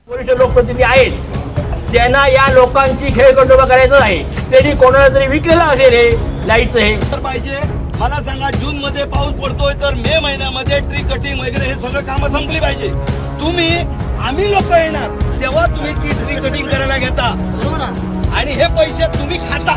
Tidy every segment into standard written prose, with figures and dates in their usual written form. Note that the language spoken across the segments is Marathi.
वरिष्ठ लोकप्रतिनिधी आहेत त्यांना या लोकांची खेळखंडोबा करायचं आहे. त्यांनी कोणाला तरी विकलेलं असेल हे लाईटचं हे तर पाहिजे. मला सांगा, जून मध्ये पाऊस पडतोय तर मे महिन्यामध्ये ट्री कटिंग वगैरे हे सगळं कामं संपली पाहिजे. आम्ही लोक येणार तेव्हा तुम्ही ट्री कटिंग करायला घेता आणि हे पैसे तुम्ही खाता.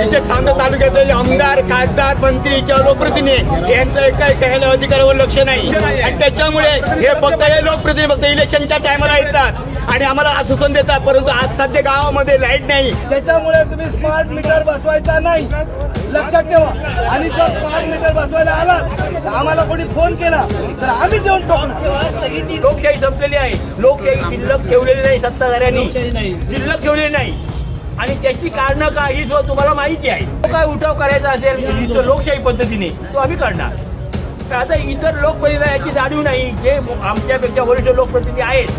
इथे सांगली तालुक्यातील आमदार, खासदार, मंत्री किंवा लोकप्रतिनिधी यांचं काही काही अधिकारावर लक्ष नाही आणि त्याच्यामुळे हे फक्त हे लोकप्रतिनिधी फक्त इलेक्शनच्या टायमाला येतात आणि आम्हाला आश्वासन देतात, परंतु आज सध्या गावामध्ये लाईट नाही. त्याच्यामुळे तुम्ही स्मार्ट मीटर बसवायचा नाही, लक्षात ठेवा. आणि जर स्मार्ट मीटर बसवायला आला तर आम्हाला कोणी फोन केला तर आम्ही देऊन टाकणार. लोकशाही संपलेली आहे. लोकशाही शिल्लक ठेवलेली नाही, सत्ताधाऱ्यांनी शिल्लक ठेवलेली नाही आणि त्याची कारणं काय ही तुम्हाला माहिती आहे. तो काय उठाव करायचा असेल लोकशाही पद्धतीने तो आम्ही करणार. तर आता इतर लोकप्रतिनिधी याची जाणीव नाही, जे आमच्यापेक्षा वरिष्ठ लोकप्रतिनिधी आहेत.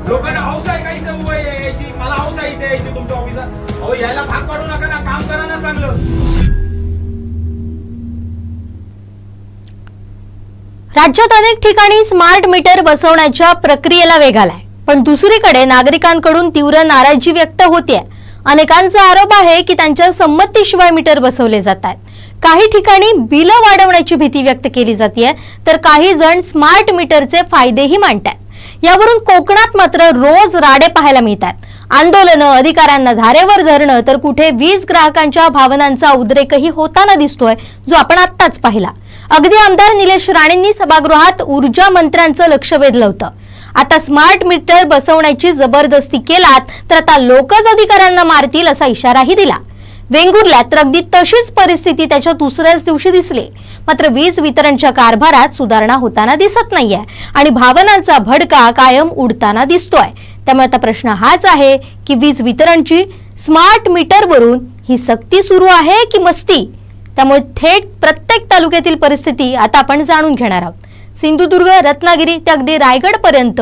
लोकांना हौस आहे का इथे उभं यायची? मला हौस आहे इथे यायची तुमच्या ऑफिसात. अहो यायला भाग पाडू नका ना, काम करा ना चांगलं. राज्यात अनेक ठिकाणी स्मार्ट मीटर बसवण्याच्या प्रक्रियेला वेग आलाय, पण दुसरीकडे नागरिकांकडून तीव्र नाराजी व्यक्त होतेय. अनेकांचा आरोप आहे की त्यांच्या संमतीशिवाय मीटर बसवले जात आहेत. काही ठिकाणी बिलं वाढवण्याची भीती व्यक्त केली जाते, तर काही जण स्मार्ट मीटरचे फायदेही मांडतात. यावरून कोकणात मात्र रोज राडे पाहायला मिळतात. आंदोलनं, अधिकाऱ्यांना धारेवर धरणं, तर कुठे वीज ग्राहकांच्या भावनांचा उद्रेकही होताना दिसतोय, जो आपण आत्ताच पाहिला. अगदी आमदार निलेश राणेंनी सभागृहात ऊर्जा मंत्र्यांचं लक्ष वेधलं होतं. आता स्मार्ट मीटर बसवण्याची जबरदस्ती केलात तर आता लोकच अधिकाऱ्यांना मारतील असा इशाराही दिला. वेंगुर्ल्यात तर अगदी तशीच परिस्थिती त्याच्या दुसऱ्याच दिवशी दिसली. मात्र वीज वितरणच्या कारभारात सुधारणा होताना दिसत नाहीये आणि भावनांचा भडका कायम उडताना दिसतोय. त्यामुळे आता प्रश्न हाच आहे की वीज वितरणची स्मार्ट मीटरवरून ही सक्ती सुरू आहे की मस्ती? त्यामुळे थेट प्रत्येक तालुक्यातील परिस्थिती आता आपण जाणून घेणार आहोत. सिंधुदुर्ग, रत्नागिरी ते अगदी रायगड पर्यंत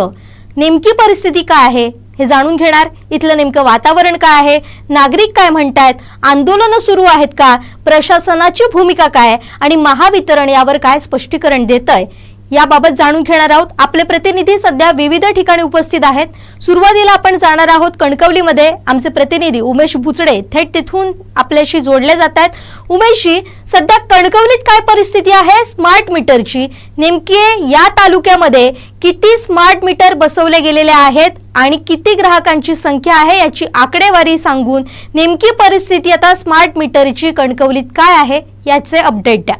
नेमकी परिस्थिती काय आहे हे जाणून घेणार. इथलं नेमकं वातावरण काय आहे, नागरिक काय म्हणतायत, आंदोलनं सुरू आहेत का, प्रशासनाची भूमिका काय आणि महावितरण यावर काय स्पष्टीकरण देतंय याबाबत जाणून घेणार आहोत. आपले प्रतिनिधी सध्या विविध ठिकाणी उपस्थित आहेत. सुरुवातीला आपण जाणार आहोत कणकवलीमध्ये. आमचे प्रतिनिधी उमेश बुचडे थेट तिथून आपल्याशी जोडले जात आहेत. उमेशजी, सध्या कणकवलीत काय परिस्थिती आहे स्मार्ट मीटरची? नेमके या तालुक्यामध्ये किती स्मार्ट मीटर बसवले गेलेले आहेत आणि किती ग्राहकांची संख्या आहे याची आकडेवारी सांगून नेमकी परिस्थिती आता स्मार्ट मीटरची कणकवलीत काय आहे याचे अपडेट द्या.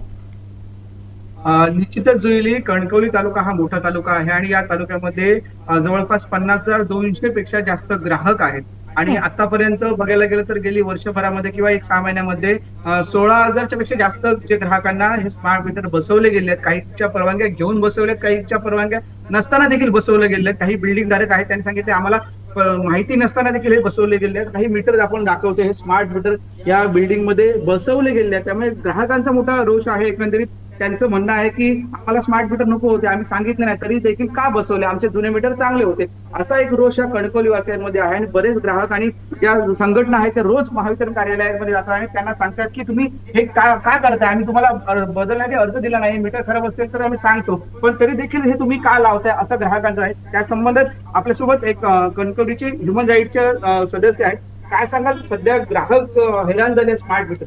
निश्चितच जुईली, कणकवली तालुका हा मोठा तालुका आहे आणि या तालुक्यामध्ये जवळपास 50,200 पेक्षा जास्त ग्राहक आहेत. आणि आतापर्यंत बघायला गेलं तर गेली वर्षभरामध्ये किंवा 6 महिन्यामध्ये 16,000च्या पेक्षा जास्त जे ग्राहकांना हे स्मार्ट मीटर बसवले गेले आहेत. काहीच्या परवानग्या घेऊन बसवलेत, काहीच्या परवानग्या नसताना देखील बसवले गेले आहेत. काही बिल्डिंग धारक आहेत, त्यांनी सांगितले आम्हाला माहिती नसताना देखील हे बसवले गेले आहेत. काही मीटर आपण दाखवतो, हे स्मार्ट मीटर या बिल्डिंग मध्ये बसवले गेले आहेत. त्यामुळे ग्राहकांचा मोठा रोष आहे. एकंदरीत त्यांचं म्हणणं आहे की आम्हाला स्मार्ट मीटर नको होते, आम्ही सांगितलं नाही तरी देखील का बसवले, आमचे जुने मीटर चांगले होते, असा एक रोष या कणकवली वासियांमध्ये आहे. आणि बरेच ग्राहक आणि ज्या संघटना आहेत त्या रोज महावितरण कार्यालयामध्ये जातात आणि त्यांना सांगतात की तुम्ही हे काय करताय, आम्ही तुम्हाला बदलण्याचे अर्ज दिला नाही, मीटर खराब असेल तर आम्ही सांगतो, पण तरी देखील हे तुम्ही का लावताय, असं ग्राहकांचं आहे. त्या संबंधात आपल्यासोबत एक कणकवलीचे ह्युमन राईटचे सदस्य आहेत. काय सांगाल, सध्या ग्राहक हैराण झाले smart meter?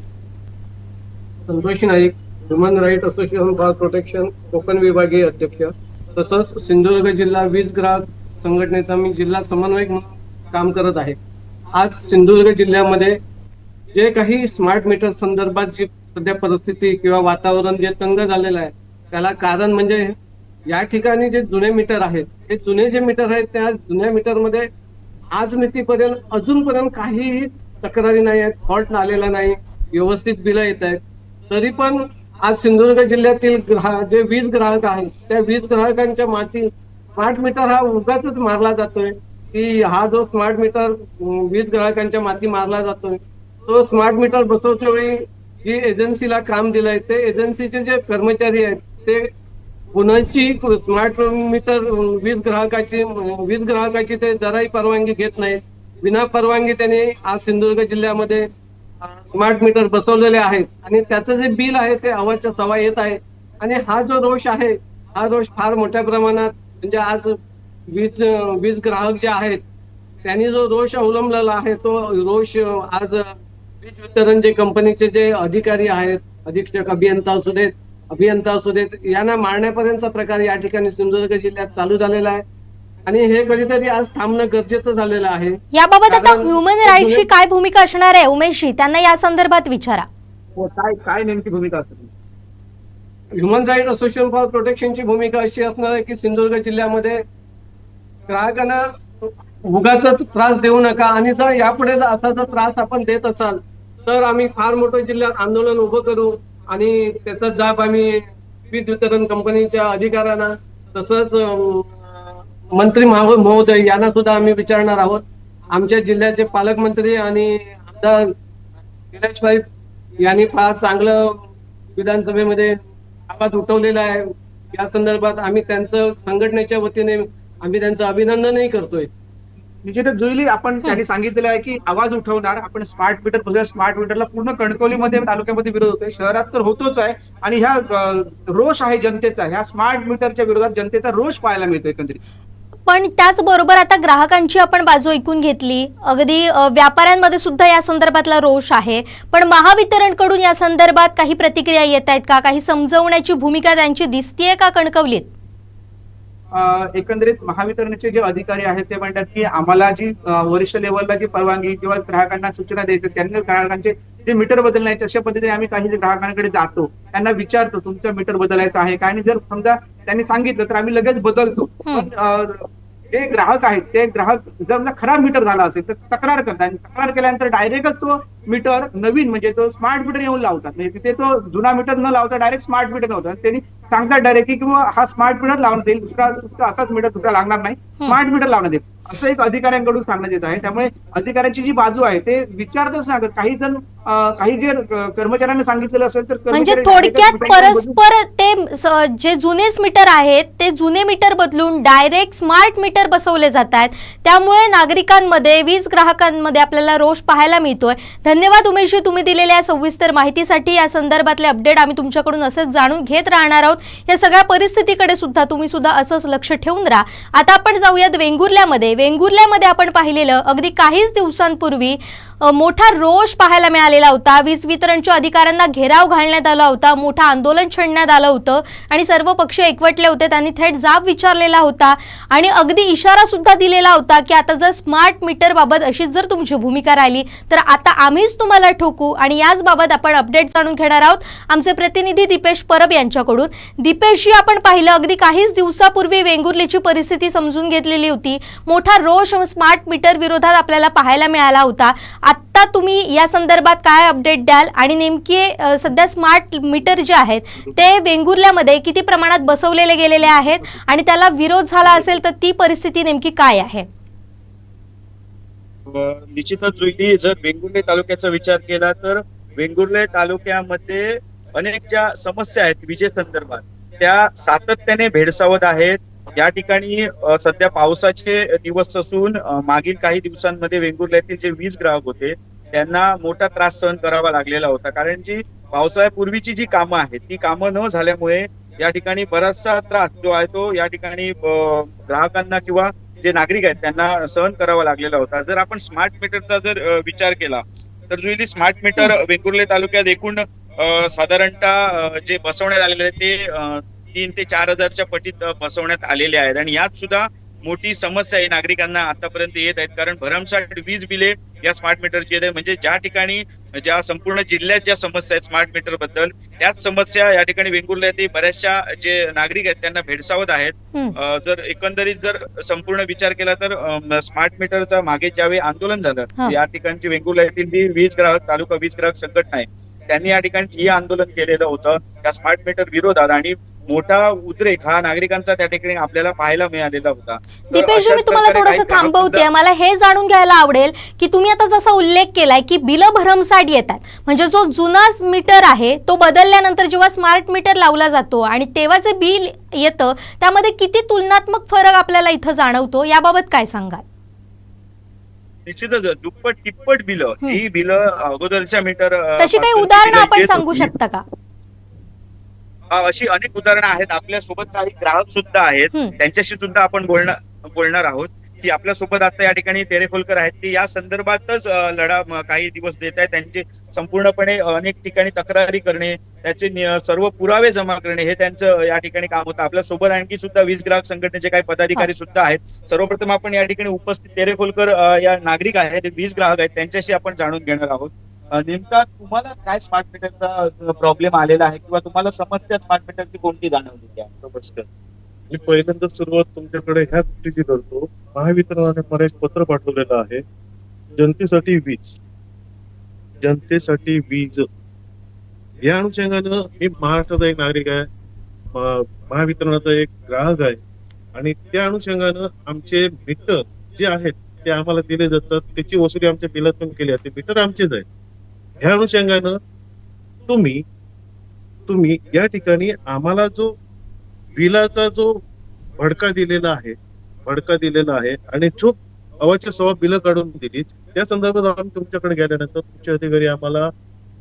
Santosh Naik, human right association for protection Konkan विभागीय अध्यक्ष, तसंच सिंधुदुर्ग जिल्हा वीज ग्राहक संघटनेचा मी जिल्हा समन्वयक म्हणून काम करत आहे. आज सिंधुदुर्ग जिल्ह्यामध्ये जे काही स्मार्ट मीटर संदर्भात जी सध्या परिस्थिती किंवा वातावरण जे तंग झालेलं आहे त्याला कारण म्हणजे या ठिकाणी जे जुने मीटर आहेत, हे जुने जे मीटर आहेत त्या जुन्या मीटरमध्ये आज मितीपर्यंत अजूनपर्यंत काहीही तक्रारी नाही आहेत, फॉल्ट आलेला नाही, व्यवस्थित बिलं येत आहेत. तरी पण आज सिंधुदुर्ग जिल्ह्यातील जे वीज ग्राहक आहेत त्या वीज ग्राहकांच्या माती स्मार्ट मीटर हा उगाचच मारला जातोय की हा जो स्मार्ट मीटर वीज ग्राहकांच्या माती मारला जातोय, तो स्मार्ट मीटर बसवच्या वेळी जी एजन्सीला काम दिलंय ते एजन्सीचे जे कर्मचारी आहेत ते कुणाची स्मार्ट मीटर वीज ग्राहकाची ते जराही परवानगी घेत नाहीत. विना परवानगी त्यांनी आज सिंधुदुर्ग जिल्ह्यामध्ये स्मार्ट मीटर बसवलेले आहेत आणि त्याचं जे बिल आहे ते अवाच्या सवा येत आहे. आणि हा जो रोष आहे हा रोष फार मोठ्या प्रमाणात म्हणजे आज वीज ग्राहक जे आहेत त्यांनी जो रोष अवलंबलेला आहे तो रोष आज वीज वितरण जे कंपनीचे जे अधिकारी आहेत, अधीक्षक अभियंता असू देत यांना मारण्यापर्यंतचा प्रकार या ठिकाणी सिंधुदुर्ग जिल्ह्यात चालू झालेला आहे आणि हे कधीतरी आज थांबणं गरजेचं झालेलं आहे. याबाबत आता कारण ह्युमन राईट्सची काय भूमिका असणार आहे उमेशजी, त्यांना या संदर्भात विचारा. काय नेमकी भूमिका असते? ह्युमन राईट असोसिएशन फॉर प्रोटेक्शनची भूमिका अशी असणार आहे की सिंधुदुर्ग जिल्ह्यामध्ये ग्राहकांना उगाच त्रास देऊ नका आणि जर यापुढे जर असा जर त्रास आपण देत असाल तर आम्ही फार मोठं जिल्ह्यात आंदोलन उभं करू आणि त्याचा जाब आम्ही वीज वितरण कंपनीच्या अधिकाऱ्यांना तसंच मंत्री महोदय यांना सुद्धा आम्ही विचारणार आहोत. आमच्या जिल्ह्याचे पालकमंत्री आणि आमदार निलेशभाई यांनी फार चांगलं विधानसभेमध्ये आवाज उठवलेला आहे. या संदर्भात आम्ही त्यांचं संघटनेच्या वतीने आम्ही त्यांचं अभिनंदनही करतोय. निश्चितच जुईली, आपण त्यांनी सांगितलेलं आहे की आवाज उठवणार. आपण स्मार्ट मीटर बघूया. स्मार्ट मीटरला पूर्ण कणकवलीमध्ये तालुक्यामध्ये विरोध होतोय, शहरात तर होतोच आहे आणि ह्या रोष आहे जनतेचा. ह्या स्मार्ट मीटरच्या विरोधात जनतेचा रोष पाहायला मिळतो एकंदरीत. पण त्याचबरोबर आता ग्राहकांची आपण बाजू ऐकून घेतली, अगदी व्यापाऱ्यांमध्ये सुद्धा या संदर्भातला रोष आहे. पण महावितरणकडून या संदर्भात काही प्रतिक्रिया येत आहेत का? काही समजवण्याची भूमिका त्यांची दिसतीये का कणकवलीत? एकंदरीत महावितरणचे जे अधिकारी आहेत ते म्हणतात की आम्हाला जी वरिष्ठ लेवलला जी परवानगी किंवा ग्राहकांना सूचना द्यायचं, त्यांनी ग्राहकांचे जे मीटर बदलण्याचे अशा पद्धतीने आम्ही काही ग्राहकांकडे जातो, त्यांना विचारतो तुमचं मीटर बदलायचं आहे का, आणि जर समजा त्यांनी सांगितलं तर आम्ही लगेच बदलतो. पण जे ग्राहक आहेत ते ग्राहक जर खराब मीटर झाला असेल तर तक्रार करतात आणि तक्रार केल्यानंतर डायरेक्टच तो मीटर नवीन म्हणजे तो स्मार्ट मीटर येऊन लावतात. म्हणजे तिथे तो जुना मीटर न लावता डायरेक्ट स्मार्ट मीटर लावतात. त्यांनी सांगतात डायरेक्ट की किंवा हा स्मार्ट मीटर लावण्यात येईल, दुसरा असाच मीटर दुसरा लागणार नाही, स्मार्ट मीटर लावण्यात येईल असं एक अधिकाऱ्यांकडून सांगण्यात येत आहे. त्यामुळे अधिकाऱ्यांची जी बाजू आहे ते विचारतच सांगत. काही जण काही जे कर्मचाऱ्यांना सांगितलेलं असेल तर म्हणजे थोडक्यात परस्पर ते जे जुने मीटर आहेत ते जुने मीटर बदलून डायरेक्ट स्मार्ट मीटर बसवले जात आहेत. त्यामुळे नागरिकांमध्ये, वीज ग्राहकांमध्ये आपल्याला रोष पाहायला मिळतोय. धन्यवाद उमेशजी, तुम्ही दिलेल्या सविस्तर माहितीसाठी. या संदर्भातले अपडेट आम्ही तुमच्याकडून असंच जाणून घेत राहणार आहोत. या सगळ्या परिस्थितीकडे सुद्धा तुम्ही सुद्धा असंच लक्ष ठेवून राहा. आता आपण जाऊयात वेंगुर्ल्यामध्ये आपण पाहिलेलं अगदी काहीच दिवसांपूर्वी मोठा रोष पाहायला मिळालेला होता. वीज वितरणच्या अधिकाऱ्यांना घेराव घालण्यात आला होता, मोठं आंदोलन छेडण्यात आलं होतं आणि सर्व पक्ष एकवटले होते. त्यांनी थेट जाब विचारलेला होता आणि अगदी इशारा सुद्धा दिलेला होता की आता जर स्मार्ट मीटर बाबत अशीच जर तुमची भूमिका राहिली तर आता आम्हीच तुम्हाला ठोकू. आणि याच बाबत आपण अपडेट जाणून घेणार आहोत आमचे प्रतिनिधी दीपेश परब यांच्याकडून. दीपेशजी, आपण पाहिलं अगदी काहीच दिवसापूर्वी वेंगुर्ल्याची परिस्थिती समजून घेतलेली होती. मोठा रोष स्मार्ट मीटर विरोधात आपल्याला पाहायला मिळाला होता. आता तुम्ही या संदर्भात काय अपडेट द्याल आणि नेमके सध्या स्मार्ट मीटर जे आहेत ते वेंगुर्ल्यामध्ये किती प्रमाणात बसवलेले गेलेले आहेत आणि त्याला विरोध झाला असेल तर ती परिस्थिती नेमकी काय आहे? निश्चितच जुईली, जर वेंगुर्ले तालुक्याचा विचार केला तर वेंगुर्ले तालुक्यामध्ये अनेक ज्या समस्या आहेत विजेसंदर्भात त्या सातत्याने भेडसावत आहेत. या ठिकाणी सध्या पावसाचे दिवस असून मागील काही दिवसांमध्ये वेंगुर्ल्यातील जे वीज ग्राहक होते त्यांना मोठा त्रास सहन करावा लागलेला होता. कारण जी पावसाळ्यापूर्वीची जी कामं आहेत ती कामं न झाल्यामुळे या ठिकाणी बराचसा त्रास जो आहे तो या ठिकाणी ग्राहकांना किंवा जे नागरिक आहेत त्यांना सहन करावा लागलेला होता. जर आपण स्मार्ट मीटरचा जर विचार केला तर जुईली स्मार्ट मीटर वेंगुर्ले तालुक्यात एकूण साधारणतः जे बसवण्यात आलेले ते 3 ते 4 हजारच्या पटीत बसवण्यात आलेले आहेत. आणि यात सुद्धा मोठी समस्या आहे नागरिकांना आतापर्यंत येत आहेत. कारण भरमसाठ वीज बिले या स्मार्ट मीटरची येत आहे. म्हणजे ज्या ठिकाणी ज्या संपूर्ण जिल्ह्यात ज्या समस्या आहेत स्मार्ट मीटर बद्दल त्याच समस्या या ठिकाणी वेंगुर्ल्यातील बऱ्याचशा जे नागरिक आहेत त्यांना भेडसावत आहेत. जर एकंदरीत जर संपूर्ण विचार केला तर स्मार्ट मीटरचा मागे ज्यावेळी आंदोलन झालं या ठिकाणची वेंगुर्ल्यातील जी वीज ग्राहक तालुका वीज ग्राहक संघटना आहे त्यांनी या ठिकाणी आंदोलन केलेलं होतं त्या स्मार्ट मीटर विरोधात आणि मोठा उद्रेक हा नागरिकांचा त्या ठिकाणी आपल्याला पाहायला मिळालेला होता. दीपेशजी, मी तुम्हाला थोडंसं थांबवते. मला हे जाणून घ्यायला आवडेल की तुम्ही आता जसा उल्लेख केलाय की बिलं भरमसाठ येतात, म्हणजे जो जुना मीटर आहे तो बदलल्यानंतर जेव्हा स्मार्ट मीटर लावला जातो आणि तेव्हा जे बिल येतं त्यामध्ये किती तुलनात्मक फरक आपल्याला इथं जाणवतो, याबाबत काय सांगाल? निश्चितच दुप्पट तिप्पट बिलं, जी बिलं अगोदरच्या मीटर तशी काही उदाहरणं आपण सांगू शकता का? अशी अनेक उदाहरणं आहेत. आपल्या सोबत काही ग्राहक सुद्धा आहेत, त्यांच्याशी सुद्धा आपण बोलणं बोलणार आहोत की आपल्यासोबत आता या ठिकाणी तेरेखोलकर आहेत की या संदर्भातच लढा काही दिवस देत आहेत. त्यांचे संपूर्णपणे अनेक ठिकाणी तक्रारी करणे, त्याचे सर्व पुरावे जमा करणे हे त्यांचं या ठिकाणी काम होतं. आपल्यासोबत आणखी सुद्धा वीज ग्राहक संघटनेचे काही पदाधिकारी सुद्धा आहेत. सर्वप्रथम आपण या ठिकाणी उपस्थित तेरेखोलकर या नागरिक आहेत, वीज ग्राहक आहेत, त्यांच्याशी आपण जाणून घेणार आहोत. नेमका तुम्हाला काय स्मार्ट मीटरचा प्रॉब्लेम आलेला आहे किंवा तुम्हाला समस्या स्मार्ट मीटरची कोणती जाणवली त्या? नमस्कार. मी पहिल्यांदा सुरुवात तुमच्याकडे ह्या गोष्टीची करतो. महावितरणाने मला एक पत्र पाठवलेलं आहे, जनतेसाठी वीज, जनतेसाठी वीज. या अनुषंगानं मी महाराष्ट्राचा एक नागरिक आहे, महावितरणाचा एक ग्राहक आहे आणि त्या अनुषंगानं आमचे मीटर जे आहेत ते आम्हाला दिले जातात, त्याची वसुली आमच्या बिलातून केली जाते. मीटर आमचेच आहे. ह्या अनुषंगानं तुम्ही या ठिकाणी आम्हाला जो बिलाचा जो भडका दिलेला आहे आणि जो अवाच्या सव्वा बिलं काढून दिली, त्या संदर्भात आम्ही तुमच्याकडे गेल्यानंतर तुमचे अधिकारी आम्हाला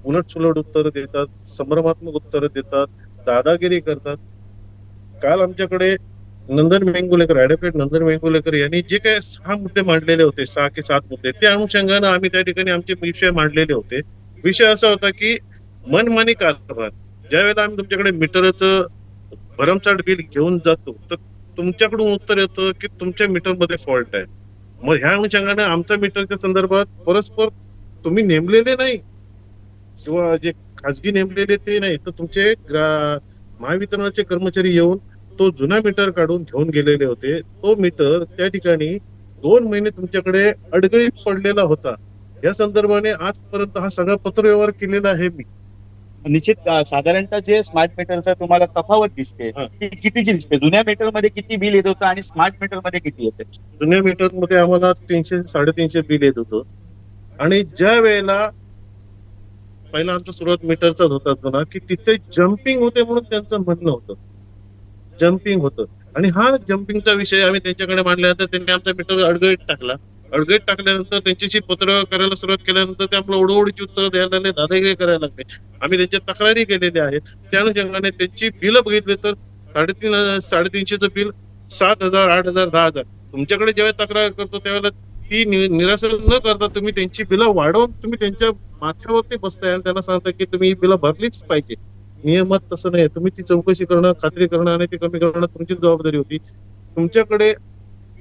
उलटसुलट उत्तर देतात, संभ्रमात्मक उत्तर देतात, दादागिरी करतात. काल आमच्याकडे ॲडव्होकेट नंदन वेंगुलेकर यांनी जे काही 6 मुद्दे मांडलेले होते, 6 की 7 मुद्दे, त्या अनुषंगानं आम्ही त्या ठिकाणी आमचे विषय मांडलेले होते. विषय असा होता की मनमानी कारभार. ज्यावेळेला आम्ही तुमच्याकडे मीटरचं भरमसाठ बिल घेऊन जातो तर तुमच्याकडून उत्तर येतं की तुमच्या मीटरमध्ये फॉल्ट आहे. मग ह्या अनुषंगाने आमच्या मीटरच्या संदर्भात परस्पर तुम्ही नेमलेले नाही किंवा जे खाजगी नेमलेले ते नाही, तर तुमचे महावितरणाचे कर्मचारी येऊन तो जुना मीटर काढून घेऊन गेलेले होते. तो मीटर त्या ठिकाणी 2 महिने तुमच्याकडे अडगळीत पडलेला होता. या संदर्भाने आजपर्यंत हा सगळा पत्रव्यवहार केलेला आहे मी. निश्चित साधारणतः जे स्मार्ट मीटरचा तुम्हाला तफावत दिसते ती कितीची दिसते? जुन्या मीटर मध्ये किती बिल येत होतं आणि स्मार्ट मीटर मध्ये किती येते? जुन्या मीटर मध्ये आम्हाला 300-350 बिल येत होतं आणि ज्या वेळेला पहिला आमचा सुरुवात मीटरचाच होता जुना, की तिथे जम्पिंग होते म्हणून त्यांचं म्हणणं होतं, जम्पिंग होतं. आणि हा जम्पिंगचा विषय आम्ही त्यांच्याकडे मांडल्यानंतर त्यांनी आमचा मीटर अडगळीत टाकल्यानंतर त्यांच्याशी पत्र करायला सुरुवात केल्यानंतर ते आपलं ओढोओढीची उत्तरं द्यायला लागले, दादागिरी करायला लागले. आम्ही त्यांच्या तक्रारी केलेल्या आहेत. त्या अनुषंगाने त्यांची बिलं बघितली तर 350-350चं बिल 7,000, 8,000, 10,000. तुमच्याकडे जेव्हा तक्रार करतो त्यावेळेला ती निरासन न करता तुम्ही त्यांची बिलं वाढवून तुम्ही त्यांच्या माथ्यावरती बसताय आणि त्यांना सांगता की तुम्ही ही बिलं भरलीच पाहिजे. नियमात तसं नाही. तुम्ही ती चौकशी करणं, खात्री करणं आणि ती कमी करणं तुमची जबाबदारी होती. तुमच्याकडे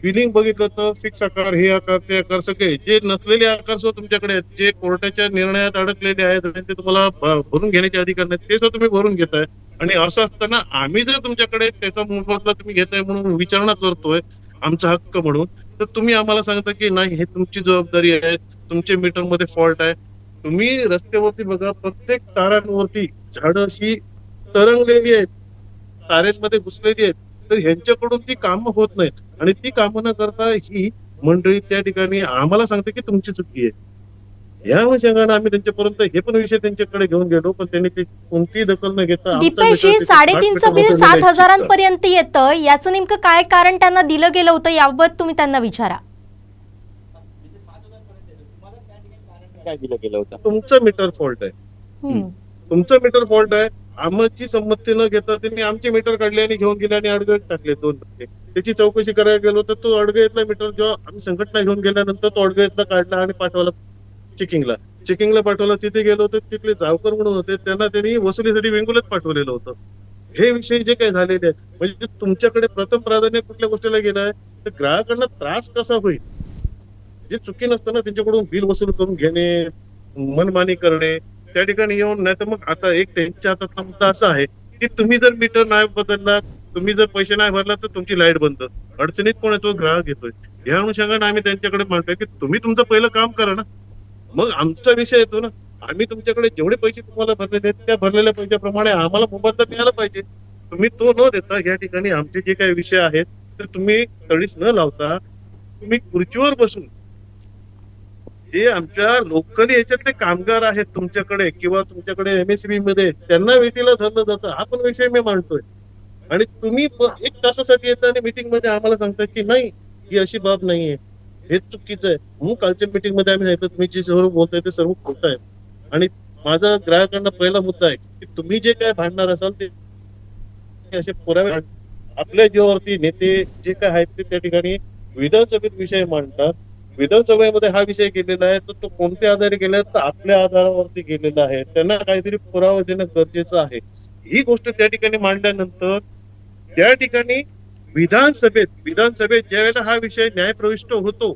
बिलिंग बघितलं तर फिक्स आकार, हे आकार, ते आकार, सगळे जे नसलेले आकार सुद्धा तुमच्याकडे आहेत, जे कोर्टाच्या निर्णयात अडकलेले आहेत आणि ते तुम्हाला भरून घेण्याचे अधिकार नाही, ते सुद्धा तुम्ही भरून घेताय. आणि असं असताना आम्ही जर तुमच्याकडे त्याचा मोबदला तुम्ही घेताय म्हणून विचारणा करतोय आमचा हक्क म्हणून, तर तुम्ही आम्हाला सांगता की नाही, हे तुमची जबाबदारी आहे, तुमच्या मीटरमध्ये फॉल्ट आहे. तुम्ही रस्त्यावरती बघा, प्रत्येक तारांवरती झाडं अशी तरंगलेली आहेत, तारेंमध्ये घुसलेली आहेत. तर ह्यांच्याकडून ती कामं होत नाहीत आणि ती कामं न करता ही मंडळी त्या ठिकाणी आम्हाला सांगते की तुमची चुकी आहे. या अनुषंगाने आम्ही त्यांच्यापर्यंत हे पण विषय त्यांच्याकडे घेऊन गेलो, पण त्यांनी ती कोणतीही दखल न घेता दीपेशजी 3.5चं बिल 7,000 पर्यंत येतं, याचं नेमकं काय कारण त्यांना दिलं गेलं होतं याबाबत तुम्ही त्यांना विचारा. काय दिलं गेलं होतं? तुमचं मीटर फॉल्ट आहे, तुमचं मीटर फॉल्ट आहे. आमची संमती न घेता त्यांनी आमचे मीटर काढले आणि घेऊन गेले आणि अडगळीत टाकले 2 टक्के. त्याची चौकशी करायला गेलो तर तो अडगळीतला मीटर जेव्हा आम्ही संघटना घेऊन गेल्यानंतर तो अडगळीतला काढला आणि पाठवला चेकिंगला पाठवला. तिथे गेलो तर तिथले जावकर म्हणून होते, त्यांनी वसुलीसाठी वेंगुलेत पाठवलेलं होतं. हे विषय जे काही झालेले आहेत, म्हणजे तुमच्याकडे प्रथम प्राधान्य कुठल्या गोष्टीला गेलं आहे तर ग्राहकांना त्रास कसा होईल, जे चुकी नसताना त्यांच्याकडून बिल वसूल करून घेणे, मनमानी करणे, त्या ठिकाणी येऊन. नाही तर मग आता एक त्यांच्या हातातला मुद्दा असा आहे की तुम्ही जर मीटर नाही बदलला, तुम्ही जर पैसे नाही भरला तर तुमची लाईट बंद. अडचणीत कोण येतो? ग्राहक येतोय. या अनुषंगाने आम्ही त्यांच्याकडे मांडतोय की तुम्ही तुमचं पहिलं काम करा ना, मग आमचा विषय येतो ना. आम्ही तुमच्याकडे जेवढे पैसे तुम्हाला भरलेले आहेत त्या भरलेल्या पैशाप्रमाणे आम्हाला मोबदला मिळाला पाहिजे. तुम्ही तो न देता या ठिकाणी आमचे जे काही विषय आहेत तर तुम्ही तडीस न लावता तुम्ही खुर्चीवर बसून जे आमच्या लोकली याच्यातले कामगार आहेत तुमच्याकडे किंवा तुमच्याकडे MSB मध्ये त्यांना वेटीला धरलं जातं, हा पण विषय मी मांडतोय. आणि तुम्ही 1 तासासाठी येता आणि मीटिंग मध्ये आम्हाला सांगता की नाही, ही अशी बाब नाहीये, हे चुकीचं आहे. म्हणून कालच्या मीटिंग मध्ये आम्ही सांगितलं तुम्ही जे सर्व बोलताय ते सर्व खोटं आहे. आणि माझा ग्राहकांना पहिला मुद्दा आहे की तुम्ही जे काय भांडणार असाल ते असे पुरावे आपल्या जीवावरती नेते जे काय आहेत ते त्या ठिकाणी विधानसभेत विषय मांडतात. विधानसभेमध्ये हा विषय गेलेला आहे तर तो कोणत्या आधारे गेला तर आपल्या आधारावरती गेलेला आहे. त्यांना काहीतरी पुरावा देणं गरजेचं आहे. ही गोष्ट त्या ठिकाणी मांडल्यानंतर त्या ठिकाणी विधानसभेत ज्या वेळेला हा विषय न्यायप्रविष्ट होतो,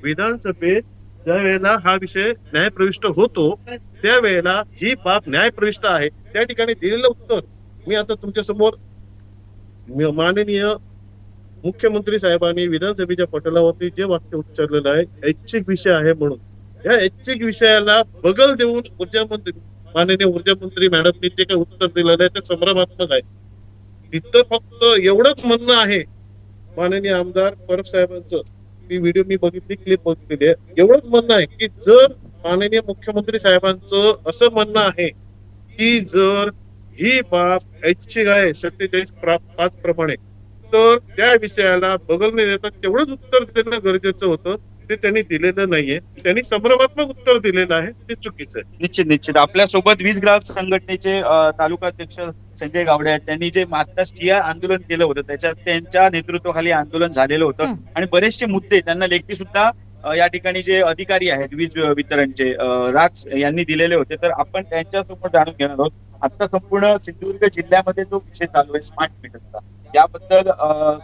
विधानसभेत ज्या वेळेला हा विषय न्यायप्रविष्ट होतो त्यावेळेला ही बाब न्यायप्रविष्ट आहे. त्या ठिकाणी दिलेलं उत्तर मी आता तुमच्या समोर माननीय मुख्यमंत्री साहेबांनी विधानसभेच्या पटलावरती जे वाक्य उच्चारलेलं आहे, ऐच्छिक विषय आहे म्हणून या ऐच्छिक विषयाला बगल देऊन माननीय ऊर्जा मंत्री मॅडमनी जे काही उत्तर दिलेलं आहे ते संभ्रमात्मक आहे. तिथं फक्त एवढंच म्हणणं आहे माननीय आमदार परब साहेबांचं, ती व्हिडिओ मी बघितली, क्लिप बघितलेली आहे. एवढंच म्हणणं आहे की जर माननीय मुख्यमंत्री साहेबांचं असं म्हणणं आहे की जर ही बाब ऐच्छिक आहे 47(5) प्रमाणे तर त्या विषयाला बगल न देता तेवढंच उत्तर देणं गरजेचं होतं. ते त्यांनी दिलेलं नाहीये. त्यांनी संभ्रमात्मक उत्तर दिलेलं आहे, ते चुकीचं आहे. निश्चित आपल्यासोबत वीज ग्राहक संघटनेचे तालुका अध्यक्ष संजय गावडे आहेत. त्यांनी जे मागचं ठिय्या आंदोलन केलं होतं त्याच्यात त्यांच्या नेतृत्वाखाली आंदोलन झालेलं होतं आणि बरेचसे मुद्दे त्यांना लेखी सुद्धा या ठिकाणी जे अधिकारी आहेत वीज वितरणचे राज यांनी दिलेले होते. तर आपण त्यांच्यासोबत जाणून घेणार आहोत. आता संपूर्ण सिंधुदुर्ग जिल्ह्यामध्ये जो विषय चालू आहे स्मार्ट मीटरचा, याबद्दल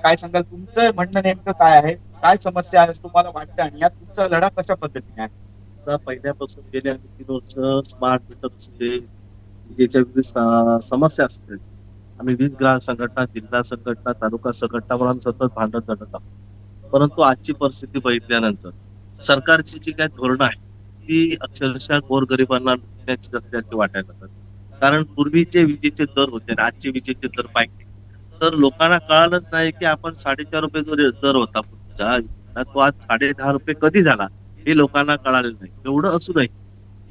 काय सांगाल? तुमचं म्हणणं नेमकं काय आहे? काय समस्या आहे तुम्हाला वाटतं आणि यात तुमचा लढा कशा पद्धतीने आहे? आता पहिल्यापासून गेल्या 3 वर्ष स्मार्ट मीटरचे विजेच्या विविध समस्या असतील. आम्ही वीज ग्राहक संघटना, जिल्हा संघटना, तालुका संघटना म्हणून सतत भांडत लढत आहोत. परंतु आजची परिस्थिती बघितल्यानंतर सरकारची जी काही धोरणं आहे ती अक्षरशः गोरगरिबांना लुटण्याची वाटायला लागतात. कारण पूर्वी जे विजेचे दर होते आणि आजचे विजेचे दर पाहिजे तर लोकांना कळालंच नाही की आपण 4.5 रुपये जो दर होता पुढचा तो आज 10.5 रुपये कधी झाला हे लोकांना कळालेलं नाही. एवढं असूनही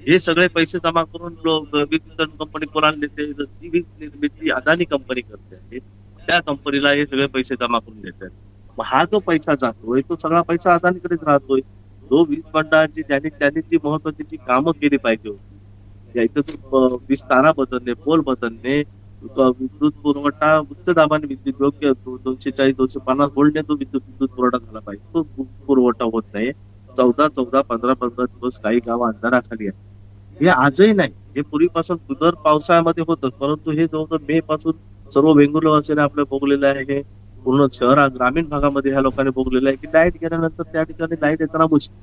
हे सगळे पैसे जमा करून वीज वितरण कंपनी कोणाला देते? ती वीज निर्मिती अदानी कंपनी करते आहे, त्या कंपनीला हे सगळे पैसे जमा करून देतात. मग हा जो पैसा जातोय तो सगळा पैसा अदानीकडेच राहतोय. जो वीज मंडळाची त्यांनी जी महत्वाची जी कामं केली पाहिजे होती, या इथं वीज तारा बदलणे, पोल बदलणे, विद्युत पुरवठा उच्च दाबाने विद्युत योग्य 240-250 व्होल्टने तो विद्युत पुरवठा झाला पाहिजे, तो पुरवठा होत नाही. 14-14, 15-15 दिवस काही गावं अंधाराखाली आहे. हे आजही नाही, हे पूर्वीपासून दर पावसाळ्यामध्ये होतच. परंतु हे जवळजवळ मे पासून सर्व वेंगुर्लेवासीने आपलं भोगलेलं आहे. हे पूर्ण ग्रामीण भागामध्ये ह्या लोकांनी भोगलेलं आहे की लाईट गेल्यानंतर त्या ठिकाणी लाईट येताना मुश्किल.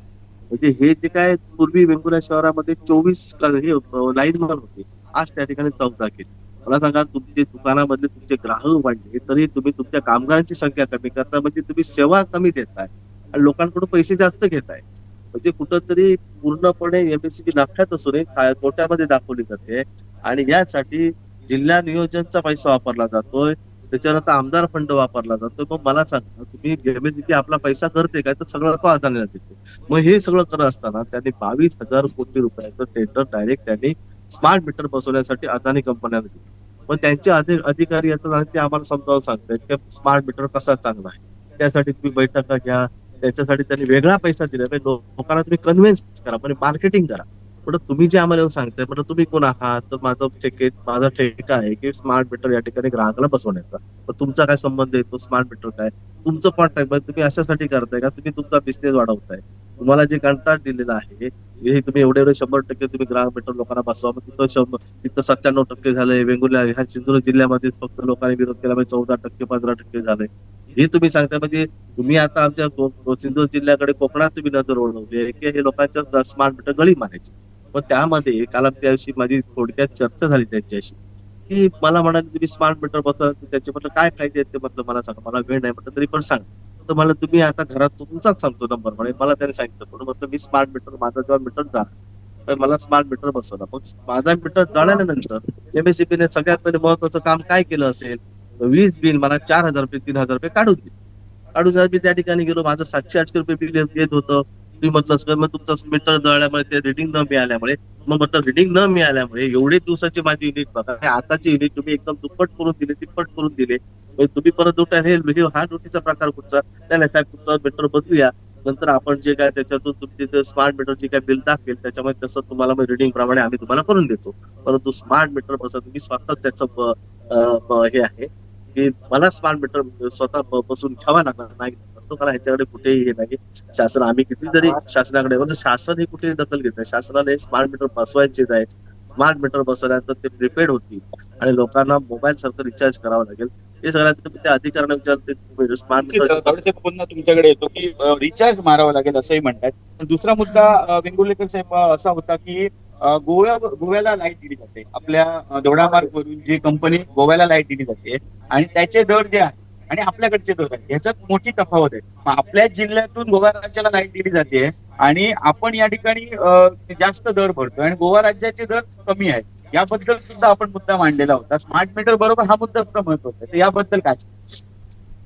म्हणजे हे जे काय पूर्वी वेंगुर्ला शहरामध्ये 24 लाईनमॅन होते, आज त्या ठिकाणी 14 केले. मला सांगा, तुमचे दुकानामधले तुमचे ग्राहक वाढले तरी तुम्ही तुमच्या कामगारांची संख्या कमी करता, म्हणजे तुम्ही सेवा कमी देताय आणि लोकांकडून पैसे जास्त घेताय. म्हणजे कुठंतरी पूर्णपणे एमएससीबी नफ्यात असून तोट्यामध्ये दाखवली जाते आणि यासाठी जिल्हा नियोजनचा पैसा वापरला जातोय, त्याच्यानंतर आमदार फंड वापरला जातोय. मग मला सांगा, तुम्ही एमएससीबी आपला पैसा करते काय? तर सगळं तो अदानीला देते. मग हे सगळं करत असताना त्यांनी 22,000 कोटी रुपयाचं टेंडर डायरेक्ट त्यांनी स्मार्ट मीटर बसवण्यासाठी अदानी कंपन्यांना दिली. पण त्यांचे अधिकारी येतात आणि ते आम्हाला समजावून सांगतात की स्मार्ट मीटर कसा चांगला आहे, त्यासाठी तुम्ही बैठका घ्या, त्याच्यासाठी त्यांनी वेगळा पैसा दिला. लोकांना तुम्ही कन्व्हिन्स करा, म्हणजे मार्केटिंग करा. पण तुम्ही जे आम्हाला येऊन सांगताय, म्हणजे तुम्ही कोण आहात? तर माझा ठेका आहे की स्मार्ट मीटर या ठिकाणी ग्राहकाला बसवण्याचा. तर तुमचा काय संबंध येतो? स्मार्ट मीटर काय तुमचं कॉन्ट्रॅक्ट तुम्ही अशासाठी करताय का? तुम्ही तुमचा बिझनेस वाढवताय. तुम्हाला जे कॉन्ट्रॅक्ट दिलेलं आहे हे तुम्ही एवढे 100% तुम्ही ग्राहक मीटर लोकांना बसवा. तिथं 97% झालंय. वेंगुर्ला ह्या सिंधुदुर्ग जिल्ह्यामध्ये फक्त लोकांनी विरोध केला, म्हणजे 14%, 15% झालंय. हे तुम्ही सांगताय, म्हणजे तुम्ही आता आमच्या सिंधुदुर्ग जिल्ह्याकडे कोकणात तुम्ही नजर ओढवली आहे की हे लोकांच्या स्मार्ट मीटर गळी मारायची. पण त्यामध्ये काल त्याविषयी माझी थोडक्यात चर्चा झाली त्यांच्याशी की मला म्हणाले तुम्ही स्मार्ट मीटर बसवा, त्याचे म्हटलं काय फायदे आहेत ते म्हटलं मला सांगा. मला वेळ नाही म्हटलं तरी पण सांग. तर मला तुम्ही आता घरात तुमचाच सांगतो नंबर, म्हणे मला त्याने सांगितलं. पण म्हटलं मी स्मार्ट मीटर, माझा जेव्हा मीटर झाला मला स्मार्ट मीटर बसवला. मग माझा मीटर जळाल्यानंतर एमएससीबीने सगळ्यात पहिले महत्वाचं काम काय केलं असेल? वीज बिल मला 4,000 रुपये 3,000 रुपये काढून मी त्या ठिकाणी गेलो. माझं 700-800 रुपये बिल येत होतं. तुम्ही म्हटलं मग तुमचं मीटर जळल्यामुळे ते रिडिंग न मिळाल्यामुळे, मग म्हटलं रिडिंग न मिळाल्यामुळे एवढे दिवसाची माझी युनिट बघा, आताची युनिट तुम्ही एकदम दुप्पट करून दिले, तिप्पट करून दिले. तुम्ही परत उठा, हे हा ड्युटीचा प्रकार कुठचा? नाही साहेब, तुमचं मीटर बदलूया, नंतर आपण जे काय त्याच्यातून तुमचे स्मार्ट मीटर जे काय बिल दाखवेल त्याच्यामध्ये तसं तुम्हाला रिडिंग प्रमाणे आम्ही तुम्हाला करून देतो. परंतु स्मार्ट मीटर बसा तुम्ही स्वतः त्याचं हे आहे की मला स्मार्ट मीटर स्वतः बसून घ्यावा लागणार नाही असतो, कारण ह्याच्याकडे कुठेही हे नाही. शासन आम्ही कितीतरी शासनाकडे पण शासन हे कुठेही दखल घेत नाही. शासनाला स्मार्ट मीटर बसवायचेच आहे. स्मार्ट मीटर बसवल्यानंतर ते प्रिपेड होतील आणि लोकांना मोबाईल सारखं रिचार्ज करावं लागेल. हे सगळ्यात त्या अधिकाऱ्यांना विचारते स्मार्ट मीटर पुन्हा तुमच्याकडे येतो की रिचार्ज मारावा लागेल असंही म्हणतात. पण दुसरा मुद्दा वेंगुर्लेकर साहेब असा होता की गोव्याला लाईट दिली जाते, आपल्या दोडामार्ग वरून जी कंपनी गोव्याला लाईट दिली जाते आणि त्याचे दर जे आहे आणि आपल्याकडचे दर आहे ह्याच्यात मोठी तफावत आहे. मग आपल्याच जिल्ह्यातून गोवा राज्याला लाईट दिली जाते आणि आपण या ठिकाणी जास्त दर भरतोय आणि गोवा राज्याचे दर कमी आहेत. याबद्दल सुद्धा आपण मुद्दा मांडलेला होता. स्मार्ट मीटर बरोबर हा मुद्दा सुद्धा महत्वाचा आहे. तर याबद्दल काय?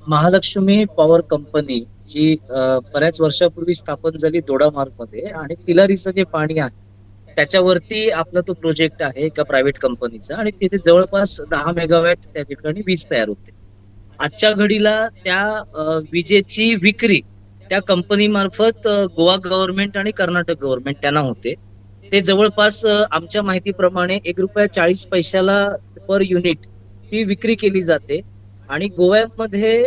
महालक्ष्मी पॉवर कंपनी जी बऱ्याच वर्षापूर्वी स्थापन झाली दोडामार्ग मध्ये, आणि तिलारीचं जे पाणी आहे त्याच्यावरती आपला तो प्रोजेक्ट आहे एका प्रायव्हेट कंपनीचा, आणि तिथे जवळपास 10 मेगावॅट त्या ठिकाणी वीज तयार होते. आजच्या घडीला त्या विजेची विक्री त्या कंपनी मार्फत गोवा गव्हर्नमेंट आणि कर्नाटक गव्हर्नमेंट त्यांना होते. ते जवळपास आमच्या माहितीप्रमाणे ₹1.40 पर युनिट ती विक्री केली जाते. आणि गोव्यामध्ये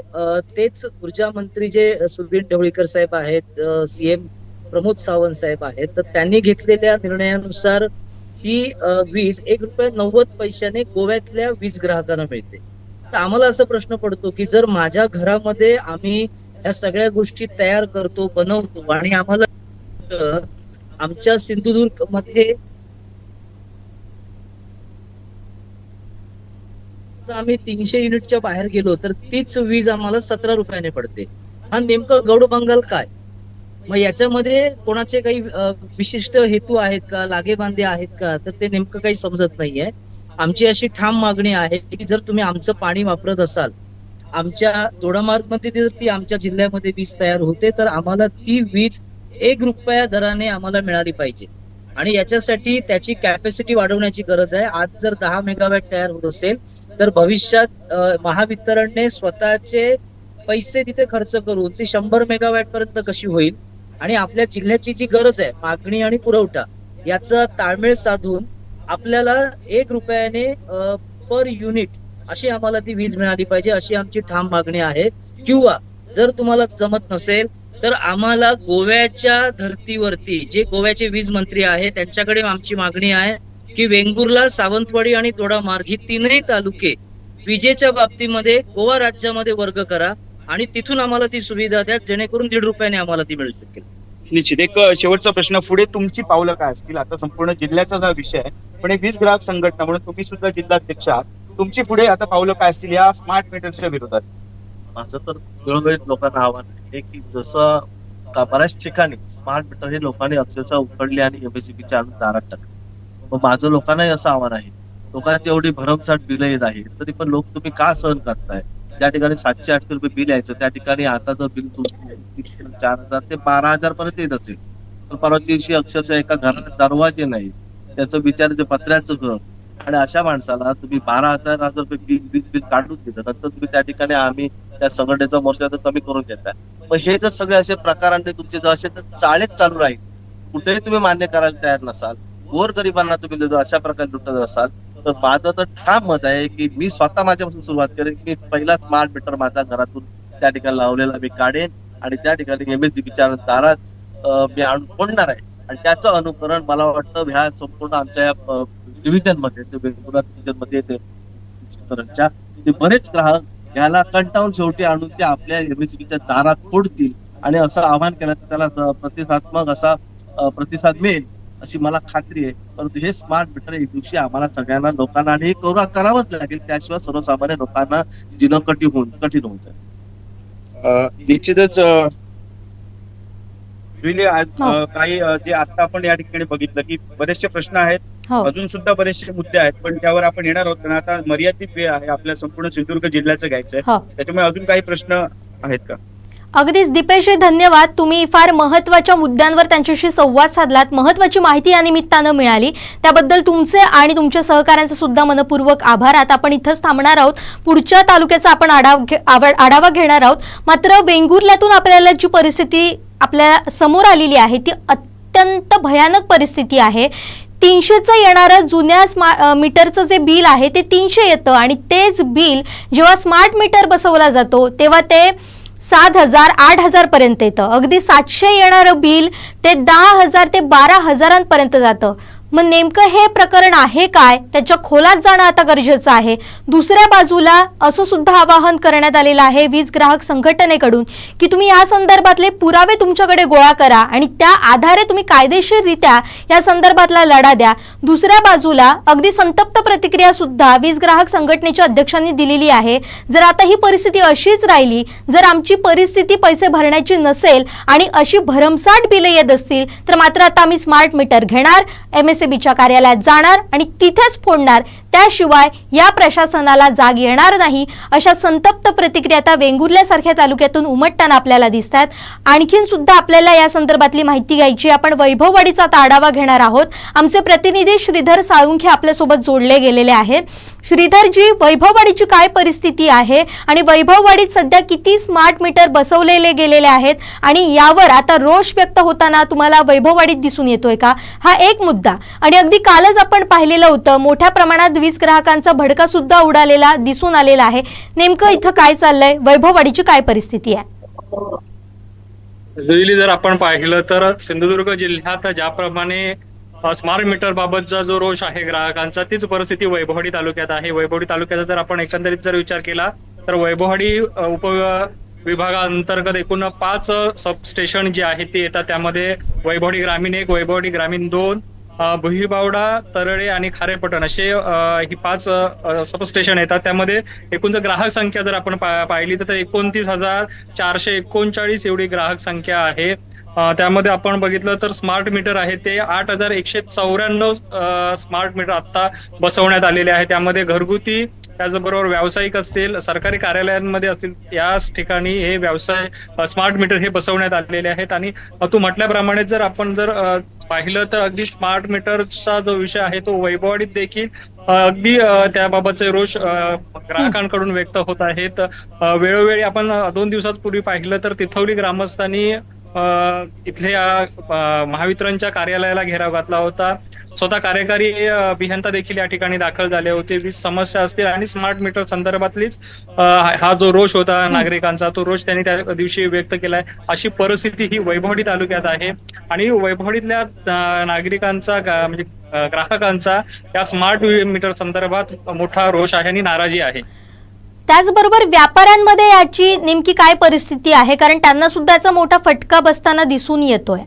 तेच ऊर्जा मंत्री जे सुधीर ढवळीकर साहेब आहेत, CM प्रमोद सावंत साहेब आहेत, तर त्यांनी घेतलेल्या निर्णयानुसार ती वीज ₹1.90 गोव्यातल्या वीज ग्राहकांना मिळते. तर आम्हाला असा प्रश्न पडतो की जर माझ्या घरामध्ये आम्ही ह्या सगळ्या गोष्टी तयार करतो, बनवतो, आणि आम्हाला आमच्या सिंधुदुर्ग मध्ये आम्ही 300 युनिटच्या बाहेर गेलो तर तीच वीज आम्हाला ₹17 पडते. हा नेमकं गौडबंगाल काय? मग याच्यामध्ये कोणाचे काही विशिष्ट हेतू आहेत का, लागेबांधे आहेत का, तर ते नेमकं काही समजत नाहीये. आमची अशी ठाम मागणी आहे की जर तुम्ही आमचं पाणी वापरत असाल, आमच्या दोडामार्ग मध्ये जर ती आमच्या जिल्ह्यामध्ये वीज तयार होते, तर आम्हाला ती वीज ₹1 दराने आम्हाला मिळाली पाहिजे. आणि याच्यासाठी त्याची कॅपॅसिटी वाढवण्याची गरज आहे. आज जर 10 मेगावॅट तयार होत असेल तर भविष्यात महावितरणने स्वतःचे पैसे तिथे खर्च करून ती 100 मेगावॅट पर्यंत कशी होईल, आणि आपल्या जिल्ह्याची जी गरज आहे मागणी आणि पुरवठा याचा ताळमेळ साधून आपल्याला ₹1 पर युनिट अशी आम्हाला ती वीज मिळाली पाहिजे, अशी आमची ठाम मागणी आहे. किंवा जर तुम्हाला जमत नसेल तर आम्हाला गोव्याच्या धर्तीवरती जे गोव्याचे वीज मंत्री आहे त्यांच्याकडे आमची मागणी आहे की वेंगुर्ला, सावंतवाडी आणि दोडामार्ग ही तीनही तालुके विजेच्या बाबतीमध्ये गोवा राज्यामध्ये वर्ग करा आणि तिथून आम्हाला ती सुविधा द्या, जेणेकरून ₹1.50 आम्हाला ती मिळू शकेल. निश्चित. एक शेवटचा प्रश्न, पुढे तुमची पावलं काय असतील? आता संपूर्ण जिल्ह्याचा हा विषय आहे, पण एक वीज ग्राहक संघटना म्हणून तुम्ही सुद्धा जिल्हाध्यक्ष आहात, तुमची पुढे आता पावलं काय असतील या स्मार्ट मीटर्सच्या विरोधात? माझं तर वेळोवेळी लोकांना आव्हान आहे की जसं बऱ्याच ठिकाणी स्मार्ट मीटर हे लोकांनी अक्षरशः उकडले आणि MSEBच्या आणून दारात टाकले. मग माझं लोकांनाही असं आव्हान आहे, लोकांची एवढी भरमसाठ बिलं येत आहे तरी पण लोक तुम्ही का सहन करताय? ज्या ठिकाणी 700-800 रुपये बिल यायचं त्या ठिकाणी आता जर बिल 4,000 ते 12,000 पर्यंत येत असेल, तर परवा दिवशी अक्षरशः एका घरात दरवाजे नाही, त्याचं बिचाराचं पत्र्याचं घर, आणि अशा माणसाला तुम्ही 12,000 रुपये बिल काढून दिलं, नंतर तुम्ही त्या ठिकाणी आम्ही त्या संघटनेचा मोर्चा तर कमी करून घेताय. मग हे जर सगळे असे प्रकारांनी तुमचे जर असे तर चाळेच चालू राहील, कुठेही तुम्ही मान्य करायला तयार नसाल, गोरगरिबांना तुम्ही जर अशा प्रकारे लुटत असाल, तर माझं तर ठाम मत आहे की मी स्वतः माझ्यापासून सुरुवात करेन की पहिला स्मार्ट मीटर माझ्या घरातून त्या ठिकाणी लावलेला मी काढेन आणि त्या ठिकाणी MSEBच्या दारात मी आणून फोडणार आहे. आणि त्याचं अनुकरण मला वाटतं ह्या संपूर्ण आमच्या या डिव्हिजन मध्ये डिव्हिजन मध्ये ते बरेच ग्राहक याला कंटाळून शेवटी आणून ते आपल्या MSEBच्या दारात फोडतील आणि असं आवाहन केलं तर त्याला प्रतिसादात्मक असा प्रतिसाद मिळेल अशी मला खात्री आहे. परंतु हे स्मार्ट मीटर एक दिवशी आम्हाला सगळ्यांना लोकांना आणि हे करावंच लागेल, त्याशिवाय सर्वसामान्य लोकांना जीणं कठीण होऊन जाईल. निश्चितच काही जे आता आपण या ठिकाणी बघितलं की बरेचसे प्रश्न आहेत, अजून सुद्धा बरेचसे मुद्दे आहेत, पण त्यावर आपण येणार आहोत. कारण आता मर्यादित वेळ आहे, आपल्या संपूर्ण सिंधुदुर्ग जिल्ह्याचं घ्यायचंय, त्याच्यामुळे अजून काही प्रश्न आहेत का? अगदीच दीपेश, धन्यवाद. तुम्ही फार महत्त्वाच्या मुद्द्यांवर त्यांच्याशी संवाद साधलात, महत्त्वाची माहिती या निमित्तानं मिळाली, त्याबद्दल तुमचे आणि तुमच्या सहकाऱ्यांचे सुद्धा मनपूर्वक आभार. आता आपण इथंच थांबणार आहोत, पुढच्या तालुक्याचा आपण आढावा घेणार आहोत. मात्र वेंगुर्ल्यातून आपल्याला जी परिस्थिती आपल्या समोर आलेली आहे ती अत्यंत भयानक परिस्थिती आहे. 300चं येणारं जुन्या मीटरचं जे बिल आहे ते 300 येतं आणि तेच बिल जेव्हा स्मार्ट मीटर बसवला जातो तेव्हा ते 7,000 8,000 पर्यंत येतं. अगदी 700 येणारं बिल ते 10,000 ते 12,000पर्यंत जातं. मग नेमकं हे प्रकरण आहे काय, त्याच्या खोलात जाणं आता गरजेचं आहे. दुसऱ्या बाजूला असं सुद्धा आवाहन करण्यात आलेलं आहे वीज ग्राहक संघटनेकडून की तुम्ही या संदर्भातले पुरावे तुमच्याकडे गोळा करा आणि त्या आधारे तुम्ही कायदेशीररित्या या संदर्भातला लढा द्या. दुसऱ्या बाजूला अगदी संतप्त प्रतिक्रिया सुद्धा वीज ग्राहक संघटनेच्या अध्यक्षांनी दिलेली आहे. जर आता ही परिस्थिती अशीच राहिली, जर आमची परिस्थिती पैसे भरण्याची नसेल आणि अशी भरमसाठ बिले येत असतील तर मात्र आता आम्ही स्मार्ट मीटर घेणार, MSEBच्या कार्यालयात जाणार आणि तिथेच फोडणार, त्याशिवाय या प्रशासनाला जाग येणार नाही. अशा संतप्त प्रतिक्रिया आता वेंगुर्ल्यासारख्या तालुक्यातून उमटताना आपल्याला दिसतात. आणखीन सुद्धा आपल्याला या संदर्भातली माहिती घ्यायची. आपण वैभववाडीचा आता आढावा घेणार आहोत. आमचे प्रतिनिधी श्रीधर साळुंखे आपल्यासोबत जोडले गेलेले आहेत. श्रीधरजी, वैभववाडीची काय परिस्थिती आहे आणि वैभववाडीत सध्या किती स्मार्ट मीटर बसवलेले गेलेले आहेत आणि यावर आता रोष व्यक्त होताना तुम्हाला वैभववाडीत दिसून येतोय का, हा एक मुद्दा. आणि अगदी कालच आपण पाहिलेलं होतं मोठ्या प्रमाणात वीज ग्राहकांचा भडका सुद्धा उडालेला दिसून आलेला आहे. नेमकं इथं काय चाललंय, वैभववाडीची काय परिस्थिती आहे? जर आपण पाहिलं तर सिंधुदुर्ग जिल्ह्यात ज्याप्रमाणे स्मार्ट मीटर बाबतचा जो रोष आहे ग्राहकांचा, तीच परिस्थिती वैभववाडी तालुक्यात आहे. वैभववाडी तालुक्याचा जर आपण एकंदरीत जर विचार केला तर वैभववाडी उपविभागाअंतर्गत एकूण 5 सबस्टेशन जे आहेत ते येतात. त्यामध्ये वैभववाडी ग्रामीण 1, वैभववाडी ग्रामीण 2, भुईबावडा, तरळे आणि खारेपटण असे ही 5 सबस्टेशन येतात. त्यामध्ये एकूण जर ग्राहक संख्या जर आपण पाहिली तर 29,439 एवढी ग्राहक संख्या आहे. त्यामध्ये आपण बघितलं तर स्मार्ट मीटर आहे ते 8,194 स्मार्ट मीटर आता बसवण्यात आलेले आहे. त्यामध्ये घरगुती, त्याचबरोबर व्यावसायिक असतील, सरकारी कार्यालयांमध्ये असतील, याच ठिकाणी हे व्यवसाय स्मार्ट मीटर हे बसवण्यात आलेले आहेत. आणि तू म्हटल्याप्रमाणे जर आपण पाहिलं तर अगदी स्मार्ट मीटरचा जो विषय आहे तो वैभववाडीत देखील अगदी त्याबाबतचे रोष ग्राहकांकडून व्यक्त होत आहेत. वेळोवेळी आपण 2 दिवसांपूर्वी पाहिलं तर तिथवली ग्रामस्थांनी इथल्या महावितरणच्या कार्यालयाला घेराव घातला होता. स्वतः कार्यकारी अभियंता देखील या ठिकाणी दाखल झाले होते. वीज समस्या असतील आणि स्मार्ट मीटर संदर्भातलीच हा जो रोष होता नागरिकांचा, तो रोष त्यांनी त्या दिवशी व्यक्त केलाय. अशी परिस्थिती ही वैभववाडी तालुक्यात आहे आणि वैभववाडीतल्या नागरिकांचा म्हणजे ग्राहकांचा या स्मार्ट मीटर संदर्भात मोठा रोष आहे आणि नाराजी आहे. त्याचबरोबर व्यापाऱ्यांमध्ये याची नेमकी काय परिस्थिती आहे, कारण त्यांना सुद्धा याचा मोठा फटका बसताना दिसून येतोय.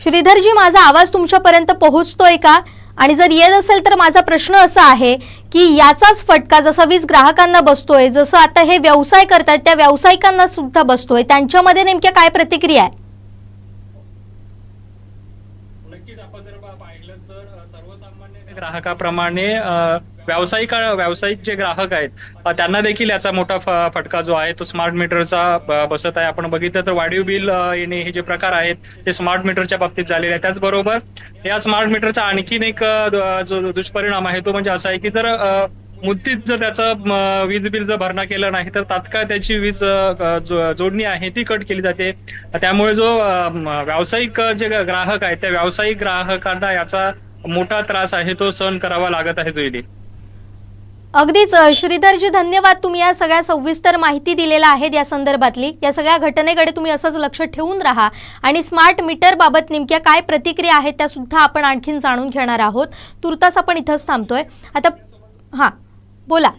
श्रीधरजी, माझा आवाज तुमच्यापर्यंत पोहोचतोय का? आणि जर येत असेल तर माझा प्रश्न असा आहे की याचाच फटका जसा वीज ग्राहकांना बसतोय, जसं आता हे व्यवसाय करतात त्या व्यावसायिकांना सुद्धा बसतोय, त्यांच्यामध्ये नेमक्या काय प्रतिक्रिया आहे? नक्कीच आपण जर पाहिलं तर सर्वसामान्य ग्राहकाप्रमाणे व्यावसायिक जे ग्राहक आहेत त्यांना देखील याचा मोठा फटका जो आहे तो स्मार्ट मीटरचा बसत आहे. आपण बघितलं तर वाढीव बिल येणे हे जे प्रकार आहेत ते स्मार्ट मीटरच्या बाबतीत झालेले आहेत. त्याचबरोबर या स्मार्ट मीटरचा आणखीन एक जो दुष्परिणाम आहे तो म्हणजे असा आहे की जर मुद्दीत जर त्याचं वीज बिल जर भरणा केलं नाही तर तात्काळ त्याची वीज जोडणी आहे ती कट केली जाते. त्यामुळे जो व्यावसायिक जे ग्राहक आहेत त्या व्यावसायिक ग्राहकांना याचा मोठा त्रास आहे तो सहन करावा लागत आहे. जोईली, अगदीच श्रीधरजी, धन्यवाद. तुम्ही या सगळ्या सविस्तर माहिती दिलेल्या आहेत या संदर्भातली. या सगळ्या घटनेकडे तुम्ही असंच लक्ष ठेवून राहा आणि स्मार्ट मीटर बाबत नेमक्या काय प्रतिक्रिया आहेत त्या सुद्धा आपण आणखीन जाणून घेणार आहोत. तुर्तास आपण इथंच थांबतोय आता. हां, बोला.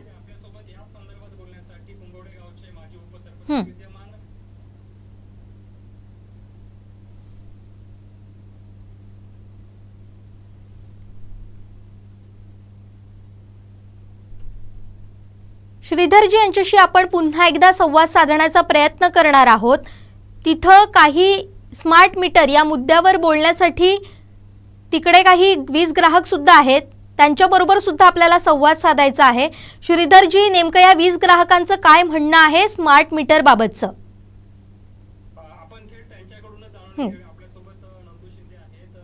श्रीधरजी यांच्याशी आपण पुन्हा एकदा संवाद साधण्याचा प्रयत्न करणार आहोत. तिथं काही स्मार्ट मीटर या मुद्द्यावर बोलण्यासाठी तिकडे काही वीज ग्राहक सुद्धा आहेत, त्यांच्याबरोबर सुद्धा आपल्याला संवाद साधायचा आहे. श्रीधरजी, नेमकं या वीज ग्राहकांचं काय म्हणणं आहे स्मार्ट मीटर बाबतचं? आपण थेट त्यांच्याकडूनच जाणून घेऊया. आपल्यासोबत नंदू शिंदे आहेत,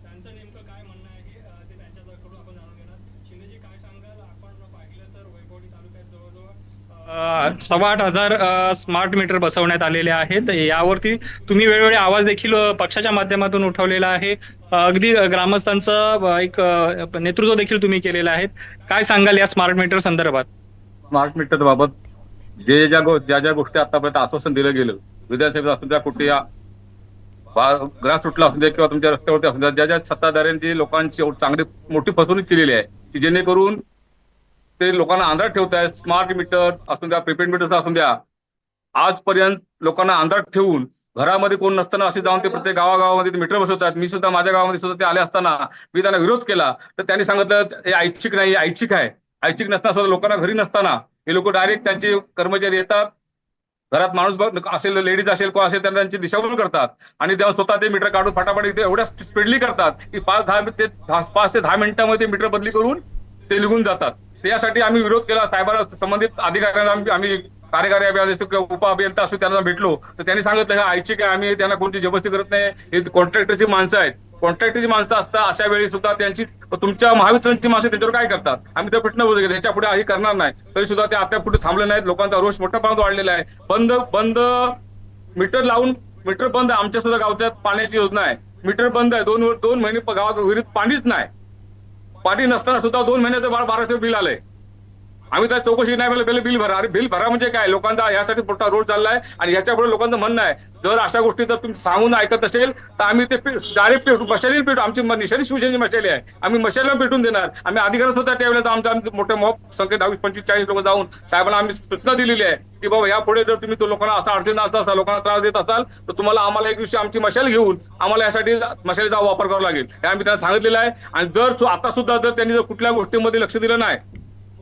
त्यांचं नेमकं काय म्हणणं आहे ते त्यांच्याकडून आपण जाणून घेणार. शिंदेजी, काय सांगाल? आपण पाहिलं तर वैभववाडी तालुक्यात जवळजवळ 8,1500 स्मार्ट मीटर बसवण्यात आलेले आहेत. यावरती तुम्ही वेळोवेळी आवाज देखील पक्षाच्या माध्यमातून उठवलेला आहे. अगदी ग्रामस्थांचं एक नेतृत्व देखील तुम्ही केलेलं आहे. काय सांगाल या स्मार्ट मीटर संदर्भात? स्मार्ट मीटर बाबत ज्या गोष्टी आतापर्यंत आश्वासन दिलं गेलं, विधानसभेत असू द्या, कुठे ग्रासरूटला असू द्या किंवा तुमच्या रस्त्यावरती असू द्या, ज्या सत्ताधाऱ्यांची लोकांची चांगली मोठी फसवणूक केलेली आहे की जेणेकरून ते लोकांना आंधळात ठेवत आहेत. स्मार्ट मीटर असू द्या, प्रीपेड मीटर असू द्या, आजपर्यंत लोकांना आंधळात ठेवून घरामध्ये कोण नसताना असे जाऊन ते प्रत्येक गावागावामध्ये मीटर बसवतात. मी सुद्धा माझ्या गावामध्ये सुद्धा ते आले असताना मी त्यांना विरोध केला, तर त्यांनी सांगितलं हे ऐच्छिक नाही, ऐच्छिक आहे. ऐच्छिक नसताना सुद्धा लोकांना घरी नसताना हे लोक डायरेक्ट त्यांचे कर्मचारी येतात, घरात माणूस असेल, लेडीज असेल, कोण असेल, त्यांना त्यांची दिशाभूल करतात आणि तेव्हा स्वतः ते मीटर काढून फटाफट इथे एवढ्या स्पीडली करतात की 5 ते 10 मिनिटांमध्ये मीटर बदली करून ते निघून जातात. त्यासाठी आम्ही विरोध केला. साहेबांना, संबंधित अधिकाऱ्यांना आम्ही कार्यकारी अभियंता किंवा उपअभियंता असू त्यांना भेटलो, तर त्यांनी सांगितलं हे ऐच्छिक आहे, आम्ही त्यांना कोणती जबरदस्ती करत नाही. हे कॉन्ट्रॅक्टरची माणसं आहेत. कॉन्ट्रॅक्टरची माणसं असतात, अशा वेळी सुद्धा त्यांची, तुमच्या महावितरणची माणसं त्यांच्यावर काय करतात? आम्ही त्या प्रश्न बोलतो ह्याच्या पुढे हे करणार नाही. तरी सुद्धा ते आता पुढे थांबले नाहीत. लोकांचा रोष मोठ्या प्रमाणात वाढलेला आहे. बंद मीटर लावून, मीटर बंद. आमच्या सुद्धा गावच्यात पाण्याची योजना आहे, मीटर बंद आहे. 2 महिने गावात विहिरीत पाणीच नाही. पाणी नसताना सुद्धा 2 महिन्याचं 1200 बिल आलंय. आम्ही त्या चौकशी नाही, बिल भरा. अरे बिल भरा म्हणजे काय? लोकांचा यासाठी मोठा रोड चाललाय आणि याच्यापुढे लोकांचं म्हणणं आहे जर अशा गोष्टी जर तुम्ही सांगून ऐकत असेल तर आम्ही ते डायरेक्ट मशाली पेटू. आमची निशाणी शिवसेनेची मशाली आहे, आम्ही मशालीला पेटून देणार. आम्ही अधिकाऱ्यात सुद्धा त्यावेळेस आमच्या मोठ्या मॉब संख्येत 20-25-40 लोक जाऊन साहेबांना आम्ही सूचना दिलेली आहे की बाबा यापुढे जर तुम्ही तो लोकांना असा अडचण असाल, लोकांना त्रास देत असाल तर तुम्हाला आम्हाला एक दिवशी आमची मशाल घेऊन आम्हाला यासाठी मशालीचा वापर करावा लागेल, हे आम्ही त्यांना सांगितलेलं आहे. आणि जर आता सुद्धा जर त्यांनी जर कुठल्या गोष्टीमध्ये लक्ष दिलं नाही,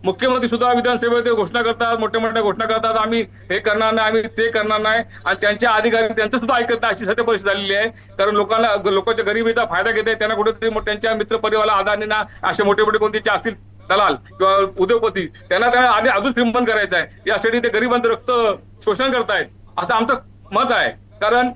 मुख्यमंत्री सुद्धा विधानसभेत घोषणा करतात, मोठ्या घोषणा करतात, आम्ही हे करणार नाही, आम्ही ते करणार नाही, आणि त्यांच्या अधिकारी त्यांचं सुद्धा ऐकत नाही, अशी सध्या परिस्थिती झालेली आहे. कारण लोकांच्या गरिबीचा फायदा घेत आहे. त्यांना कुठेतरी त्यांच्या मित्र परिवाराला अदानींना असे मोठे कोणते असतील दलाल किंवा उद्योगपती त्यांना अजून श्रीमंत करायचं आहे. यासाठी ते गरिबांचं रक्त शोषण करतायत असं आमचं मत आहे. कारण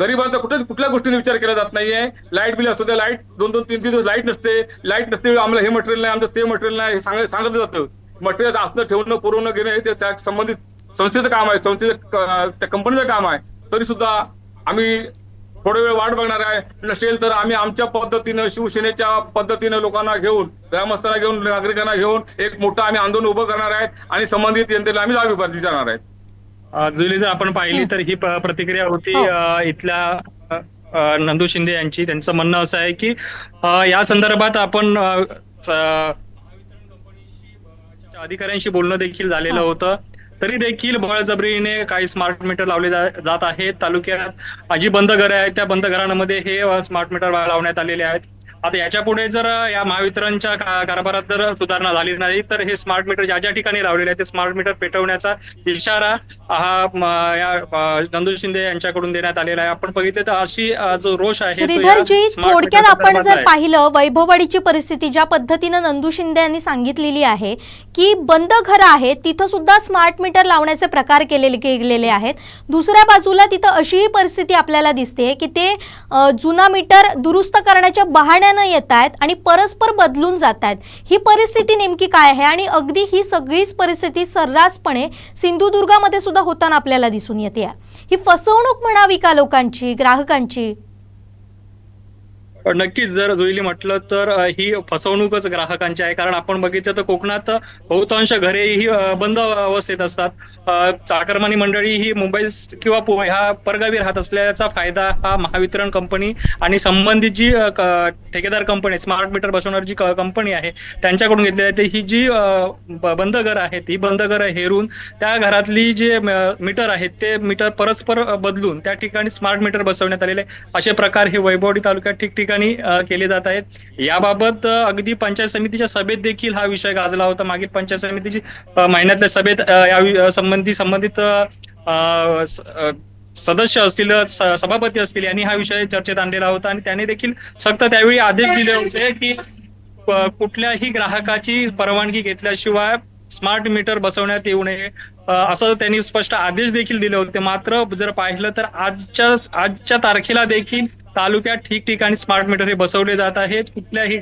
गरिबांचा कुठल्या गोष्टीने विचार केला जात नाहीये. लाईट बिल असतो, त्या लाईट 2-3 दिवस लाईट नसते, आम्हाला हे मटेरियल नाही, आमचं ते मटेरियल नाही, हे सांगितलं जातं. मटेरियल असणं, ठेवणं, पुरवणं, घेणं हे त्या संबंधित संस्थेचं काम आहे, त्या कंपनीचं काम आहे. तरी सुद्धा आम्ही थोडा वेळ वाट बघणार आहे. नसेल तर आम्ही आमच्या पद्धतीनं, शिवसेनेच्या पद्धतीनं लोकांना घेऊन, ग्रामस्थांना घेऊन, नागरिकांना घेऊन एक मोठं आम्ही आंदोलन उभं करणार आहेत आणि संबंधित यंत्रणेला आम्ही जागी जाणार आहेत. जुली जर आपण पाहिली तर ही प्रतिक्रिया होती इथल्या नंदू शिंदे यांची. त्यांचं म्हणणं असं आहे की या संदर्भात आपण अधिकाऱ्यांशी बोलणं देखील झालेलं होतं, तरी देखील बळजबरीने काही स्मार्ट मीटर लावले जात आहेत. तालुक्यात जी बंद घरं आहेत त्या बंद घरांमध्ये हे स्मार्ट मीटर लावण्यात आलेले आहेत. आता याच्या पुढे जर या महावितरणच्या कारभारात जर सुधारणा झाली नाही तर हे स्मार्ट मीटर ज्या ठिकाणी लावलेले आहेत ते स्मार्ट मीटर पेटवण्याचा इशारा हा नंदू शिंदे यांच्याकडून देण्यात आलेला आहे. आपण बघितलं तर अशी जो रोष आहे. श्रीधरजी, थोडक्यात आपण जर पाहिलं वैभववाडीची परिस्थिती ज्या पद्धतीनं नंदू शिंदे यांनी सांगितलेली आहे की बंद घरं आहेत तिथं सुद्धा स्मार्ट मीटर लावण्याचे प्रकार गेलेले आहेत. दुसऱ्या बाजूला तिथं अशीही परिस्थिती आपल्याला दिसते की ते जुना मीटर दुरुस्त करण्याच्या बहाण्यानं येत आहेत आणि परस्पर बदलून जात आहेत. ही परिस्थिती नेमकी काय आहे? आणि अगदी ही सगळीच परिस्थिती सर्रासपणे सिंधुदुर्गामध्ये सुद्धा होताना आपल्याला दिसून येते. ही फसवणूक म्हणावी का लोकांची, ग्राहकांची? नक्कीच जर जोईली म्हटलं तर ही फसवणूकच ग्राहकांची आहे. कारण आपण बघितलं तर कोकणात बहुतांश घरे ही बंद अवस्थेत असतात. चाकरमानी मंडळी ही मुंबई किंवा ह्या परगावी राहत असल्याचा फायदा हा महावितरण कंपनी आणि संबंधित जी ठेकेदार कंपनी, स्मार्ट मीटर बसवणारी जी कंपनी आहे त्यांच्याकडून घेतली जाते. ही जी बंद घरं आहेत ही बंद घरं हेरून त्या घरातली जे मीटर आहेत ते मीटर परस्पर बदलून त्या ठिकाणी स्मार्ट मीटर बसवण्यात आलेले असे प्रकार हे वैभववाडी तालुक्यात ठिकठिकाणी केले जात आहेत. याबाबत अगदी पंचायत समितीच्या सभेत देखील हा विषय गाजला होता. मागील पंचायत समितीची महिन्यातल्या सभेत या संबंधित सदस्य असतील, सभापती असतील यांनी हा विषय चर्चेत आणलेला होता आणि त्याने देखील सक्त त्यावेळी आदेश दिले होते की कुठल्याही ग्राहकाची परवानगी घेतल्याशिवाय स्मार्ट मीटर बसवण्यात येऊ नये असं त्यांनी स्पष्ट आदेश देखील दिले होते. मात्र जर पाहिलं तर आजच्या तारखेला देखील तालुक्यात ठिकठिकाणी स्मार्ट मीटर हे बसवले जात आहेत. कुठल्याही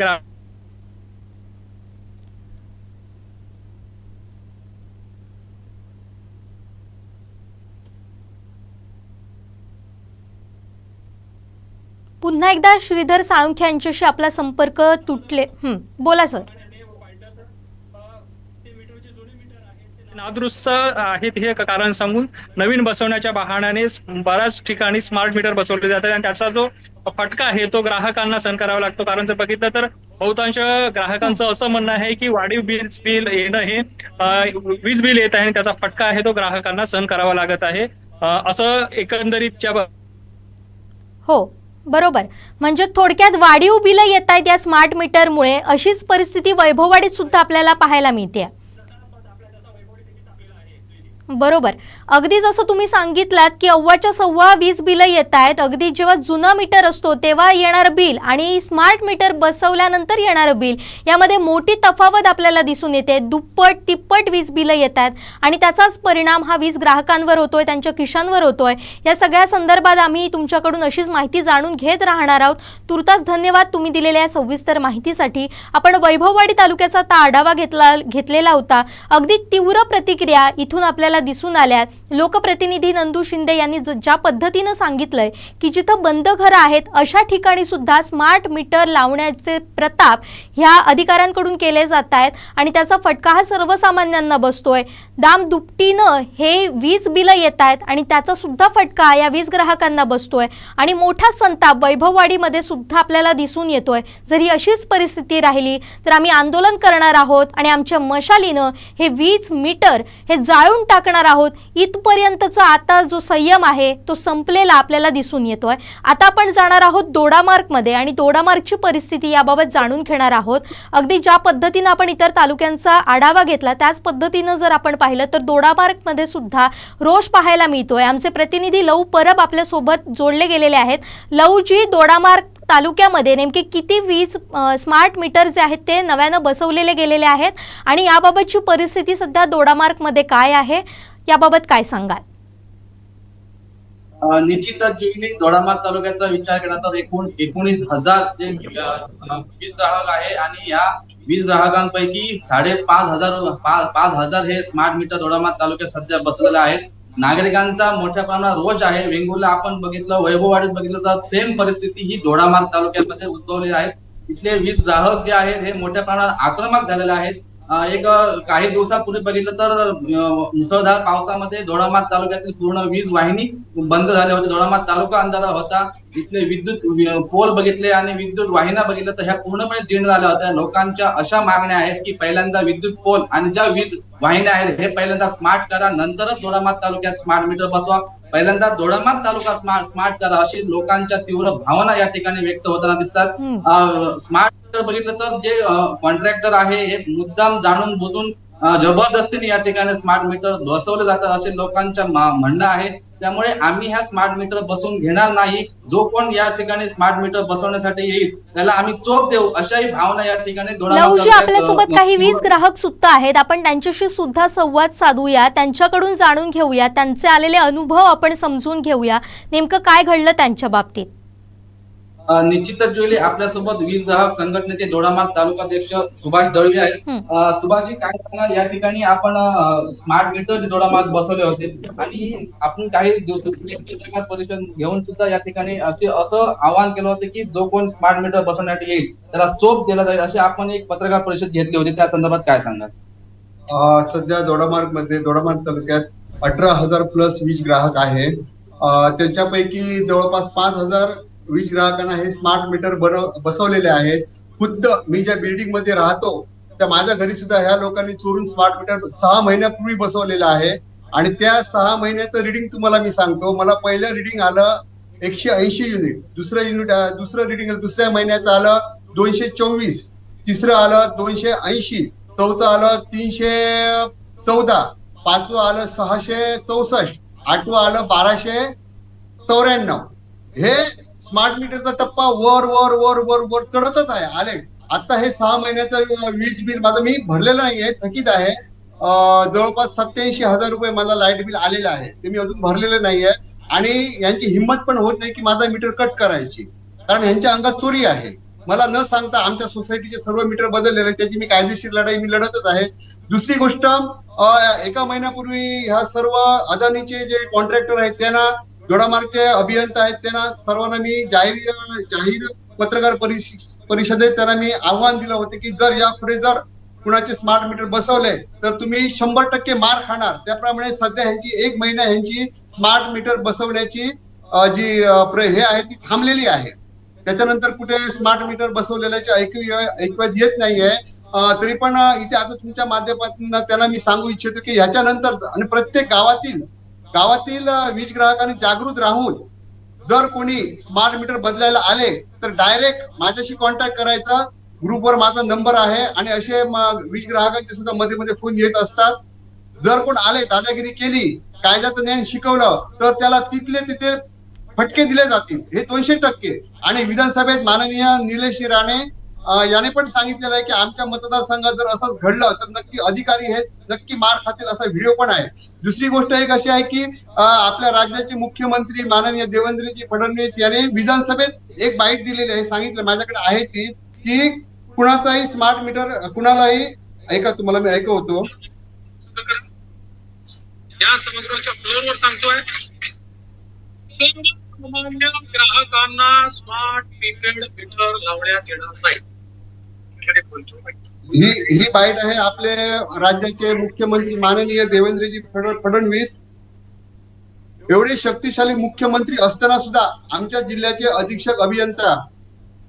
पुन्हा एकदा श्रीधर साळुंखे यांच्याशी आपला संपर्क तुटले. बोला सर. नादुरुस्त आहेत हे कारण सांगून नवीन बसवण्याच्या बहाण्याने बऱ्याच ठिकाणी स्मार्ट मीटर बसवले जातात आणि त्याचा जो फटका आहे तो ग्राहकांना सहन करावा लागतो. कारण जर बघितलं तर बहुतांश ग्राहकांचं असं म्हणणं आहे की वाढीव बिल येणं हे वीज बिल येत आहे आणि त्याचा फटका आहे तो ग्राहकांना सहन करावा लागत आहे असं एकंदरीत. हो बरोबर. म्हणजे थोडक्यात वाढीव बिलं येत आहेत या स्मार्ट मीटरमुळे. अशीच परिस्थिती वैभववाडीत सुद्धा आपल्याला पाहायला मिळते. बरोबर. अगदी जसं तुम्ही सांगितलात की अव्वाच्या सव्वा वीज बिलं येत आहेत. अगदी जेव्हा जुना मीटर असतो तेव्हा येणारं बिल आणि स्मार्ट मीटर बसवल्यानंतर येणारं बिल यामध्ये मोठी तफावत आपल्याला दिसून येते. दुप्पट तिप्पट वीज बिलं येत आहेत आणि त्याचाच परिणाम हा वीज ग्राहकांवर होतोय, त्यांच्या खिशांवर होतोय. या सगळ्या संदर्भात आम्ही तुमच्याकडून अशीच माहिती जाणून घेत राहणार आहोत. तुर्तास धन्यवाद तुम्ही दिलेल्या सविस्तर माहितीसाठी. आपण वैभववाडी तालुक्याचा आढावा घेतलेला होता. अगदी तीव्र प्रतिक्रिया इथून आपल्याला दिसून आल्या. लोकप्रतिनिधी नंदू शिंदे यांनी ज्या पद्धतीने सांगितलंय की जिथं बंद घरं आहेत अशा ठिकाणी सुद्धा स्मार्ट मीटर लावण्याचे प्रताप ह्या अधिकाऱ्यांकडून केले जात आहेत आणि त्याचा फटका हा सर्वसामान्यांना बसतोय. दाम दुपटीनं हे वीज बिलं येत आहेत आणि त्याचा सुद्धा फटका या वीज ग्राहकांना बसतोय आणि मोठा संताप वैभववाडीमध्ये सुद्धा आपल्याला दिसून येतोय. जर ही अशीच परिस्थिती राहिली तर आम्ही आंदोलन करणार आहोत आणि आमच्या मशालीनं हे वीज मीटर हे जाळून टाकणार आहोत. इथपर्यंतचा आता जो संयम आहे तो संपलेला आपल्याला दिसून येतोय. आता आपण जाणार आहोत दोडामार्गमध्ये आणि दोडामार्गची परिस्थिती याबाबत जाणून घेणार आहोत. अगदी ज्या पद्धतीनं आपण इतर तालुक्यांचा आढावा घेतला त्याच पद्धतीनं जर आपण पाहिलं तर दोडामार्गमध्ये सुद्धा रोष पाहायला मिळतोय. आमचे प्रतिनिधी लव परब आपल्या सोबत जोडले गेलेले आहेत. लवजी, दोडामार्ग तालुक्यामध्ये नेमके किती वीज स्मार्ट मीटर जे आहेत ते नव्यानं बसवलेले गेलेले आहेत आणि याबाबतची परिस्थिती सध्या दोडामार्गमध्ये काय आहे याबाबत काय सांगाल? निश्चितच जुनी दोडामार्ग तालुक्याचा विचार केला तर एकूण 19,000 जे वीज ग्राहक आहे आणि या वीज ग्राहकांपैकी 5,500 हे स्मार्ट मीटर दोडामार्ग तालुक्यात सध्या बसलेले आहेत. नागरिकांचा मोठ्या प्रमाणात रोष आहे. वेंगुर्ला आपण बघितलं, वैभववाडीत बघितलं तर सेम परिस्थिती ही दोडामार्ग तालुक्यामध्ये उद्भवली आहे. इथले वीज ग्राहक जे आहेत हे मोठ्या प्रमाणात आक्रमक झालेले आहेत. काही दिवसापूर्वी बघितलं तर मुसळधार पावसामध्ये दोडामार्ग तालुक्यातील पूर्ण वीज वाहिनी बंद झाल्या होत्या. दोडामार्ग तालुका अंधारा होता. इथले विद्युत पोल बघितले आणि विद्युत वाहिन्या बघितल्या तर ह्या पूर्णपणे जीर्ण झाल्या होत्या. लोकांच्या अशा मागण्या आहेत की पहिल्यांदा विद्युत पोल आणि ज्या वीज वाहिन्या आहेत हे पहिल्यांदा स्मार्ट करा, नंतरच दोडामार्ग तालुक्यात स्मार्ट मीटर बसवा. पहिल्यांदा दोडामार्ग तालुका स्मार्ट करा अशी लोकांच्या तीव्र भावना या ठिकाणी व्यक्त होताना दिसतात. स्मार्ट मीटर बघितलं तर जे कॉन्ट्रॅक्टर आहे हे मुद्दाम जाणून बुजून जबरदस्तीने या ठिकाणी स्मार्ट मीटर बसवले जातात असे लोकांच्या म्हणणं आहे. त्यामुळे आम्ही ह्या स्मार्ट मीटर बसवून घेणार नाही. जो कोण या ठिकाणी स्मार्ट मीटर बसवण्यासाठी येईल त्याला आम्ही चोप देऊ अशाही भावना या ठिकाणी लवजी आपल्यासोबत काही वीज ग्राहक सुद्धा आहेत. आपण त्यांच्याशी सुद्धा संवाद साधूया, त्यांच्याकडून जाणून घेऊया, त्यांचे आलेले अनुभव आपण समजून घेऊया. नेमकं काय घडलं त्यांच्या बाबतीत? निश्चितच जुली आपल्यासोबत वीज ग्राहक संघटनेचे दोडामार्ग तालुकाध्यक्ष सुभाष दळवी आहेत. सुभाषजी काय सांगाल, या ठिकाणी आपण स्मार्ट मीटर दोडामार्ग बसवले होते आणि आपण काही दिवसांपूर्वी पत्रकार परिषद घेऊन सुद्धा या ठिकाणी असं आवाहन केलं होतं की जो कोण स्मार्ट मीटर बसवण्यासाठी येईल त्याला चोप दिला जाईल अशी आपण एक पत्रकार परिषद घेतली होती. त्या संदर्भात काय सांगाल? सध्या दोडामार्ग तालुक्यात 18,000 प्लस वीज ग्राहक आहे. त्याच्यापैकी जवळपास 5,000 वीज ग्राहकांना हे स्मार्ट मीटर बसवलेले आहेत. खुद्द मी ज्या बिल्डिंग मध्ये राहतो त्या माझ्या घरी सुद्धा ह्या लोकांनी चोरून स्मार्ट मीटर 6 महिन्यापूर्वी बसवलेलं आहे आणि त्या 6 महिन्याचं रिडिंग तुम्हाला मी सांगतो. मला पहिलं रिडिंग आलं 180 युनिट, दुसरं रिडिंग दुसऱ्या महिन्याचं आलं 224, तिसरं आलं 280, चौथं आलं 314, पाचवं आलं 664, आठवं आलं 1294. हे स्मार्ट मीटरचा टप्पा वर वर वर वर वर चढतच आहे आले. आता हे 6 महिन्याचं वीज बिल माझं मी भरलेलं नाहीये, थकीत आहे. जवळपास 87,000 रुपये मला लाईट बिल आलेलं आहे, ते मी अजून भरलेलं नाहीये आणि यांची हिंमत पण होत नाही की माझा मीटर कट करायची, कारण यांच्या अंगात चोरी आहे. मला न सांगता आमच्या सोसायटीचे सर्व मीटर बदललेले, त्याची मी कायदेशीर लढाई मी लढतच आहे. दुसरी गोष्ट, 1 महिन्यापूर्वी ह्या सर्व अदानीचे जे कॉन्ट्रॅक्टर आहेत त्यांना दोडामार्गचे अभियंता आहेत त्यांना सर्वांना मी जाहीर पत्रकार परिषदेत त्यांना मी आव्हान दिलं होतं की जर यापुढे जर कुणाचे स्मार्ट मीटर बसवले तर तुम्ही 100% मार खाणार. त्याप्रमाणे सध्या ह्यांची 1 महिना ह्यांची स्मार्ट मीटर बसवण्याची जी हे आहे ती थांबलेली आहे. त्याच्यानंतर कुठे स्मार्ट मीटर बसवलेल्याचे ऐकू येत नाहीये. तरी पण इथे आता तुमच्या माध्यमातून त्यांना मी सांगू इच्छितो की ह्याच्यानंतर आणि प्रत्येक गावातील वीज ग्राहकांनी जागृत राहून जर कोणी स्मार्ट मीटर बदलायला आले तर डायरेक्ट माझ्याशी कॉन्टॅक्ट करायचा. ग्रुपवर माझा नंबर आहे आणि असे वीज ग्राहकांचे सुद्धा मध्ये मध्ये फोन येत असतात. जर कोण आले दादागिरी केली कायद्याचं ज्ञान शिकवलं तर त्याला तिथे फटके दिले जातील हे 200%. आणि विधानसभेत माननीय निलेश राणे याने पण सांगितलेलं आहे की आमच्या मतदारसंघात जर असंच घडलं तर नक्की अधिकारी हे नक्की मार खातील असा व्हिडिओ पण आहे. दुसरी गोष्ट एक अशी आहे की आपल्या राज्याचे मुख्यमंत्री माननीय देवेंद्रजी फडणवीस यांनी विधानसभेत एक बाईट दिलेली आहे. सांगितलं माझ्याकडे आहे ती की कुणाचाही स्मार्ट मीटर कुणालाही ऐका तुम्हाला मी ऐकवतो या समुद्राच्या फ्लोअरवर सांगतोय सामान्य ग्राहकांना स्मार्ट प्रीपेड मीटर लावण्यात येणार नाही. ही बाईट आहे आपले राज्याचे मुख्यमंत्री माननीय देवेंद्रजी फडणवीस. एवढे शक्तिशाली मुख्यमंत्री असताना सुद्धा आमच्या जिल्ह्याचे अधीक्षक अभियंता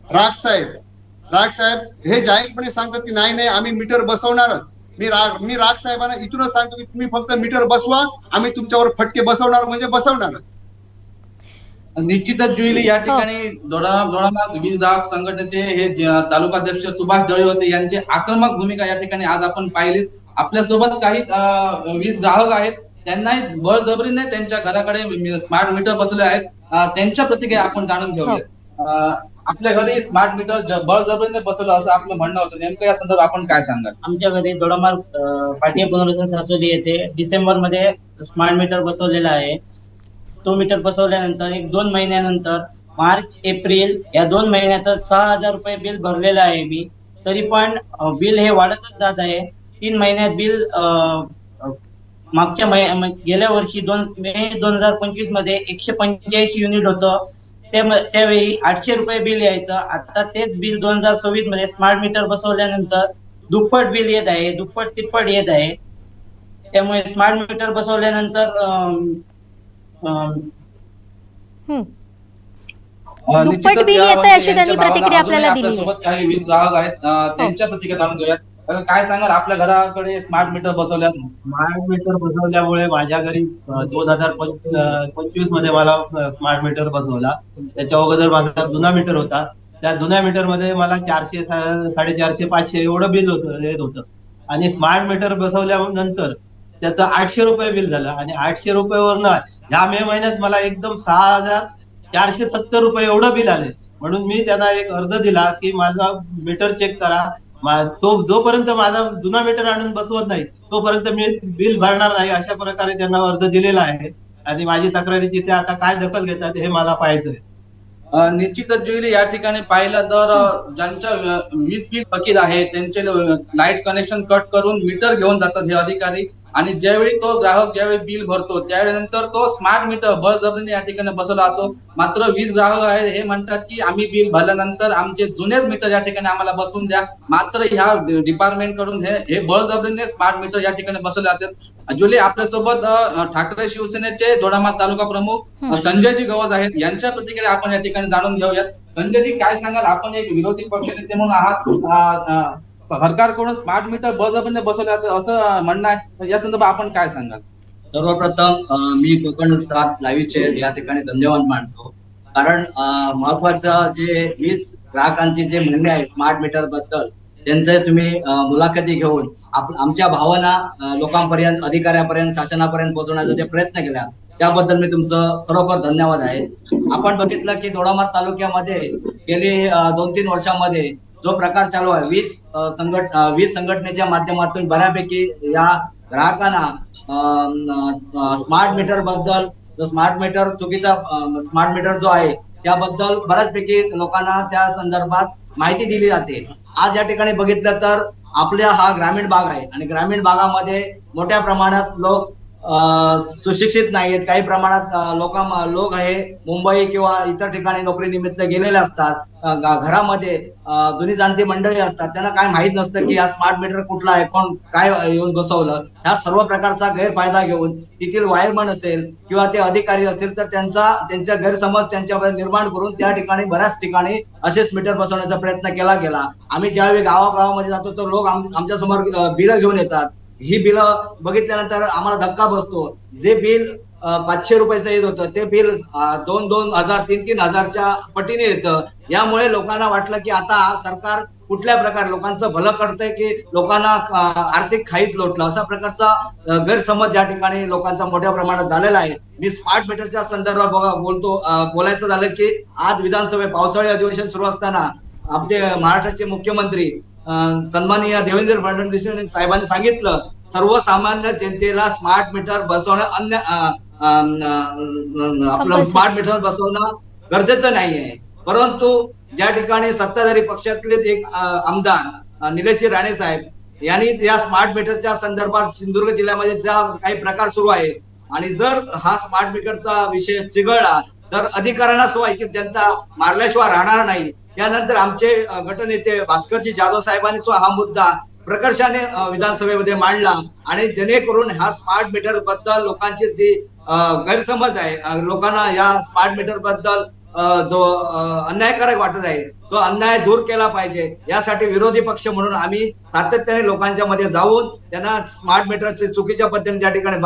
राग साहेब हे जाहीरपणे सांगतात की नाही आम्ही मीटर बसवणारच. मी राग साहेबांना इथूनच सांगतो की तुम्ही फक्त मीटर बसवा, आम्ही तुमच्यावर फटके बसवणार म्हणजे बसवणारच. निश्चितच जुईली या ठिकाणी दोडामार्ग वीज ग्राहक संघटनेचे हे तालुकाध्यक्ष सुभाष दळे होते यांची आक्रमक भूमिका या ठिकाणी आज आपण पाहिली. आपल्यासोबत काही वीज ग्राहक आहेत त्यांनाही बळजबरीने त्यांच्या घराकडे स्मार्ट मीटर बसवले आहेत. त्यांच्या प्रतिक्रिया आपण जाणून घेऊया. आपल्या घरी स्मार्ट मीटर बळजबरीने बसवलं असं आपलं म्हणणं होतं, नेमकं या संदर्भात आपण काय सांगाल? आमच्या घरी दोडामार्ग पाटील पुनर्वसन सासवडी येथे डिसेंबर मध्ये स्मार्ट मीटर बसवलेला आहे. तो मीटर बसवल्यानंतर 1-2 महिन्यानंतर मार्च एप्रिल या 2 महिन्यातच 6,000 रुपये बिल भरलेलं आहे मी. तरी पण बिल हे वाढतच जात आहे. 3 महिन्यात बिल मागच्या गेल्या वर्षी मे 2025 मध्ये 185 युनिट होतं. त्यावेळी 800 रुपये बिल यायचं. आता तेच बिल 2024 मध्ये स्मार्ट मीटर बसवल्यानंतर दुप्पट बिल येत आहे, दुप्पट तिप्पट येत आहे. त्यामुळे स्मार्ट मीटर बसवल्यानंतर दुप्पट बिल येत आहे अशी त्यांनी प्रतिक्रिया आपल्याला दिली. सोबत काही वीज ग्राहक आहेत त्यांच्या प्रतिक्रिया जाणून घेऊयात. काय सांगाल, आपल्या घराकडे स्मार्ट मीटर बसवल्यात? स्मार्ट मीटर बसवल्यामुळे माझ्या घरी 2025 मध्ये मला स्मार्ट मीटर बसवला. त्याच्या अगोदर माझा जुना मीटर होता. त्या जुन्या मीटर मध्ये मला 400, 450, 500 एवढं बिल येत होतं. आणि स्मार्ट मीटर बसवल्यानंतर त्याचं 800 रुपये बिल झालं. आणि 800 रुपयेवरनं ह्या मे महिन्यात मला एकदम 6,470 रुपये एवढं बिल आले. म्हणून मी त्यांना एक अर्ज दिला की माझा मीटर चेक करा. तो जोपर्यंत माझा जुना मीटर आणून बसवत नाही तोपर्यंत मी बिल भरणार नाही, अशा प्रकारे त्यांना अर्ज दिलेला आहे. आणि माझी तक्रारीची ते आता काय दखल घेतात हे मला पाहायचंय. निश्चितच जुईली या ठिकाणी पाहिलं तर ज्यांच्या वीज बिल थकीत आहे त्यांचे लाईट कनेक्शन कट करून मीटर घेऊन जातात हे अधिकारी. आणि ज्यावेळी तो ग्राहक ज्यावेळी बिल भरतो त्यावेळी नंतर तो स्मार्ट मीटर बळजबरीने या ठिकाणी बसवला जातो. मात्र वीज ग्राहक आहे हे म्हणतात की आम्ही बिल भरल्यानंतर आमचे जुनेच मीटर या ठिकाणी आम्हाला बसवून द्या. मात्र ह्या डिपार्टमेंट कडून हे बळजबरीने स्मार्ट मीटर या ठिकाणी बसवले जातात. जुले आपल्यासोबत ठाकरे शिवसेनेचे दोडामार्ग तालुका प्रमुख संजयजी गवस आहेत, यांच्या प्रतिक्रिया आपण या ठिकाणी जाणून घेऊयात. संजयजी, काय सांगाल, आपण एक विरोधी पक्षनेते म्हणून आहात, सरकारकडून स्मार्ट मीटर बळजबरीने बसवले असं म्हणणं आहे, या संदर्भात आपण काय सांगाल? सर्वप्रथम मी कोकण स्टार लाईव्हचे या ठिकाणी धन्यवाद मानतो. कारण महत्वाचं जे वीज ग्राहकांची जे म्हणणे आहे स्मार्ट मीटर बद्दल त्यांचे तुम्ही मुलाखती घेऊन आमच्या भावना लोकांपर्यंत, अधिकाऱ्यांपर्यंत, शासनापर्यंत पोहोचवण्याचा जे प्रयत्न केला त्याबद्दल मी तुमचं खरोखर धन्यवाद आहे. आपण बघितलं की दोडामार्ग तालुक्यामध्ये गेली 2-3 वर्षांमध्ये जो प्रकार चालू आहे वीज संघटनेच्या माध्यमातून बऱ्यापैकी या ग्राहकांना स्मार्ट मीटर बद्दल, जो स्मार्ट मीटर चुकीचा स्मार्ट मीटर जो आहे त्याबद्दल बऱ्याचपैकी लोकांना त्या संदर्भात माहिती दिली जाते. आज या ठिकाणी बघितलं तर आपल्या हा ग्रामीण भाग आहे आणि ग्रामीण भागामध्ये मोठ्या प्रमाणात लोक सुशिक्षित नाहीत, काही प्रमाणात लोक आहे मुंबई किंवा इतर ठिकाणी नोकरी निमित्त गेलेले असतात, घरामध्ये जुनी जाणती मंडळी असतात, त्यांना काय माहित नसतं की हा स्मार्ट मीटर कुठला आहे, कोण काय येऊन बसवलं. ह्या सर्व प्रकारचा गैरफायदा घेऊन तिथील वायरमन असेल किंवा ते अधिकारी असेल तर त्यांच्या गैरसमज त्यांच्यामध्ये निर्माण करून त्या ठिकाणी बऱ्याच ठिकाणी असेच मीटर बसवण्याचा प्रयत्न केला गेला. आम्ही ज्यावेळी गावागावामध्ये जातो तर लोक आमच्या समोर बिलं घेऊन येतात. ही बिलं बघितल्यानंतर आम्हाला धक्का बसतो. जे बिल 500 रुपयाचं येत होतं ते बिल 2,000 3,000च्या पटीने येतं. यामुळे लोकांना वाटलं की आता सरकार कुठल्या प्रकारे लोकांचं भलं करतंय की लोकांना आर्थिक खाईत लोटलं, अशा प्रकारचा गैरसमज या ठिकाणी लोकांचा मोठ्या प्रमाणात झालेला आहे. मी स्मार्ट मीटरच्या संदर्भात बोलायचं झालं की आज विधानसभेत पावसाळी अधिवेशन सुरू असताना आपले महाराष्ट्राचे मुख्यमंत्री सन्माननीय देवेंद्र फडणवीस साहेबांनी सांगितलं सर्वसामान्य जनतेला स्मार्ट मीटर बसवणं आपलं स्मार्ट मीटर बसवणं गरजेचं नाहीये. परंतु ज्या ठिकाणी सत्ताधारी पक्षातले एक आमदार निलेश राणे साहेब यांनी या स्मार्ट मीटरच्या संदर्भात सिंधुदुर्ग जिल्ह्यामध्ये ज्या काही प्रकार सुरू आहे आणि जर हा स्मार्ट मीटरचा विषय चिघळला तर अधिकाऱ्यांना की जनता मारल्याशिवाय राहणार नाही. त्यानंतर आमचे गटनेते भास्करजी जाधव साहेबांनी हा मुद्दा प्रकर्षाने विधानसभेमध्ये मांडला आणि जेणेकरून ह्या स्मार्ट मीटर बद्दल लोकांची जी गैरसमज आहे, लोकांना या स्मार्ट मीटर बद्दल जो अन्यायकारक वाटत आहे तो अन्याय दूर केला पाहिजे. यासाठी विरोधी पक्ष म्हणून आम्ही सातत्याने लोकांच्या मध्ये जाऊन त्यांना स्मार्ट मीटरचे चुकीच्या पद्धतीने ज्या ठिकाणी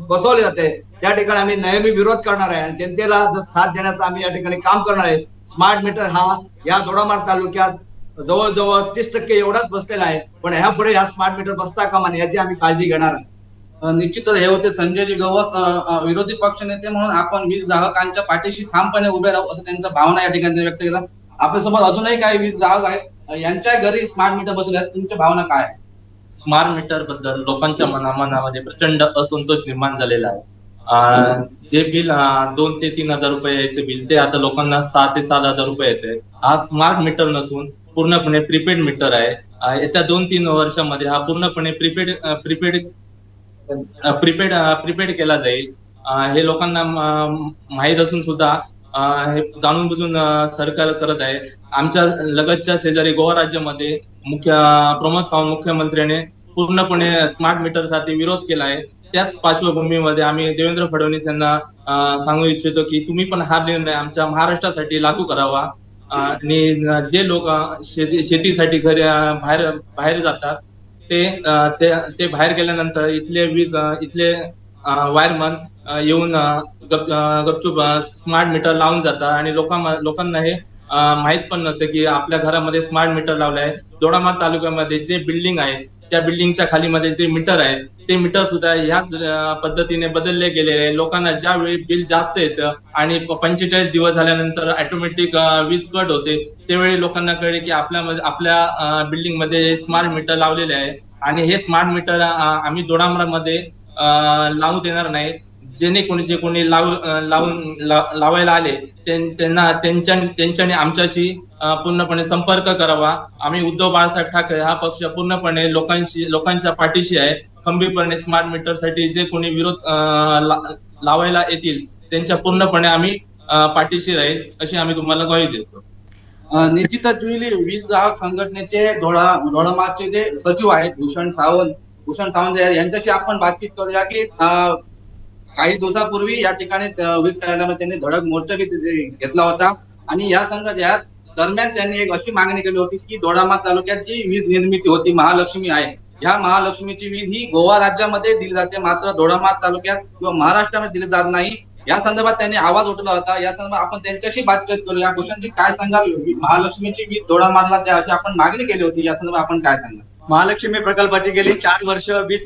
बसवले जाते त्या ठिकाणी आम्ही नेहमी विरोध करणार आहे आणि जनतेला साथ देण्याचं आम्ही या ठिकाणी काम करणार आहे. स्मार्ट मीटर हा या दोडामार्ग तालुक्यात जवळजवळ 30% एवढाच बसलेला आहे, पण ह्यापुढे ह्या स्मार्ट मीटर बसता कामा नये याची आम्ही काळजी घेणार आहे. निश्चितच हे होते संजयजी गवस, विरोधी पक्षनेते म्हणून आपण वीज ग्राहकांच्या पाठीशी ठामपणे उभे राहू असं त्यांचा भावना या ठिकाणी व्यक्त केला. आपल्यासोबत अजूनही काही वीज ग्राहक आहेत, यांच्या घरी स्मार्ट मीटर बसवले आहेत, तुमच्या भावना काय आहे? स्मार्ट मीटर बद्दल लोकांच्या मनामध्ये प्रचंड असंतोष निर्माण झालेला आहे. जे बिल 2,000 ते 3,000 रुपये यायचे बिल ते आता लोकांना 6,000 ते 7,000 रुपये येते. हा स्मार्ट मीटर नसून पूर्णपणे प्रीपेड मीटर आहे. येत्या 2-3 वर्षामध्ये हा पूर्णपणे प्रीपेड केला जाईल. हे लोकांना माहीत असून सुद्धा हे जाणून बुजून सरकार करत आहे. आमच्या लगतच्या शेजारी गोवा राज्यामध्ये प्रमोद सावंत मुख्यमंत्र्याने पूर्णपणे स्मार्ट मीटर साठी विरोध केला आहे. त्याच पार्श्वभूमीमध्ये आम्ही देवेंद्र फडणवीस यांना सांगू इच्छितो की तुम्ही पण हा निर्णय आमच्या महाराष्ट्रासाठी लागू करावा आणि जे लोक शेतीसाठी घरी बाहेर जातात ते बाहेर गेल्यानंतर इथले वायरमन येऊन गपचूप स्मार्ट मीटर लावून जातात आणि लोकांना हे माहित पण नसते की आपल्या घरामध्ये स्मार्ट मीटर लावलं आहे. दोडामार्ग तालुक्यामध्ये जे बिल्डिंग आहे त्या बिल्डिंगच्या खालीमध्ये जे मीटर आहे ते मीटर सुद्धा ह्याच पद्धतीने बदलले गेलेले आहे. लोकांना ज्यावेळी बिल जास्त येतं आणि 45 दिवस झाल्यानंतर ऑटोमॅटिक वीज कट होते त्यावेळी लोकांना कळले की आपल्या बिल्डिंग मध्ये स्मार्ट मीटर लावलेले आहे आणि हे स्मार्ट मीटर आम्ही दोडामार्गमध्ये लावू देणार नाही. जे कोणी लावायला आले त्यांच्याने आमच्याशी पूर्णपणे संपर्क करावा. आम्ही उद्धव बाळासाहेब ठाकरे हा पक्ष पूर्णपणे लोकांच्या पाठीशी आहे. खंबीरपणे स्मार्ट मीटर साठी जे कोणी विरोध लावायला येतील त्यांच्या पूर्णपणे आम्ही पाठीशी राहील अशी आम्ही तुम्हाला ग्वाही देतो. निश्चितच जुईली वीज ग्राहक संघटनेचे दोडामार्गचे जे सचिव आहेत भूषण सावंत यांच्याशी आपण बातचीत करूया की काही दिवसापूर्वी या ठिकाणी वीज कार्यालयामध्ये त्यांनी धडक मोर्चा घेतला होता आणि या दरम्यान त्यांनी एक अशी मागणी केली होती की दोडामार्ग तालुक्यात जी वीज निर्मिती होती महालक्ष्मी आहे, ह्या महालक्ष्मीची वीज ही गोवा राज्यामध्ये दिली जाते, मात्र दोडामार्ग तालुक्यात किंवा महाराष्ट्रामध्ये दिली जात नाही. या संदर्भात त्यांनी आवाज उठवला होता. या संदर्भात आपण त्यांच्याशी बातचीत करूया. भूषणजी काय सांगाल, महालक्ष्मीची वीज दोडामार्गला द्या अशी आपण मागणी केली होती, या संदर्भात आपण काय सांगाल? महालक्ष्मी प्रकल्पाची गेली 4 वर्ष वीज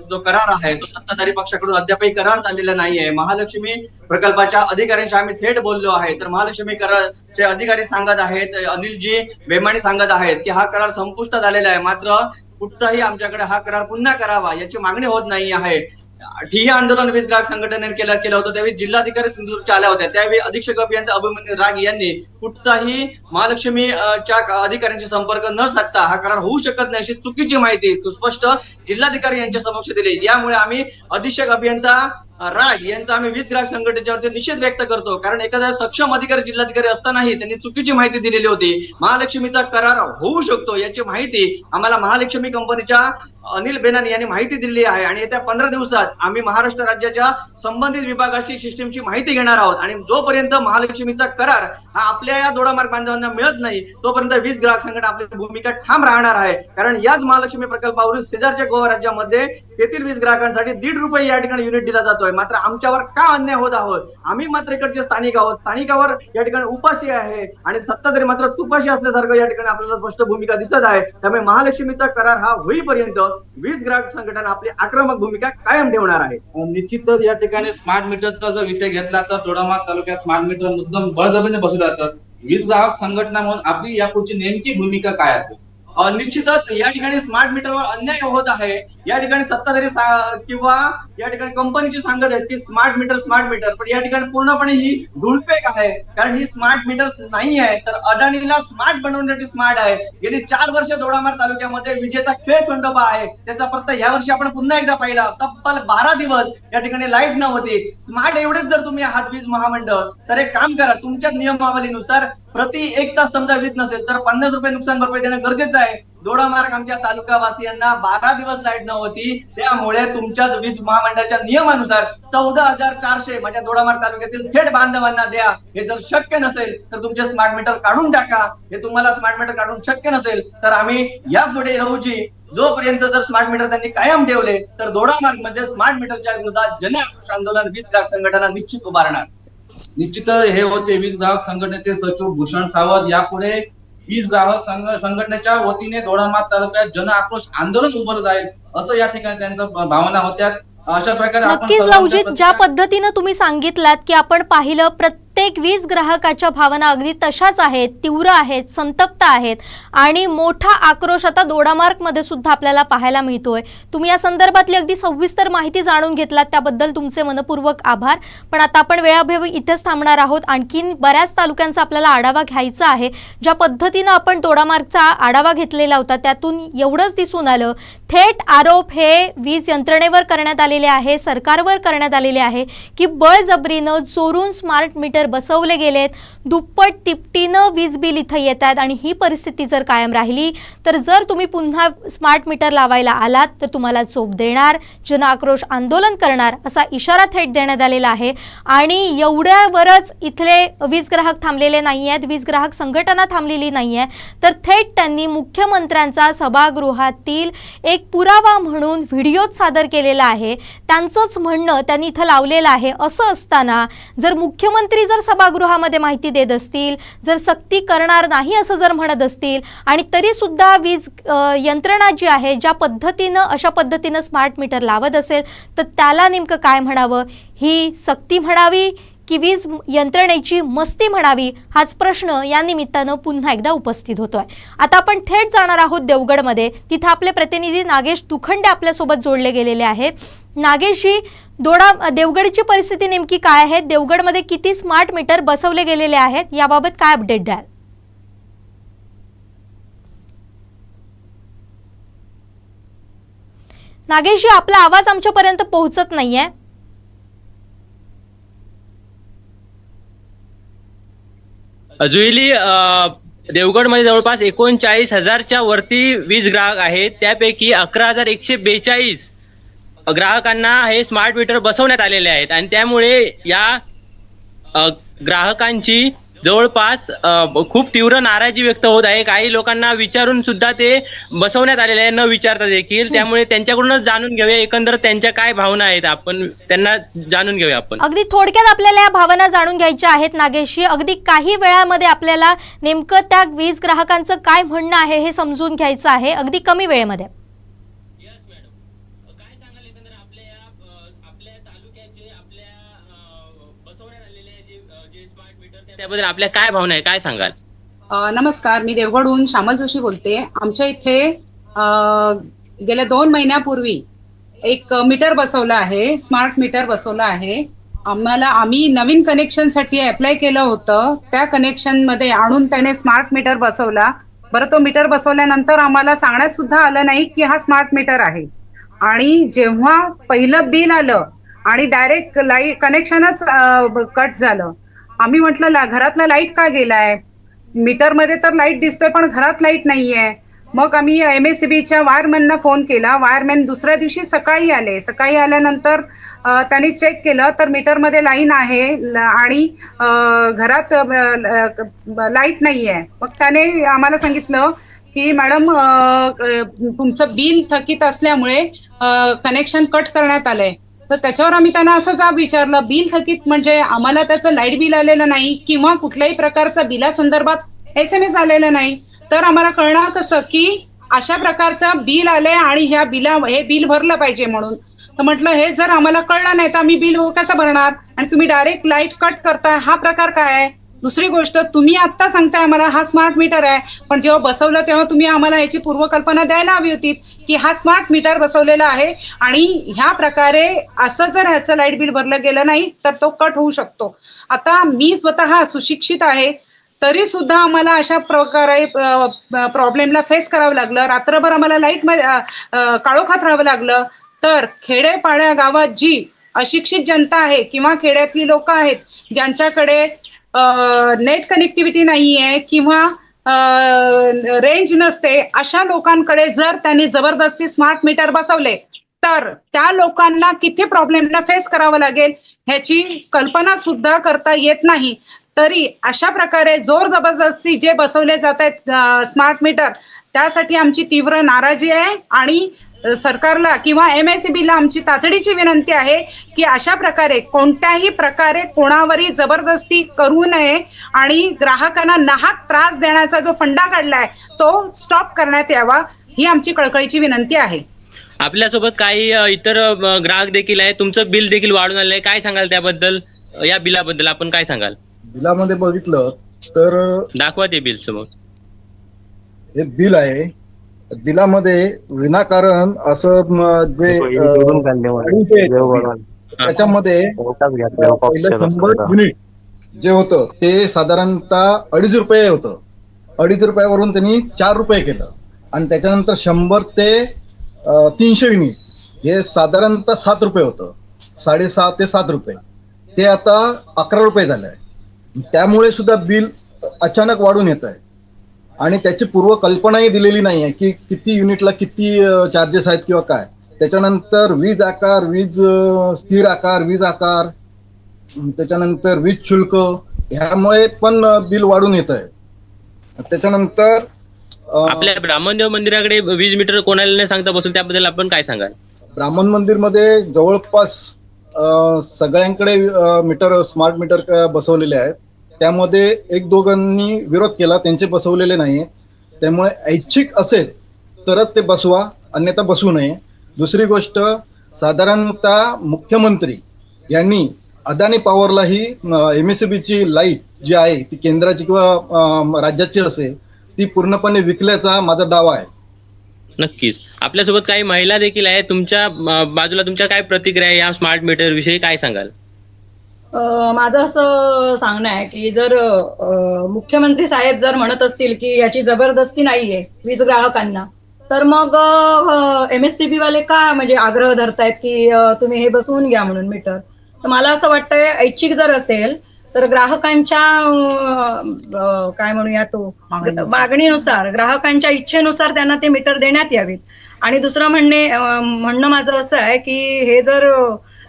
जो करार आहे तो सत्ताधारी पक्षाकडून अद्यापही करार झालेला नाहीये. महालक्ष्मी प्रकल्पाच्या अधिकाऱ्यांशी आम्ही थेट बोललो आहे तर महालक्ष्मी करारचे अधिकारी सांगत आहेत, अनिलजी बेमाणी सांगत आहेत की हा करार संपुष्टात आलेला आहे, मात्र कुठचाही आमच्याकडे हा करार पुन्हा करावा याची मागणी होत नाही आहे. ठिय्या आंदोलन वीज ग्राहक संघटनेने केलं होतं, त्यावेळी जिल्हाधिकारी सिंधुदुर्गच्या आल्या होत्या. त्यावेळी अधीक्षक अभियंता अभिमन्यू राग यांनी कुठचाही महालक्ष्मीच्या अधिकाऱ्यांशी संपर्क न साधता हा करार होऊ शकत नाही अशी चुकीची माहिती स्पष्ट जिल्हाधिकारी यांच्या समक्ष दिली. यामुळे आम्ही अधीक्षक अभियंता राग यांचा आम्ही वीज ग्राहक संघटनेच्यावरती निषेध व्यक्त करतो, कारण एखादा सक्षम अधिकारी जिल्हाधिकारी असतानाही त्यांनी चुकीची माहिती दिलेली होती. महालक्ष्मीचा करार होऊ शकतो याची माहिती आम्हाला महालक्ष्मी कंपनीच्या अनिल बेनानी यांनी माहिती दिली आहे आणि येत्या 15 दिवसात आम्ही महाराष्ट्र राज्याच्या संबंधित विभागाची सिस्टीमची माहिती घेणार आहोत. आणि जोपर्यंत महालक्ष्मीचा करार हा आपल्या या दोडामार्ग बांधवांना मिळत नाही तोपर्यंत वीज ग्राहक संघटना आपली भूमिका ठाम राहणार आहे. कारण याच महालक्ष्मी प्रकल्पावरून शेजारच्या गोवा राज्यामध्ये तेथील वीज ग्राहकांसाठी ₹1.5 या ठिकाणी युनिट दिला जातोय. मात्र आमच्यावर का अन्याय होत आहोत? आम्ही मात्र इकडचे स्थानिक आहोत, स्थानिकावर या ठिकाणी उपाशी आहे आणि सत्ताधारी मात्र तुपाशी असल्यासारखं या ठिकाणी आपल्याला स्पष्ट भूमिका दिसत आहे. त्यामुळे महालक्ष्मीचा करार हा होईपर्यंत वीज ग्राहक संघटना आपली आक्रमक भूमिका कायम ठेवणार आहे. निश्चितच या ठिकाणी स्मार्ट मीटरचा जर विषय घेतला तर दोडामार्ग तालुक्यात स्मार्ट मीटर मुद्दाम बळजबरीने बसवले जातात. वीज ग्राहक संघटना म्हणून आपली यापुढची नेमकी भूमिका काय असेल? निश्चितच या ठिकाणी स्मार्ट मीटरवर अन्याय होत आहे. या ठिकाणी सत्ताधारी किंवा या ठिकाणी कंपनीची सांगत आहेत की स्मार्ट मीटर, पण या ठिकाणी पूर्णपणे ही धुळफेक आहे. कारण ही स्मार्ट मीटर नाही आहे, तर अडाणीला स्मार्ट बनवण्यासाठी स्मार्ट आहे. गेली 4 वर्ष दोडामार्ग तालुक्यामध्ये विजेचा खेळ खंडोबा आहे. त्याचा पत्ता या वर्षी आपण पुन्हा एकदा पाहिला. तब्बल 12 दिवस या ठिकाणी लाईट नव्हती. स्मार्ट एवढेच जर तुम्ही आहात वीज महामंडळ तर एक काम करा, तुमच्या नियमावलीनुसार प्रति 1 तास समजा वीज नसेल तर ₹50 नुकसान भरपाई देणं गरजेचं आहे. दोडामार्ग आमच्या तालुकावासियांना 12 दिवस लाईट नव्हती, त्यामुळे तुमच्याच वीज महामंडळाच्या नियमानुसार 14,400 माझ्या दोडामार्ग तालुक्यातील थेट बांधवांना द्या. हे जर शक्य नसेल तर तुमचे स्मार्ट मीटर काढून टाका. हे तुम्हाला स्मार्ट मीटर काढून शक्य नसेल तर आम्ही यापुढे रोजी जोपर्यंत जर स्मार्ट मीटर त्यांनी कायम ठेवले तर दोडामार्ग मध्ये स्मार्ट मीटरच्या विरोधात जन आक्रोश आंदोलन वीज ग्राहक संघटना निश्चित उभारणार. निश्चित हे होते वीज ग्राहक संघटनेचे सचिव भूषण सावंत. यापुढे वीज ग्राहक संघटनेच्या वतीने दोडामार्ग तालुक्यात जन आक्रोश आंदोलन उभारलं जाईल असं या ठिकाणी त्यांच्या भावना होत्या. अशा प्रकारे नक्कीच लवजित ज्या पद्धतीनं तुम्ही सांगितलात की आपण पाहिलं प्रत्येक वीज ग्राहकाच्या भावना अगदी तशाच आहेत, तीव्र आहेत, संतप्त आहेत आणि मोठा आक्रोश आता दोडामार्ग मध्ये सुद्धा आपल्याला पाहायला मिळतोय. तुम्ही या संदर्भातली अगदी सविस्तर माहिती जाणून घेतलात त्याबद्दल तुमचे मनपूर्वक आभार. पण आता आपण वेळाअभावी इथेच थांबणार आहोत. आणखीन बऱ्याच तालुक्यांचा आपल्याला आढावा घ्यायचा आहे. ज्या पद्धतीनं आपण दोडामार्गचा आढावा घेतलेला होता त्यातून एवढंच दिसून आलं, थेट आरोप हे वीज यंत्रणेवर करण्यात आलेले आहे, सरकारवर करण्यात आलेले आहे की बळजबरीनं चोरून स्मार्ट मीटर बसवले गेलेत. दुप्पट तिपटीनं वीज बिल इथं येतात आणि ही परिस्थिती जर कायम राहिली तर जर तुम्ही पुन्हा स्मार्ट मीटर लावायला आलात तर तुम्हाला चोप देणार, जन आक्रोश आंदोलन करणार असा इशारा थेट देण्यात आलेला आहे. आणि एवढ्यावरच इथले वीज ग्राहक थांबलेले नाही आहेत, वीज ग्राहक संघटना थांबलेली नाही आहे, तर थेट त्यांनी मुख्यमंत्र्यांचा सभागृहातील एक पुरावा म्हणून व्हिडिओ सादर केलेला आहे. त्यांचंच म्हणणं त्यांनी इथं लावलेलं आहे. असं असताना जर मुख्यमंत्री जर सभागृहामध्ये माहिती देत असतील, जर सक्ती करणार नाही असं जर म्हणत असतील आणि तरी सुद्धा वीज यंत्रणा जी आहे ज्या पद्धतीनं अशा पद्धतीनं स्मार्ट मीटर लावत असेल तर त्याला नेमकं काय म्हणावं? ही सक्ती म्हणावी की वीज यंत्रणेची मस्ती म्हणावी हाच प्रश्न या निमित्तानं पुन्हा एकदा उपस्थित होतोय. आता आपण थेट जाणार आहोत देवगडमध्ये. तिथं आपले प्रतिनिधी नागेश दुखंडे आपल्यासोबत जोडले गेलेले आहेत. नागेशजी, देवगडची परिस्थिती नेमकी काय आहे? देवगडमध्ये किती स्मार्ट मीटर बसवले गेलेले आहेत याबाबत काय अपडेट द्याल? नागेशजी, आपला आवाज आमच्यापर्यंत पोहोचत नाहीये. जुईली, देवगडमध्ये जवळपास 39,000च्या वरती वीज ग्राहक आहेत. त्यापैकी 11,142 ग्राहकांना हे स्मार्ट मीटर बसवण्यात आलेले आहेत आणि त्यामुळे या ग्राहकांची जवळपास खूप तीव्र नाराजी व्यक्त होत आहे. काही लोकांना विचारून सुद्धा ते बसवण्यात आलेले आहे, न विचारता देखील. त्यामुळे त्यांच्याकडूनच जाणून घेऊया एकंदर त्यांच्या काय भावना आहेत, आपण त्यांना जाणून घेऊया. आपण अगदी थोडक्यात आपल्याला या भावना जाणून घ्यायच्या आहेत नागेशजी. अगदी काही वेळामध्ये आपल्याला नेमकं त्या वीज ग्राहकांचं काय म्हणणं आहे हे समजून घ्यायचं आहे, अगदी कमी वेळेमध्ये. त्याबद्दल आपल्या काय भावना आहे, काय सांगाल? नमस्कार, मी देवगडहून श्यामल जोशी बोलते. आमच्या इथे गेल्या 2 महिन्यापूर्वी एक मीटर बसवलं आहे, स्मार्ट मीटर बसवलं आहे. आम्ही नवीन कनेक्शनसाठी अप्लाय केलं होतं, त्या कनेक्शनमध्ये आणून त्याने स्मार्ट मीटर बसवला. बरं, तो मीटर बसवल्यानंतर आम्हाला सांगण्यात सुद्धा आलं नाही की हा स्मार्ट मीटर आहे. आणि जेव्हा पहिलं बिल आलं आणि डायरेक्ट लाईट कनेक्शनच कट झालं, आम्ही म्हटलं घरातला लाईट का गेलाय, मीटरमध्ये तर लाईट दिसतोय पण घरात लाईट नाहीये. मग आम्ही MSEBच्या वायरमॅनना फोन केला. वायरमॅन दुसऱ्या दिवशी सकाळी आले. सकाळी आल्यानंतर त्यांनी चेक केलं तर मीटरमध्ये लाईन आहे आणि घरात लाईट नाहीये. मग त्याने आम्हाला सांगितलं की मॅडम तुमचं बिल थकीत असल्यामुळे कनेक्शन कट करण्यात आलंय. तर त्याच्यावर आम्ही त्यांना असं जाब विचारलं, बिल थकीत म्हणजे आम्हाला त्याचं लाईट बिल आलेलं नाही किंवा कुठल्याही प्रकारचा बिलासंदर्भात SMS आलेला नाही, तर आम्हाला कळणार कसं की अशा प्रकारचं बिल आलंय आणि हे बिल भरलं पाहिजे म्हणून. तर म्हटलं हे जर आम्हाला कळलं नाही तर आम्ही बिल कसं भरणार, आणि तुम्ही डायरेक्ट लाईट कट करताय, हा प्रकार काय आहे. दुसरी गोष्ट, तुम्ही आता सांगताय आम्हाला हा स्मार्ट मीटर आहे, पण जेव्हा बसवलं तेव्हा तुम्ही आम्हाला याची पूर्वकल्पना द्यायला हवी होती की हा स्मार्ट मीटर बसवलेला आहे आणि ह्या प्रकारे असं जर ह्याचं लाईट बिल भरलं गेलं नाही तर तो कट होऊ शकतो. आता मी स्वतः सुशिक्षित आहे, तरी सुद्धा आम्हाला अशा प्रकारे प्रॉब्लेमला फेस करावं लागलं. रात्रभर आम्हाला लाईट काळोखात राहावं लागलं. तर खेडेपाड्या गावात जी अशिक्षित जनता आहे किंवा खेड्यातली लोक आहेत ज्यांच्याकडे नेट कनेक्टिव्हिटी नाहीये किंवा रेंज नसते, अशा लोकांकडे जर त्यांनी जबरदस्ती स्मार्ट मीटर बसवले तर त्या लोकांना किती प्रॉब्लेमला फेस करावं लागेल ह्याची कल्पना सुद्धा करता येत नाही. तरी अशा प्रकारे जोर जबरदस्ती जे बसवले जात आहेत स्मार्ट मीटर, त्यासाठी आमची तीव्र नाराजी आहे आणि सरकारला किंवा MSEBला आमची तातडीची विनंती आहे की अशा प्रकारे कोणत्याही प्रकारे कोणावरही जबरदस्ती करू नये आणि ग्राहकांना नाहक त्रास देण्याचा जो फंडा काढलाय तो स्टॉप करण्यात यावा, ही आमची कळकळीची विनंती आहे. आपल्यासोबत काही इतर ग्राहक देखील आहे. तुमचं बिल देखील वाढून आलं आहे, काय सांगाल त्याबद्दल, या बिलाबद्दल आपण काय सांगाल? बिलामध्ये बघितलं तर दाखवा ते बिल समोर. हे बिल आहे, बिलामध्ये विनाकारण असं त्याच्यामध्ये पहिलं 100 युनिट जे होतं ते साधारणतः 2.5 रुपये होतं. 2.5 रुपयावरून त्यांनी 4 रुपये केलं आणि त्याच्यानंतर 100 ते 300 युनिट हे साधारणतः 7 रुपये होतं. 6.5 ते 7 रुपये ते आता 11 रुपये झालं आहे. त्यामुळे सुद्धा बिल अचानक वाढून येत आहे आणि त्याची पूर्वकल्पनाही दिलेली नाही आहे की किती युनिटला किती चार्जेस आहेत किंवा काय. त्याच्यानंतर वीज आकार, वीज स्थिर आकार, वीज आकार, त्याच्यानंतर वीज शुल्क, ह्यामुळे पण बिल वाढून येत आहे. त्याच्यानंतर आपल्या ब्राह्मणदेव मंदिराकडे वीज मीटर कोणाला नाही सांगता बसून, त्याबद्दल आपण काय सांगाल? ब्राह्मण मंदिरमध्ये जवळपास सगळ्यांकडे मीटर स्मार्ट मीटर बसवलेले आहेत. त्यामध्ये 1-2 विरोध केला, त्यांचे बसवलेले नाही. त्यामुळे ऐच्छिक असेल तरच ते बसवा, अन्यथा बसवू नये. दुसरी गोष्ट, साधारणतः मुख्यमंत्री यांनी अदानी पॉवरलाही MSEBची लाईट जी आहे ती केंद्राची किंवा राज्याची असेल ती पूर्णपणे विकल्याचा माझा दावा आहे. नक्कीच. आपल्यासोबत काही महिला देखील आहे. तुमच्या बाजूला तुमच्या काय प्रतिक्रिया या स्मार्ट मीटर विषयी काय सांगाल? माझं असं सांगणं आहे की जर मुख्यमंत्री साहेब जर म्हणत असतील की याची जबरदस्ती नाहीये वीज ग्राहकांना, तर मग MSEB वाले का म्हणजे आग्रह धरतायत की तुम्ही हे बसवून घ्या म्हणून मीटर. तर मला असं वाटतंय ऐच्छिक जर असेल तर ग्राहकांच्या काय म्हणूया तो मागणीनुसार, ग्राहकांच्या इच्छेनुसार त्यांना ते मीटर देण्यात यावेत. आणि दुसरं म्हणणं माझं असं आहे की हे जर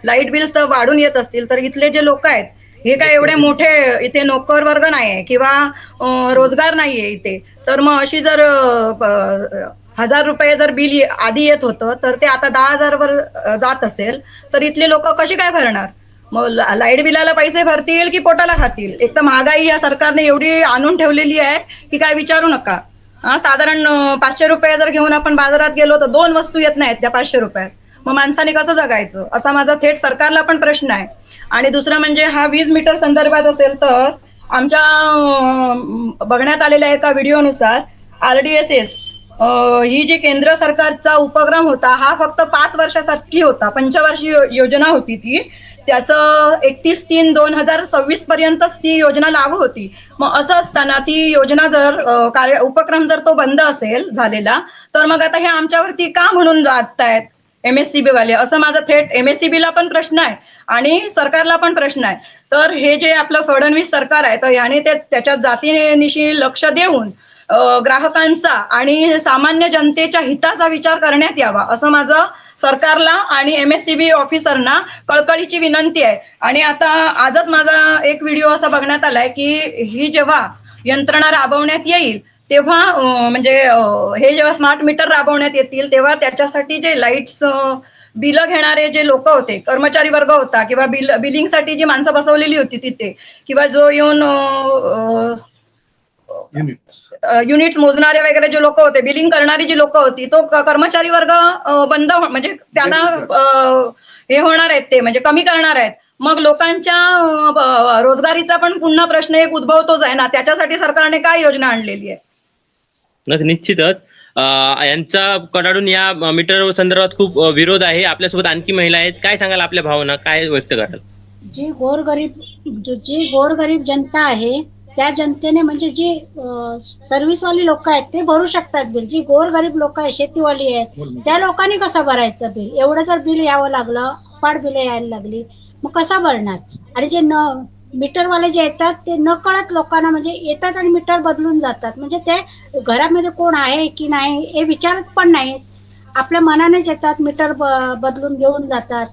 लाईट बिल्स वाढून येत असतील तर इथले जे लोक आहेत हे काय एवढे मोठे इथे नोकर वर्ग नाहीये किंवा रोजगार नाहीये इथे, तर मग अशी जर 1000 रुपये जर बिल आधी येत होतं तर ते आता 10,000 वर जात असेल तर इथले लोक कशी काय भरणार? मग लाईट बिलाला पैसे भरतील की पोटाला खातील? एक तर महागाई या सरकारने एवढी आणून ठेवलेली आहे की काय विचारू नका. साधारण 500 रुपये जर घेऊन आपण बाजारात गेलो तर 2 वस्तू येत नाहीत त्या 500 रुपयात. मग माणसाने कसं जगायचं, असा माझा थेट सरकारला पण प्रश्न आहे. आणि दुसरं म्हणजे हा वीज मीटर संदर्भात असेल तर आमच्या बघण्यात आलेल्या एका व्हिडिओनुसार RDSS ही जी केंद्र सरकारचा उपक्रम होता हा फक्त 5 वर्षासाठी होता, पंचवार्षिक योजना होती ती. त्याचं 31/3/2026 पर्यंतच ती योजना लागू होती. मग असं असताना ती योजना जर उपक्रम जर तो बंद असेल झालेला, तर मग आता हे आमच्यावरती का म्हणून लादतायत MSCB वाले, असं माझा थेट MSCB ला पण प्रश्न आहे आणि सरकारला पण प्रश्न आहे. तर हे जे आपलं फडणवीस सरकार आहे, तर याने त्याच्या जातीनिशी लक्ष देऊन ग्राहकांचा आणि सामान्य जनतेच्या हिताचा विचार करण्यात यावा, असं माझं सरकारला आणि MSCB ऑफिसरना कळकळीची विनंती आहे. आणि आता आजच माझा एक व्हिडिओ असा बघण्यात आलाय की ही जेव्हा यंत्रणा राबवण्यात येईल तेव्हा म्हणजे हे जेव्हा स्मार्ट मीटर राबवण्यात येतील तेव्हा त्याच्यासाठी जे लाईट्स बिलं घेणारे जे लोक होते, कर्मचारी वर्ग होता किंवा बिलिंगसाठी जी माणसं बसवलेली होती तिथे, किंवा जो येऊन युनिट्स मोजणारे वगैरे जे लोक होते, बिलिंग करणारी जी लोक होती, तो कर्मचारी वर्ग बंद म्हणजे त्यांना हे होणार आहेत, ते म्हणजे कमी करणार आहेत. मग लोकांच्या रोजगारीचा पण पुन्हा प्रश्न एक उद्भवतोच आहे ना. त्याच्यासाठी सरकारने काय योजना आणलेली आहे? निश्चितच यांचा कडाडून या मीटर संदर्भात खूप विरोध आहे. आपल्यासोबत आणखी महिला आहेत. काय सांगाल, आपल्या भावना काय व्यक्त कराल? जी गोरगरीब जनता आहे त्या जनतेने म्हणजे जी सर्व्हिसवाली लोक आहेत ते भरू शकतात बिल. जी गोरगरीब लोक आहेत, शेतीवाली आहेत, त्या लोकांनी कसं भरायचं बिल? एवढं जर बिल यावं लागलं, अपाट बिल यायला लागली, मग कसं भरणार? आणि जे मीटरवाले जे येतात ते न कळत लोकांना म्हणजे येतात आणि मीटर बदलून जातात. म्हणजे ते घरामध्ये कोण आहे की नाही हे विचारत पण नाहीत, आपल्या मनानेच येतात, मीटर बदलून घेऊन जातात.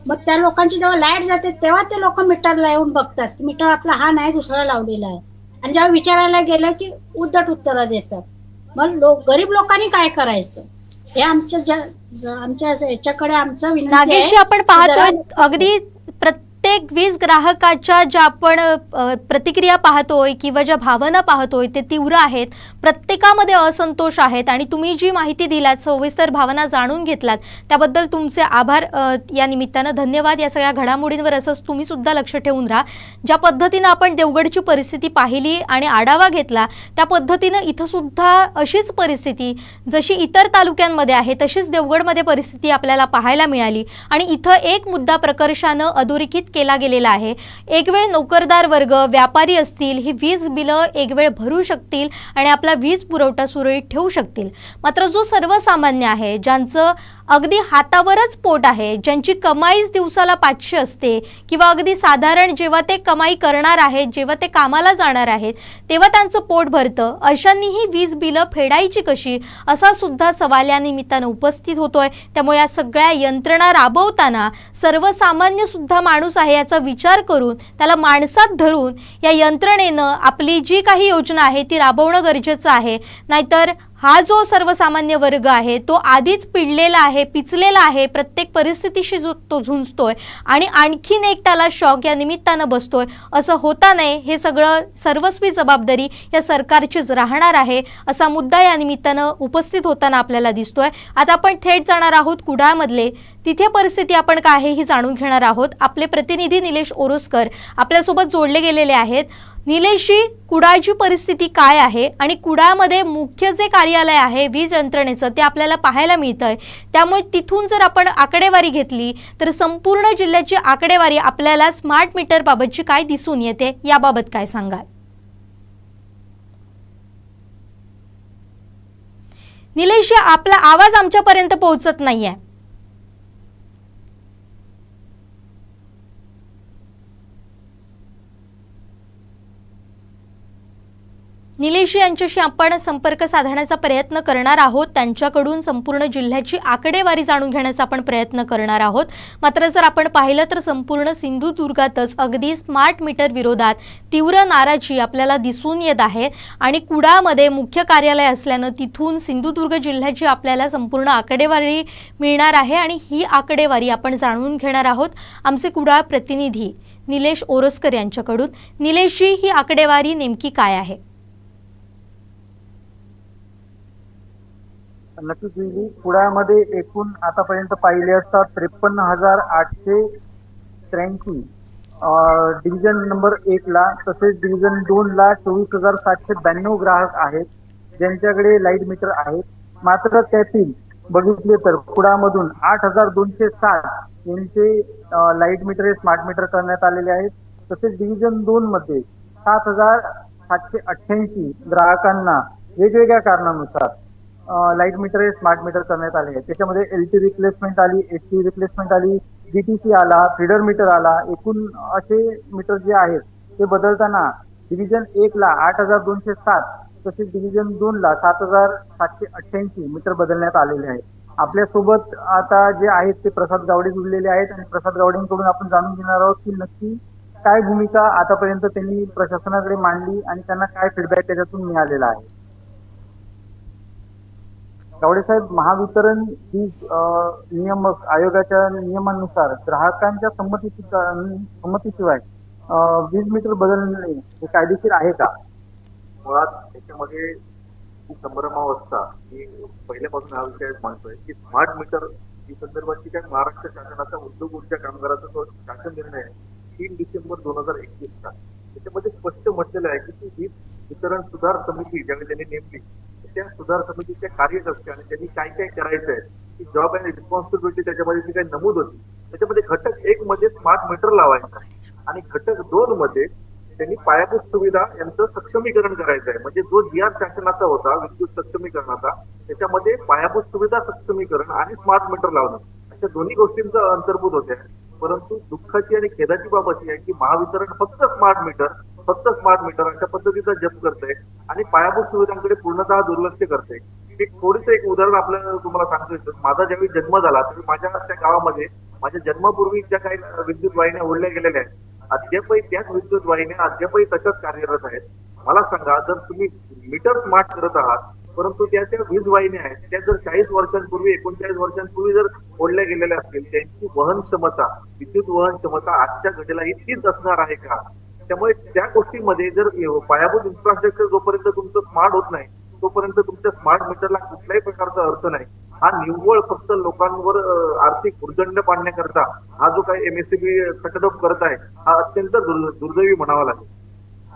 मग त्या लोकांची जेव्हा लाईट जाते तेव्हा ते लोक मीटरला येऊन बघतात, मीटर आपला हा नाही दुसरा लावलेला आहे. आणि जेव्हा विचारायला गेलं की उद्धट उत्तरं देतात. मग गरीब लोकांनी काय करायचं हे आमच्या याच्याकडे आमचं विनंती आहे. नागेशजी, आपण पाहतोय अगदी प्रत्येक वीज ग्राहकाच्या ज्या आपण प्रतिक्रिया पाहतोय किंवा ज्या भावना पाहतोय ते तीव्र आहेत. प्रत्येकामध्ये असंतोष आहेत आणि तुम्ही जी माहिती दिलात, सविस्तर भावना जाणून घेतलात, त्याबद्दल तुमचे आभार. या निमित्तानं धन्यवाद. या सगळ्या घडामोडींवर असंच तुम्ही सुद्धा लक्ष ठेवून राहा. ज्या पद्धतीनं आपण देवगडची परिस्थिती पाहिली आणि आढावा घेतला, त्या पद्धतीनं इथं सुद्धा अशीच परिस्थिती जशी इतर तालुक्यांमध्ये आहे तशीच देवगडमध्ये परिस्थिती आपल्याला पाहायला मिळाली. आणि इथं एक मुद्दा प्रकर्षानं अधोरेखित केला गेलेला आहे. एक वेळ नोकरदार वर्ग, व्यापारी असतील, ही वीज बिलं एक वेळ भरू शकतील आणि आपला वीज पुरवठा सुरळीत ठेवू शकतील. मात्र जो सर्वसामान्य आहे, ज्यांचं अगदी हातावरच पोट आहे, ज्यांची कमाईच दिवसाला 500 असते किंवा अगदी साधारण जेव्हा ते कमाई करणार आहेत, जेव्हा ते कामाला जाणार आहेत तेव्हा त्यांचं पोट भरतं, अशांनीही वीज बिलं फेडायची कशी, असा सुद्धा सवाल या निमित्तानं उपस्थित होतोय. त्यामुळे या सगळ्या यंत्रणा राबवताना सर्वसामान्य सुद्धा माणूस आहे याचा विचार करून, त्याला माणसात धरून या यंत्रणेनं आपली जी काही योजना आहे ती राबवणं गरजेचं आहे. नाहीतर हा जो सर्वसामान्य वर्ग आहे तो आधीच पिडलेला आहे, पिचलेला आहे, प्रत्येक परिस्थितीशी तो झुंजतोय आणि आणखीन एक त्याला शॉक या निमित्तानं बसतोय. असं होता नये, हे सगळं सर्वस्वी जबाबदारी या सरकारचीच राहणार आहे, असा मुद्दा या निमित्तानं उपस्थित होताना आपल्याला दिसतोय. आता आपण थेट जाणार आहोत कुडाळमधले, तिथे परिस्थिती आपण काय आहे ही जाणून घेणार आहोत. आपले प्रतिनिधी निलेश ओरोसकर आपल्यासोबत जोडले गेलेले आहेत. निलेशजी, कुडाळची परिस्थिती काय आहे आणि कुडाळमध्ये मुख्य जे कार्यालय आहे वीज यंत्रणेचं ते आपल्याला पाहायला मिळतंय, त्यामुळे तिथून जर आपण आकडेवारी घेतली तर संपूर्ण जिल्ह्याची आकडेवारी आपल्याला स्मार्ट मीटर बाबतची काय दिसून येते, याबाबत काय सांगाल? निलेशजी, आपला आवाज आमच्यापर्यंत पोहोचत नाहीये. निलेश यांच्याशी आपण संपर्क साधण्याचा प्रयत्न करणार आहोत. त्यांच्याकडून संपूर्ण जिल्ह्याची आकडेवारी जाणून घेण्याचा आपण प्रयत्न करणार आहोत. मात्र जर आपण पाहिलं तर संपूर्ण सिंधुदुर्गातच अगदी स्मार्ट मीटर विरोधात तीव्र नाराजी आपल्याला दिसून येत आहे आणि कुडाळमध्ये मुख्य कार्यालय असल्यानं तिथून सिंधुदुर्ग जिल्ह्याची आपल्याला संपूर्ण आकडेवारी मिळणार आहे आणि ही आकडेवारी आपण जाणून घेणार आहोत आमचे कुडाळ प्रतिनिधी निलेश ओरोसकर यांच्याकडून. निलेशजी, ही आकडेवारी नेमकी काय आहे? नक्कीच दिली. कुडाळमध्ये एकूण आतापर्यंत पाहिले असता 53,883 डिव्हिजन नंबर 1 ला, तसेच डिव्हिजन 2 ला 24,792 ग्राहक आहेत. ज्यांच्याकडे लाईट मीटर आहेत. मात्र त्यातील बघितले तर कुडामधून 8,260 यांचे लाईट मीटर हे स्मार्ट मीटर करण्यात आलेले आहेत. तसेच डिव्हिजन 2 मध्ये 7,788 ग्राहकांना वेगवेगळ्या कारणानुसार लाईट मीटर हे स्मार्ट मीटर करण्यात आले आहे. त्याच्यामध्ये LT रिप्लेसमेंट आली, ST रिप्लेसमेंट आली, DTC आला, फीडर मीटर आला. एकूण असे मीटर जे आहेत ते बदलताना डिव्हिजन 1 ला 8,207 तसेच डिव्हिजन 2 ला 7,788 मीटर बदलण्यात आलेले आहेत. आपल्यासोबत आता जे आहेत ते प्रसाद गावडे जुळलेले आहेत आणि प्रसाद गावडेंकडून आपण जाणून घेणार आहोत की नक्की काय भूमिका आतापर्यंत त्यांनी प्रशासनाकडे मांडली आणि त्यांना काय फीडबॅक त्याच्यातून मिळालेला आहे. गावडे साहेब, महावितरण वीज नियामक आयोगाच्या नियमानुसार ग्राहकांच्या संमतीशिवाय वीज मीटर बदलणे हे कायदेशीर आहे का? मुळात त्याच्यामध्ये ही संभ्रमावस्था ही पहिल्यापासून हा विषय मानतोय की स्मार्ट मीटर ही संदर्भाची काय महाराष्ट्र शासनाचा उद्योग ऊर्जा कामगाराचा जो शासन निर्णय आहे 3 डिसेंबर 2021चा त्याच्यामध्ये स्पष्ट म्हटलेलं आहे की ती वीज वितरण सुधार समिती ज्यावेळी त्यांनी नेमली त्या सुधार समितीच्या कार्यच असते आणि त्यांनी काय काय करायचं आहे की जॉब अँड रिस्पॉन्सिबिलिटी त्याच्यामध्ये जी काही नमूद होती त्याच्यामध्ये घटक 1 मध्ये स्मार्ट मीटर लावायचा आणि घटक 2 मध्ये त्यांनी पायाभूत सुविधा यांचं सक्षमीकरण करायचं आहे. म्हणजे जो GR शासनाचा होता विद्युत सक्षमीकरणाचा त्याच्यामध्ये पायाभूत सुविधा सक्षमीकरण आणि स्मार्ट मीटर लावणं अशा दोन्ही गोष्टींचं अंतर्भूत होत्या. परंतु दुःखाची आणि खेदाची बाब अशी आहे की महावितरण फक्त स्मार्ट मीटर अशा पद्धतीचा जप करतंय आणि पायाभूत सुविधांकडे पूर्णतः दुर्लक्ष करतंय. एक उदाहरण आपल्याला तुम्हाला सांगतो. माझा ज्यावेळी जन्म झाला त्यावेळी माझ्या त्या गावामध्ये माझ्या जन्मापूर्वी ज्या काही विद्युत वाहिन्या ओढल्या गेलेल्या आहेत अद्यापही त्याच विद्युत वाहिन्या अद्यापही तशाच कार्यरत आहेत. मला सांगा, जर तुम्ही मीटर स्मार्ट करत आहात परंतु त्या वीज वाहिन्या आहेत त्या जर 40 वर्षांपूर्वी 39 वर्षांपूर्वी जर ओढल्या गेलेल्या असतील त्यांची वहन क्षमता विद्युत वहन क्षमता आजच्या घडीलाही तीच असणार आहे का? त्यामुळे त्या गोष्टीमध्ये जर पायाभूत इन्फ्रास्ट्रक्चर जोपर्यंत तुमचं स्मार्ट होत नाही तोपर्यंत तुमच्या स्मार्ट मीटरला कुठल्याही प्रकारचा अर्थ नाही. हा निव्वळ फक्त लोकांवर आर्थिक भुर्दंड पाडण्याकरता हा जो काही MSEB खटडप करत आहे हा अत्यंत दुर्दैवी म्हणावा लागेल.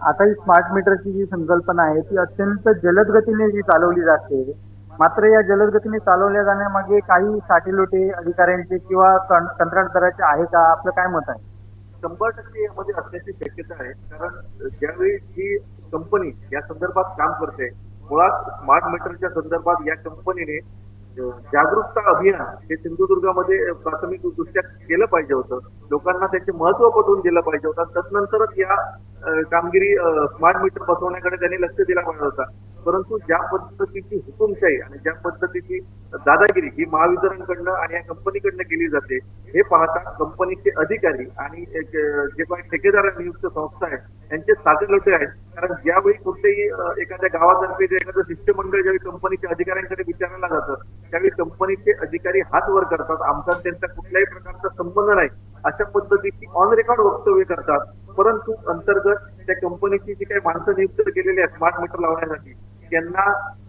आता ही स्मार्ट मीटरची जी संकल्पना आहे ती अत्यंत जलद गतीने जी चालवली जाते. मात्र या जलद गतीने चालवल्या जाण्यामागे काही साठीलोटे अधिकाऱ्यांचे किंवा कंत्राटदाराचे आहे का? आपलं काय मत आहे? 100% यामध्ये असण्याची शक्यता आहे. कारण ज्यावेळी ही कंपनी या संदर्भात काम करते मुळात स्मार्ट मीटरच्या संदर्भात या कंपनीने जागरूकता अभियान हे सिंधुदुर्गामध्ये प्राथमिक दृष्ट्या केलं पाहिजे होतं. लोकांना त्याचे महत्व पटवून दिलं पाहिजे होतं. तदनंतरच या कामगिरी स्मार्ट मीटर बसवण्याकडे त्यांनी लक्ष दिला पाहिजे होता. परंतु ज्या पद्धतीची हुकुमशाही आणि ज्या पद्धतीची दादागिरी ही महावितरणकडनं आणि या कंपनीकडनं केली जाते हे पाहता कंपनीचे अधिकारी आणि जे काही ठेकेदार नियुक्त संस्था आहेत त्यांचे साठेलोटे आहेत. कारण ज्यावेळी कुठेही एखाद्या गावातर्फे एखादं शिष्टमंडळ ज्यावेळी कंपनीच्या अधिकाऱ्यांकडे विचारायला जातं त्यावेळी कंपनीचे अधिकारी हात वर करतात. आमचा त्यांचा कुठल्याही प्रकारचा संबंध नाही अशा पद्धतीची ऑन रेकॉर्ड वक्तव्य करतात. परंतु अंतर्गत त्या कंपनीची जी काही माणसं नियुक्त केलेली आहेत स्मार्ट मीटर लावण्यासाठी त्यांना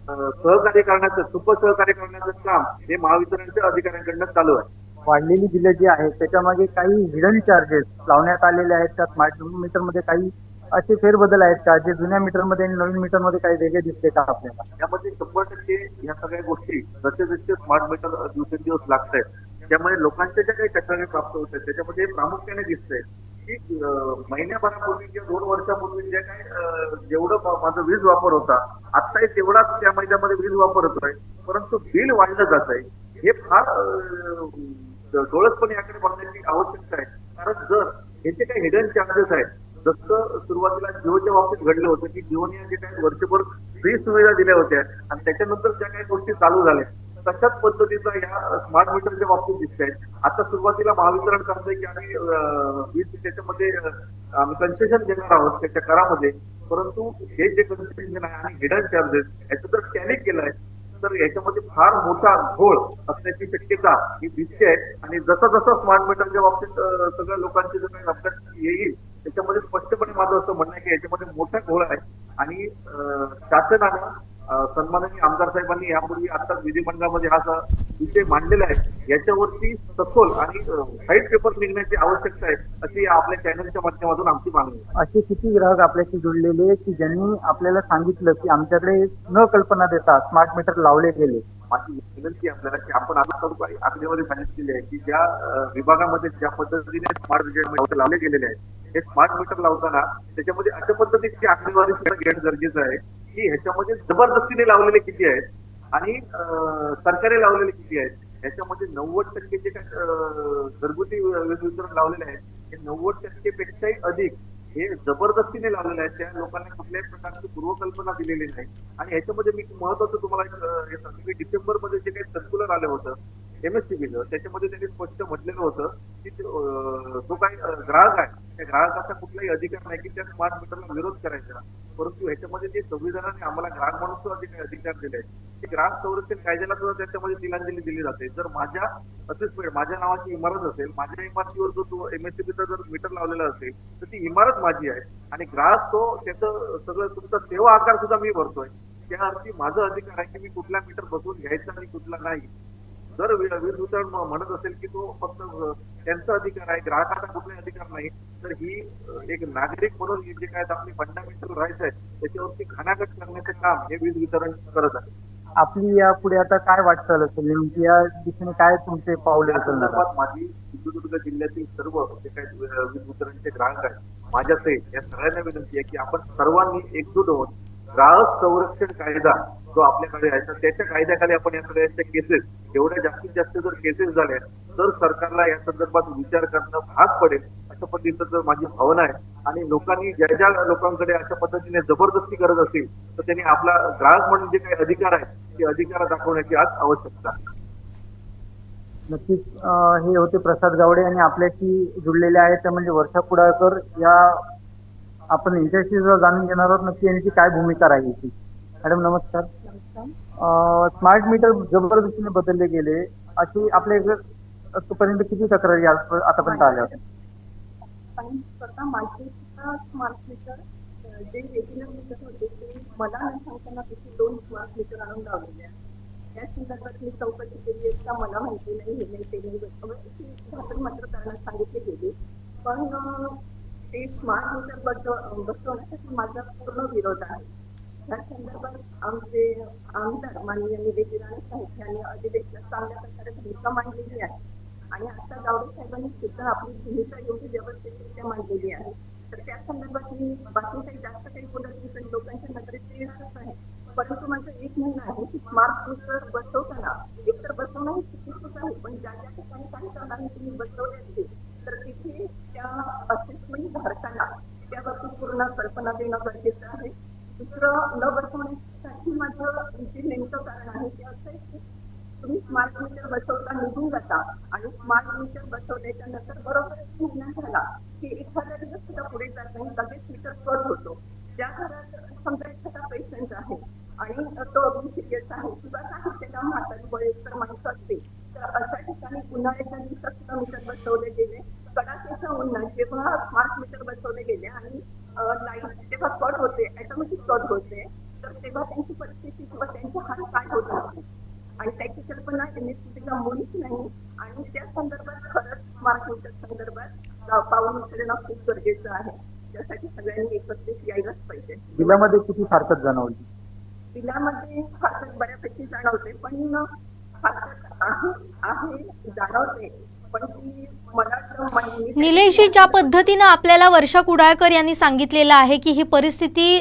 सहकार्य करण्याचं सहकार्य करण्याचं काम हे महावितरणच्या अधिकाऱ्यांकडनं चालू आहे. वाढलेली बिलं जी आहेत त्याच्यामागे काही हिडन चार्जेस लावण्यात आलेले आहेत त्या स्मार्ट मीटर मध्ये काही असे फेरबदल आहेत का जे जुन्या मीटरमध्ये आणि नवीन मीटरमध्ये काही वेगळे दिसते का आपल्याला? यामध्ये 100% या सगळ्या गोष्टी जसे जसे स्मार्ट मीटर दिवसेंदिवस लागत आहेत त्यामुळे लोकांच्या ज्या काही तक्रारी प्राप्त होत आहेत त्याच्यामध्ये प्रामुख्याने दिसतंय की महिन्याभरापूर्वी किंवा 2 वर्षापूर्वी जे काही जेवढं माझा वीज वापर होता आत्ताही तेवढाच त्या महिन्यामध्ये वीज वापर होतोय परंतु बिल वाढलं जात आहे. हे फार डोळसपणे याकडे बघण्याची आवश्यकता आहे. कारण जर याचे काही हिडन चार्जेस आहेत जसं सुरुवातीला जिओच्या बाबतीत घडलं होतं की जिओने जे काही वर्षभर फ्री सुविधा दिल्या होत्या आणि त्याच्यानंतर ज्या काही गोष्टी चालू झाल्या तशाच पद्धतीचा या स्मार्ट मीटरच्या बाबतीत दिसत आहेत. आता सुरुवातीला महावितरण सांगतंय की आम्ही वीज त्याच्यामध्ये आम्ही कन्सेशन देणार आहोत त्याच्या करामध्ये. परंतु हे जे कन्सेशन आहे आणि हिडन चार्जेस याचं जर टॅली केलंय तर याच्यामध्ये फार मोठा घोळ असण्याची शक्यता ही दिसते आहे. आणि जसं जसं स्मार्ट मीटरच्या बाबतीत सगळ्या लोकांचे जर काही अपडेट येईल त्याच्यामध्ये स्पष्टपणे माझं असं म्हणणं आहे की याच्यामध्ये मोठा घोळ आहे. आणि शासनानं सन्माननीय आमदार साहेबांनी यापूर्वी आत्ताच विधिमंडळामध्ये हा विषय मांडलेला आहे याच्यावरती सखोल आणि व्हाईट पेपर निघण्याची आवश्यकता आहे अशी आपल्या चॅनलच्या माध्यमातून आमची मागणी आहे. असे किती ग्राहक आपल्याशी जुळलेले की ज्यांनी आपल्याला सांगितलं की आमच्याकडे न कल्पना देता स्मार्ट मीटर लावले गेले. माझी विनंती आहे आपल्याला की आपण आकडेमध्ये सांगितलेली आहे की ज्या विभागामध्ये ज्या पद्धतीने स्मार्ट मीटर लावले गेलेले आहेत हे स्मार्ट मीटर लावताना त्याच्यामध्ये अशा पद्धतीची आकडेवारी घेणं गरजेचं आहे की ह्याच्यामध्ये जबरदस्तीने लावलेले किती आहेत आणि सरकारी लावलेले किती आहेत. ह्याच्यामध्ये 90% जे काय घरगुती वीज वितरण लावलेले आहेत हे 90% पेक्षाही अधिक हे जबरदस्तीने लावलेले आहेत. त्या लोकांना कुठल्याही प्रकारची पूर्वकल्पना दिलेली नाही. आणि ह्याच्यामध्ये मी महत्वाचं तुम्हाला हे सांगतो की डिसेंबर मध्ये जे काही सर्क्युलर आलं होतं MSCBचं त्याच्यामध्ये त्यांनी स्पष्ट म्हटलेलं होतं की जो काही ग्राहक आहे त्या ग्राहकाचा कुठलाही अधिकार नाही की त्या स्मार्ट मीटरला विरोध करायचा. परंतु ह्याच्यामध्ये जे संविधानाने आम्हाला ग्राहक म्हणून सुद्धा जे काही अधिकार दिले आहेत ते ग्राहक संरक्षण कायद्याला सुद्धा त्याच्यामध्ये तिलांजली दिली जाते. जर माझ्या असेसमेंट माझ्या नावाची इमारत असेल माझ्या इमारतीवर जो MSCBचा जर मीटर लावलेला असेल तर ती इमारत माझी आहे आणि ग्राहक तो त्याचं सगळं तुमचा सेवा आकार सुद्धा मी भरतोय. त्या अर्थी माझा अधिकार आहे की मी कुठला मीटर बसवून घ्यायचा आणि कुठला नाही. जर वीज वितरण म्हणत असेल की तो फक्त त्यांचा अधिकार आहे ग्राहकाचा कुठलाही अधिकार नाही तर ही एक नागरिक म्हणून जे काय आपली फंडामेंटल राईट्स आहेत त्याच्यावरती घाणाघात करण्याचं काम हे वीज वितरण करत आहे. आपली या पुढे आता काय वाटचाल असेल नेमकी या दिशेने काय तुमचे पावले असेल? माझी सिंधुदुर्ग जिल्ह्यातील सर्व जे काही वीज वितरणचे ग्राहक आहेत माझ्यासहित या सगळ्यांना विनंती आहे की आपण सर्वांनी एकजूट होऊन ग्राहक संरक्षण कायदा जो आपल्याकडे आहे तर त्याच्या कायद्याखाली आपण या सगळ्यांच्या केसेस एवढ्या जास्तीत जास्त जर केसेस झाल्या तर सरकारला या संदर्भात विचार करणं भाग पडेल अशा पद्धतीचं जर माझी भावना आहे. आणि लोकांनी ज्या ज्या लोकांकडे अशा पद्धतीने जबरदस्ती करत असेल तर त्यांनी आपला ग्राहक म्हणून जे काही अधिकार आहेत ते अधिकार दाखवण्याची आज आवश्यकता आहे. नक्कीच हे होते प्रसाद गावडे आणि आपल्याशी जुळलेले आहेत त्या म्हणजे वर्षा कुडाळकर. या आपण यांच्याशी जाणून घेणार आहोत नक्की यांची काय भूमिका राहील. मॅडम नमस्कार. स्मार्ट मीटर जबरदस्तीने बदलले गेले अशी आपल्या इकडे आतापर्यंत किती तक्रारी आतापर्यंत आल्या होत्या? स्वतः माझे स्मार्ट मीटर जे रेग्युलर मीटर होते ते मला न सांगताना तिथे 2 स्मार्ट मीटर आणून लावलेले आहेत. त्या संदर्भात मी चौकशी केली असता मला माहिती नाही हे नाही ते नाही मात्र करण्यास सांगितले गेले. पण ते स्मार्ट मीटर बसवण्यासाठी माझा पूर्ण विरोध आहे. या संदर्भात आमचे आमदार माननीय निलेश राणे साहेब यांनी अधिवेशनात चांगल्या प्रकारे भूमिका मांडलेली आहे आणि आता गावडे साहेबांनी सुद्धा आपली भूमिका एवढी व्यवस्थितरित्या मांडलेली आहे. तर त्या संदर्भात मी बाकी काही जास्त काही बोलत नाही पण लोकांच्या नजरेत ते येणारच आहे. परंतु माझं एक म्हणणं आहे की स्मार्ट मीटर बसवताना एकतर बसवणं हे चुकीचंच आहे पण ज्या ज्या ठिकाणी काही कारणाने तुम्ही बसवले असेल तर तिथे त्या असेसमेंट धारकांना त्याबाबतीत पूर्ण कल्पना देणं गरजेचं आहे. दुसरं न बसवण्यासाठी माझं जे नेमकं कारण आहे ते असं आहे की तुम्ही स्मार्ट मीटर बसवता निघून जाता आणि स्मार्ट मीटर बसवल्याच्या नंतर बरोबर एक महिना झाला की एखादा दिवस सुद्धा पुढे जात नाही लगेच मीटर कट होतो. ज्या घरात समजा एखादा पेशंट आहे आणि तो अगदी सिरियस आहे किंवा काही त्याला म्हातारी वयस्कर माणसं असते तर अशा ठिकाणी उन्हाळ्याच्या दिवसात सुद्धा मीटर बसवले गेले. कडाक्याच्या उन्हात जेव्हा स्मार्ट मीटर बसवले गेले आणि लाईट जेव्हा कट होते ऑटोमॅटिक कट होते तर तेव्हा त्यांची परिस्थिती किंवा त्यांचे हाल काय होत असते आणि त्याची कल्पना MSCBला मुळीच नाही. आणि त्या संदर्भात खरंच स्मार्ट मीटर संदर्भात पाऊल उचलणं खूप गरजेचं आहे. त्यासाठी सगळ्यांनी एकत्रित यायलाच पाहिजे. बिलामध्ये किती फारकत जाणवली? बिलामध्ये फारकत बऱ्यापैकी जाणवते पण फारकत आहे जाणवते पण ती मला निलेशजी ज्या पद्धतीनं आपल्याला वर्षा कुडाळकर यांनी सांगितलेलं आहे की ही परिस्थिती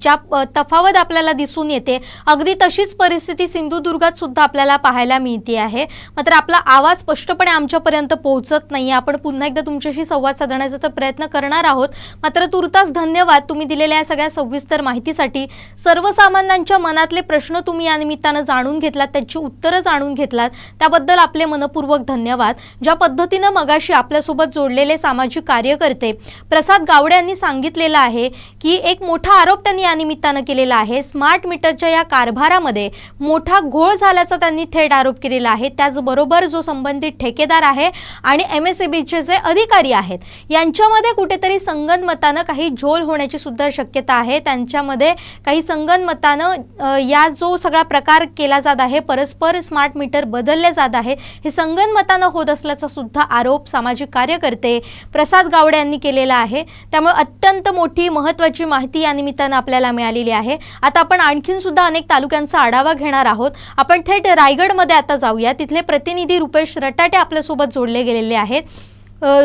ज्या तफावत आपल्याला दिसून येते अगदी तशीच परिस्थिती सिंधुदुर्गात सुद्धा आपल्याला पाहायला मिळते आहे. मात्र आपला आवाज स्पष्टपणे आमच्यापर्यंत पोहोचत नाही. आपण पुन्हा एकदा तुमच्याशी संवाद साधण्याचा तर प्रयत्न करणार आहोत. मात्र तुर्तास धन्यवाद तुम्ही दिलेल्या या सगळ्या सविस्तर माहितीसाठी. सर्वसामान्यांच्या मनातले प्रश्न तुम्ही या निमित्तानं जाणून घेतलात त्याची उत्तरं जाणून घेतलात त्याबद्दल आपले मनपूर्वक धन्यवाद. ज्या पद्धतीनं मगाशी आपल्यासोबत जोडलेले सामाजिक कार्यकर्ते प्रसाद गावडे यांनी सांगितलेलं आहे की एक मोठा आरोप त्यांनी त्यांनी या निमित्तानं केलेला आहे. स्मार्ट मीटरच्या या कारभारामध्ये मोठा घोळ झाल्याचा त्यांनी थेट आरोप केलेला आहे. त्याचबरोबर जो संबंधित ठेकेदार आहे आणि MSEBचे जे अधिकारी आहेत यांच्यामध्ये कुठेतरी संगनमतानं काही झोल होण्याची सुद्धा शक्यता आहे. त्यांच्यामध्ये काही संगनमतानं या जो सगळा प्रकार केला जात आहे, परस्पर स्मार्ट मीटर बदलले जात आहे, हे संगनमतानं होत असल्याचा सुद्धा आरोप सामाजिक कार्यकर्ते प्रसाद गावडे यांनी केलेला आहे. त्यामुळे अत्यंत मोठी महत्त्वाची माहिती या निमित्तानं आपल्याला मिळालेली आहे. आता आपण आणखीन सुद्धा अनेक तालुक्यांचा आढावा घेणार आहोत. आपण थेट रायगडमध्ये आता जाऊया. तिथले प्रतिनिधी रुपेश रटाटे आपल्यासोबत जोडले गेलेले आहेत.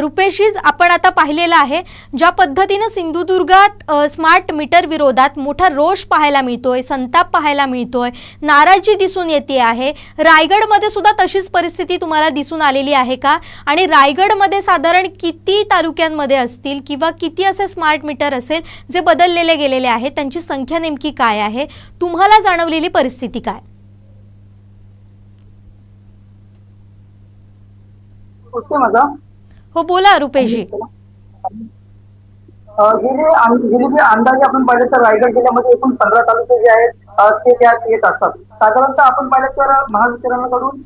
रुपेशजी, आपण आता पाहिलेलं आहे ज्या पद्धतीनं सिंधुदुर्गात स्मार्ट मीटर विरोधात मोठा रोष पाहायला मिळतोय, संताप पाहायला मिळतोय, नाराजी दिसून येते आहे. रायगडमध्ये सुद्धा तशीच परिस्थिती तुम्हाला दिसून आलेली आहे का? आणि रायगडमध्ये साधारण किती तालुक्यांमध्ये असतील किंवा किती असे स्मार्ट मीटर असेल जे बदललेले गेलेले आहेत? त्यांची संख्या नेमकी काय आहे? तुम्हाला जाणवलेली परिस्थिती काय? माझा हो, बोला रुपेशजी. गेले जे अंदाजे आपण पाहिलं तर रायगड जिल्ह्यामध्ये एकूण 15 तालुके जे आहेत ते त्यात येत असतात. साधारणतः आपण पाहिलं तर महावितरणाकडून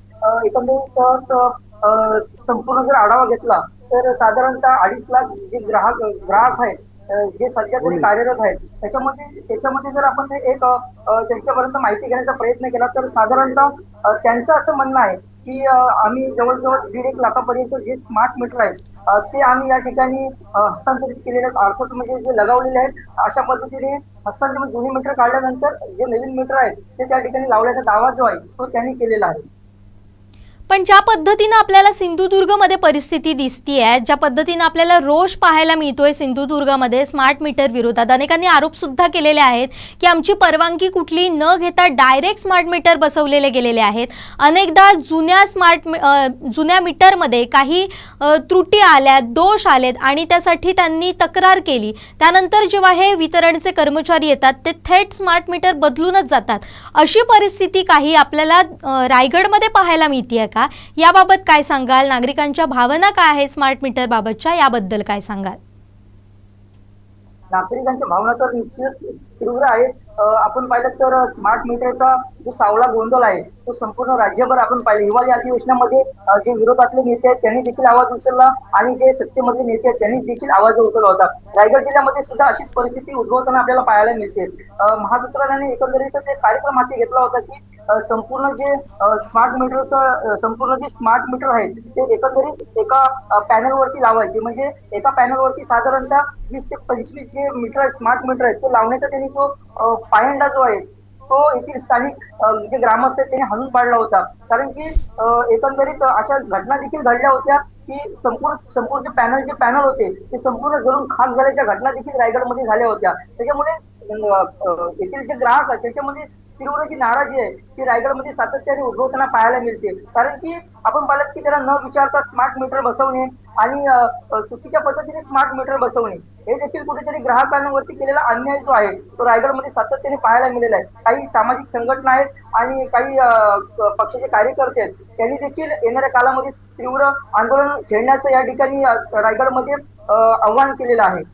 एकंदरीत संपूर्ण जर आढावा घेतला तर साधारणतः 2.5 लाख जे ग्राहक आहेत जे सध्या तरी कार्यरत आहेत त्याच्यामध्ये जर आपण एक त्यांच्यापर्यंत माहिती घेण्याचा प्रयत्न केला तर साधारणतः त्यांचं असं म्हणणं आहे की आम्ही जवळजवळ 1.5 लाखापर्यंत जे स्मार्ट मीटर आहेत ते आम्ही या ठिकाणी हस्तांतरित केलेले आहेत. अर्थात म्हणजे जे लगावलेले आहेत अशा पद्धतीने हस्तांतरित जुनी मीटर काढल्यानंतर जे नवीन मीटर आहेत ते त्या ठिकाणी लावण्याचा दावा जो आहे तो त्यांनी केलेला आहे. पण ज्या पद्धतीनं आपल्याला सिंधुदुर्गमध्ये परिस्थिती दिसतीये, ज्या पद्धतीनं आपल्याला रोष पाहायला मिळतोय सिंधुदुर्गमध्ये स्मार्ट मीटर विरोधात, अनेकांनी आरोप सुद्धा केलेले आहेत की आमची परवानगी कुठली न घेता डायरेक्ट स्मार्ट मीटर बसवलेले गेलेले आहेत. अनेकदा जुन्या मीटरमध्ये काही त्रुटी आल्या, दोष आलेत आणि त्यासाठी त्यांनी तक्रार केली. त्यानंतर जेव्हा हे वितरणचे कर्मचारी येतात ते थेट स्मार्ट मीटर बदलूनच जातात. अशी परिस्थिती काही आपल्याला रायगडमध्ये पाहायला मिळते का? याबाबत काय सांगाल? नागरिकांच्या भावना काय आहेत स्मार्ट मीटर बाबतच्या, याबद्दल काय सांगाल? नागरिकांच्या भावना तर निश्चित तीव्र आहेत. आपण पाहिलं तर स्मार्ट मीटरचा जो सावळा गोंधळ आहे तो संपूर्ण राज्यभर आपण पाहिलं. हिवाळी अधिवेशनामध्ये जे विरोधातले नेते आहेत त्यांनी देखील आवाज उचलला आणि जे सत्तेमधले नेते आहेत त्यांनी देखील आवाज उचलला होता. रायगड जिल्ह्यामध्ये सुद्धा अशीच परिस्थिती उद्भवताना आपल्याला पाहायला मिळते. महावितरणाने एकंदरीतच एक कार्यक्रम हाती घेतला होता की संपूर्ण जे स्मार्ट मीटर आहेत ते एकंदरीत एका पॅनलवरती लावायचे. म्हणजे एका पॅनलवरती साधारणतः 20 ते 25 जे मीटर आहेत, स्मार्ट मीटर आहेत, ते लावण्याचा त्यांनी जो पायंडा जो आहे तो येथील स्थानिक जे ग्रामस्थ आहेत त्यांनी हाणून पाडला होता. कारण की एकंदरीत अशा घटना देखील घडल्या होत्या की संपूर्ण जे पॅनल होते ते संपूर्ण जळून खाक झाल्याच्या घटना देखील रायगडमध्ये झाल्या होत्या. त्याच्यामुळे येथील जे ग्राहक आहेत त्याच्यामध्ये तीव्र जी नाराजी आहे ती रायगडमध्ये सातत्याने उद्भवताना पाहायला मिळते. कारण की आपण पाहिलं की त्याला न विचारता स्मार्ट मीटर बसवणे आणि चुकीच्या पद्धतीने स्मार्ट मीटर बसवणे हे देखील कुठेतरी ग्राहकांवरती केलेला अन्याय जो आहे तो रायगडमध्ये सातत्याने पाहायला मिळालेला आहे. काही सामाजिक संघटना आहेत आणि काही पक्षाचे कार्यकर्ते आहेत त्यांनी देखील येणाऱ्या काळामध्ये तीव्र आंदोलन छेडण्याचं या ठिकाणी रायगडमध्ये आव्हान केलेलं आहे.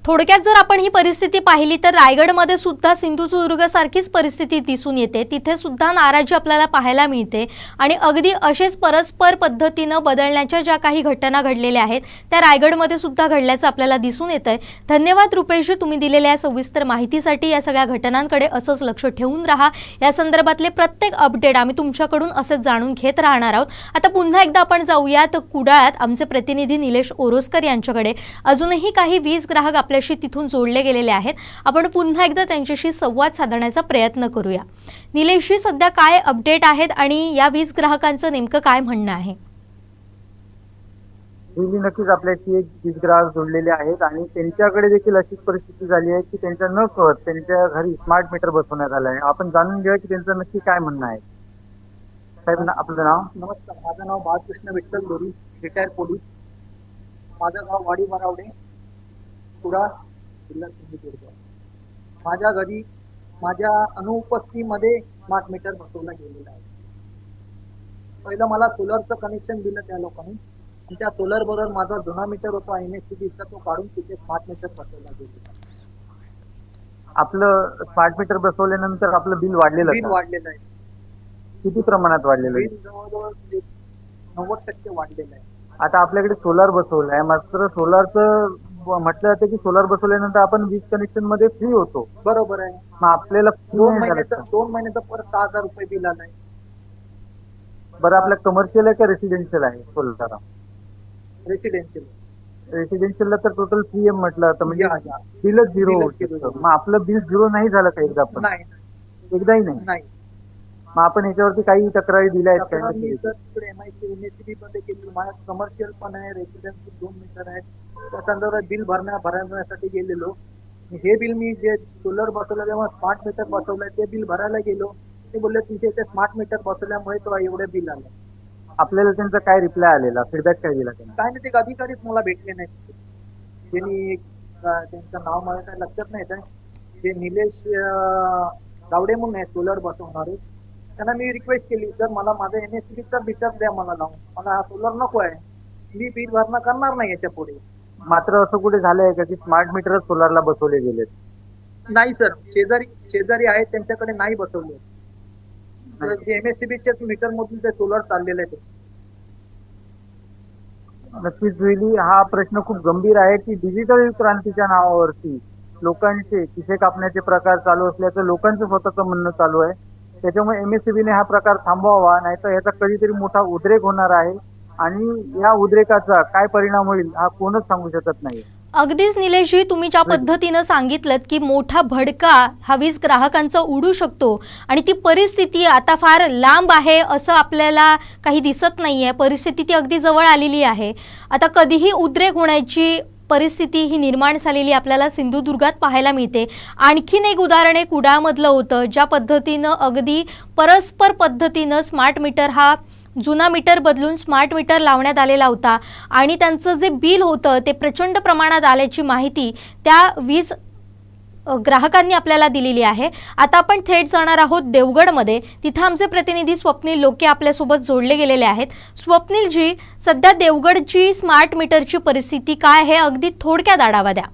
थोडक्यात जर आपण ही परिस्थिती पाहिली तर रायगडमध्ये सुद्धा सिंधुदुर्ग सारखीच परिस्थिती दिसून येते. तिथे सुद्धा नाराजी आपल्याला पाहायला मिळते आणि अगदी असेच परस्पर पद्धतीनं बदलण्याच्या ज्या काही घटना घडलेल्या आहेत त्या रायगडमध्ये सुद्धा घडल्याचं आपल्याला दिसून येतंय. धन्यवाद रुपेशजी, तुम्ही दिलेल्या या सविस्तर माहितीसाठी. या सगळ्या घटनांकडे असंच लक्ष ठेवून राहा. या संदर्भातले प्रत्येक अपडेट आम्ही तुमच्याकडून असेच जाणून घेत राहणार आहोत. आता पुन्हा एकदा आपण जाऊयात कुडाळात आमचे प्रतिनिधी निलेश ओरोसकर यांच्याकडे. अजूनही काही वीज ग्राहक आपल्याशी तिथून जोडले गेलेले आहेत. आपण पुन्हा एकदा त्यांच्याशी संवाद साधण्याचा प्रयत्न करूया. निलेशजी, सध्या काय अपडेट आहेत आणि या वीज ग्राहकांचं नेमकं काय म्हणणं आहे? नक्कीच आपल्याशी एक वीज ग्राहक जोडलेले आहेत आणि त्यांच्याकडे देखील अशीच परिस्थिती झाली आहे की त्यांच्या न कळत त्यांच्या घरी स्मार्ट मीटर बसवण्यात आलं आहे. आपण जाणून घेऊया की त्यांचं नक्की काय म्हणणं आहे. साहेब, आपलं नाव? नमस्कार, माझं नाव बाळकृष्ण विठ्ठल दोरी, रिटायर्ड पोलीस. माझं गाव वाडी मरावडे, कुडाळ, जिल्हा सिंधुदुर्ग. माझ्या घरी माझ्या अनुपस्थितीमध्ये स्मार्ट मीटर बसवलं गेलेलं आहे. पहिलं मला सोलरचं कनेक्शन दिलं त्या लोकांनी आणि त्या सोलर बरोबर माझा जुना मीटर होता MSEBचा तो काढून तिथे स्मार्ट मीटर बसवला गेलेला. आपलं स्मार्ट मीटर बसवल्यानंतर आपलं बिल वाढलेलं बिल का? वाढलेलं आहे. किती प्रमाणात वाढलेलं आहे? बिल जवळजवळ 90% वाढलेलं आहे. आता आपल्याकडे सोलार बसवलं आहे, मात्र सोलारचं म्हटलं जातं की सोलार बसवल्यानंतर आपण वीज कनेक्शन मध्ये फ्री होतो. बरोबर आहे. मग आपल्याला free नाही झालं का? 2 महिन्याचं पर 6,000 रुपये बिल आलंय. बरं, आपलं कमर्शियल आहे का रेसिडेन्शियल आहे सोलार? रेसिडेन्शियल. रेसिडेन्शियलला तर टोटल फ्री आहे म्हटलं तर म्हणजे बिलच झिरो होऊ शकतं. मग आपलं बिल झिरो नाही झालं का एकदा पण? नाही एकदाही नाही. नाही. मग आपण याच्यावरती काही तक्रारी दिल्या आहेत तक्रार मी का? तर तिकडे MIC मध्ये केली. माझ्या कमर्शियल पण आहे, रेसिडेन्शियल 2 मीटर आहेत. त्या संदर्भात बिल भरण्यासाठी गेलेलो. हे बिल मी जे सोलर बसवलं तेव्हा स्मार्ट मीटर बसवलंय ते बिल भरायला गेलो. ते बोलले तुमच्या इथे स्मार्ट मीटर बसवल्यामुळे तो एवढे बिल आलं. आपल्याला त्यांचा काय रिप्लाय आलेला, फीडबॅक काय दिला त्यांना? काय नाही, ते अधिकारीच मला भेटले नाही. त्यांनी त्यांचं नाव मला काय लक्षात नाही आहे. जे निलेश गावडे म्हणून आहे सोलर बसवणारे, त्यांना मी रिक्वेस्ट केली, सर मला माझं NSCBचा मीटर द्या मला लावून, मला हा सोलर नको आहे, मी बिल भरणं करणार नाही याच्या पुढे. मात्र असं कुठे झालंय का की स्मार्ट मीटर सोलारला बसवले गेलेत? नाही सर, शेजारी आहेत त्यांच्याकडे नाही बसवले. जे MSCBच्या मीटर मधून ते सोलर चाललेले आहेत. नक्कीच जुईली, हा प्रश्न खूप गंभीर आहे की डिजिटल क्रांतीच्या नावावरती लोकांचे खिसे कापण्याचे प्रकार चालू असल्याचं लोकांचं स्वतःचं म्हणणं चालू आहे. त्याच्यामुळे MSCBने हा प्रकार थांबवावा, नाहीतर याचा कधीतरी मोठा उद्रेक होणार आहे आणि या उद्रेकाचा काय परिणाम होईल हा कोणच सांगू शकत नाही. अगदीच निलेशजी, तुम्ही ज्या पद्धतीनं सांगितलं की मोठा भडका हा वीज ग्राहकांचा उडू शकतो आणि ती परिस्थिती आता फार लांब आहे असं आपल्याला काही दिसत नाहीये. परिस्थिती ती अगदी जवळ आलेली आहे. आता कधीही उद्रेक होण्याची परिस्थिती ही निर्माण झालेली आपल्याला सिंधुदुर्गात पाहायला मिळते. आणखीन एक उदाहरण एक कुडाळमधलं होतं, ज्या पद्धतीनं अगदी परस्पर पद्धतीनं स्मार्ट मीटर हा जुना मीटर बदलून स्मार्ट मीटर लावण्यात आलेला होता आणि त्यांचं जे बिल होतं ते प्रचंड प्रमाणात आल्याची माहिती त्या वीज ग्राहकांनी आपल्याला दिलेली आहे. आता आपण थेट जाणार आहोत देवगडमध्ये. तिथं आमचे प्रतिनिधी स्वप्नील लोके आपल्यासोबत जोडले गेलेले आहेत. स्वप्नीलजी, सध्या देवगडची स्मार्ट मीटरची परिस्थिती काय आहे, अगदी थोडक्यात आढावा द्या.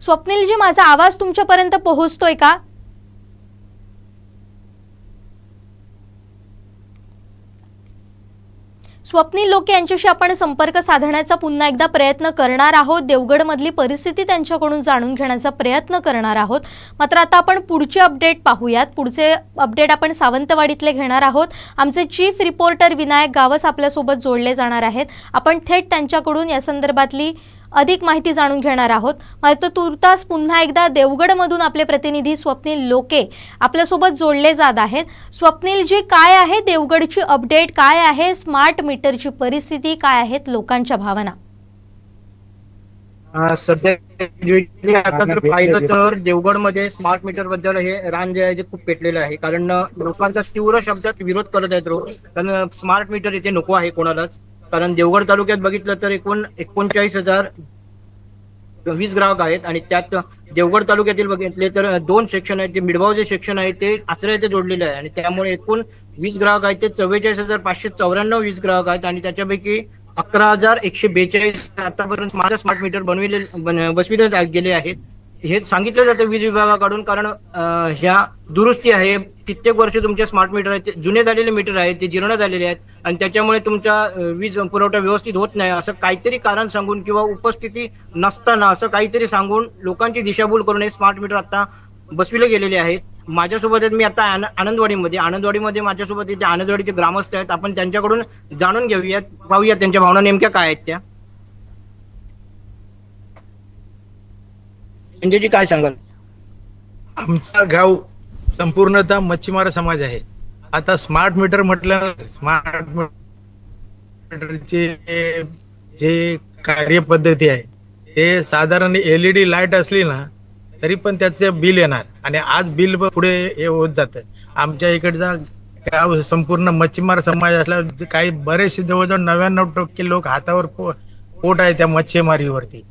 स्वप्नीलजी, माझा आवाज तुमच्यापर्यंत पोहोचतोय का? स्वप्नील लोके यांच्याशी आपण संपर्क साधण्याचा पुन्हा एकदा प्रयत्न करणार आहोत. देवगडमधली परिस्थिती त्यांच्याकडून जाणून घेण्याचा प्रयत्न करणार आहोत. मात्र आता आपण पुढचे अपडेट पाहूयात. पुढचे अपडेट आपण सावंतवाडीतले घेणार आहोत. आमचे चीफ रिपोर्टर विनायक गावस आपल्यासोबत जोडले जाणार आहेत. आपण थेट त्यांच्याकडून या संदर्भातली अधिक माहिती जाणून घेणार आहोत. मात्र तुर्तास पुन्हा एकदा देवगडमधून आपले प्रतिनिधी स्वप्नील लोके आपल्यासोबत जोडले जात आहेत. स्वप्नीलजी, काय आहे देवगडची अपडेट, काय आहे स्मार्ट मीटरची परिस्थिती, काय आहेत लोकांच्या भावना? सध्या आता जर पाहिलं तर देवगडमध्ये स्मार्ट मीटर बद्दल हे रान जे आहे ते खूप पेटलेलं आहे. कारण लोकांचा तीव्र शब्दात विरोध करत आहेत रोज. कारण स्मार्ट मीटर इथे नको आहे कोणालाच. कारण देवगड तालुक्यात बघितलं तर 39,000 वीज ग्राहक आहेत आणि त्यात देवगड तालुक्यातील बघितले तर 2 सेक्शन आहेत. जे मिडगाव जे सेक्शन आहे ते आचऱ्याचे जोडलेले आहे आणि त्यामुळे एकूण वीज ग्राहक आहेत ते 44,594 वीज ग्राहक आहेत आणि त्याच्यापैकी 11,142 आतापर्यंत माझा स्मार्ट मीटर बसविण्यात गेले आहेत. हे सांगितलं जातं वीज विभागाकडून. कारण ह्या दुरुस्ती आहे, कित्येक वर्ष तुमचे स्मार्ट मीटर आहेत ते जुने झालेले मीटर आहेत, ते जीर्ण झालेले आहेत आणि त्याच्यामुळे तुमचा वीज पुरवठा व्यवस्थित होत नाही असं काहीतरी कारण सांगून किंवा उपस्थिती नसताना असं काहीतरी सांगून लोकांची दिशाभूल करून हे स्मार्ट मीटर आता बसविले गेलेले आहेत. माझ्यासोबत आहेत, मी आता आनंदवाडीमध्ये माझ्यासोबत इथे आनंदवाडीचे ग्रामस्थ आहेत. आपण त्यांच्याकडून जाणून घेऊयात, पाहूयात त्यांच्या भावना नेमक्या काय आहेत त्या. संजयजी, काय सांगाल? आमचा गाव संपूर्णतः मच्छीमार समाज आहे. आता स्मार्ट मीटर म्हटलं, स्मार्ट मीटरची जे कार्यपद्धती आहे ते साधारण LED लाईट असली ना तरी पण त्याचे बिल येणार आणि आज बिल पुढे हे होत जातं. आमच्या इकडचा गाव संपूर्ण मच्छीमार समाज असला, काही बरेचसे जवळजवळ 99% लोक हातावर पोट आहे त्या मच्छीमारीवरती.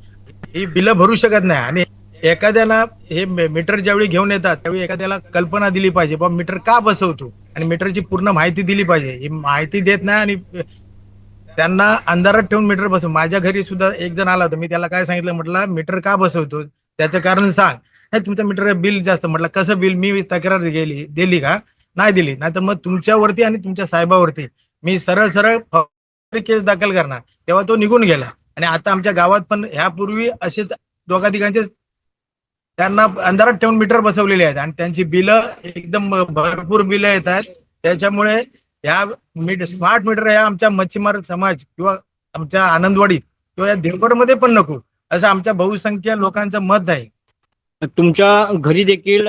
ही बिलं भरू शकत नाही आणि एखाद्याला हे मीटर ज्यावेळी घेऊन येतात त्यावेळी एखाद्याला कल्पना दिली पाहिजे, बाबा मीटर का बसवतो आणि मीटरची पूर्ण माहिती दिली पाहिजे. ही माहिती देत नाही आणि त्यांना अंधारात ठेवून मीटर बसव. माझ्या घरी सुद्धा एक जण आला होता, मी त्याला काय सांगितलं, म्हटलं मीटर का बसवतो त्याचं कारण सांग. नाही तुमचं मीटर बिल जास्त. म्हटलं कसं बिल? मी तक्रार दिली का? नाही दिली. नाही तर मग तुमच्यावरती आणि तुमच्या साहेबावरती मी सरळ सरळ केस दाखल करणार. तेव्हा तो निघून गेला. आणि आता आमच्या गावात पण ह्यापूर्वी असेच दोघांचे त्यांना अंधारात ठेवून मीटर बसवलेले आहेत आणि त्यांची बिलं एकदम भरपूर बिलं येतात. त्याच्यामुळे ह्या स्मार्ट मीटर या आमच्या मच्छीमार समाज किंवा आमच्या आनंदवाडीत किंवा या देवगडमध्ये पण नको, असं आमच्या बहुसंख्य लोकांचं मत आहे. तुमच्या घरी देखील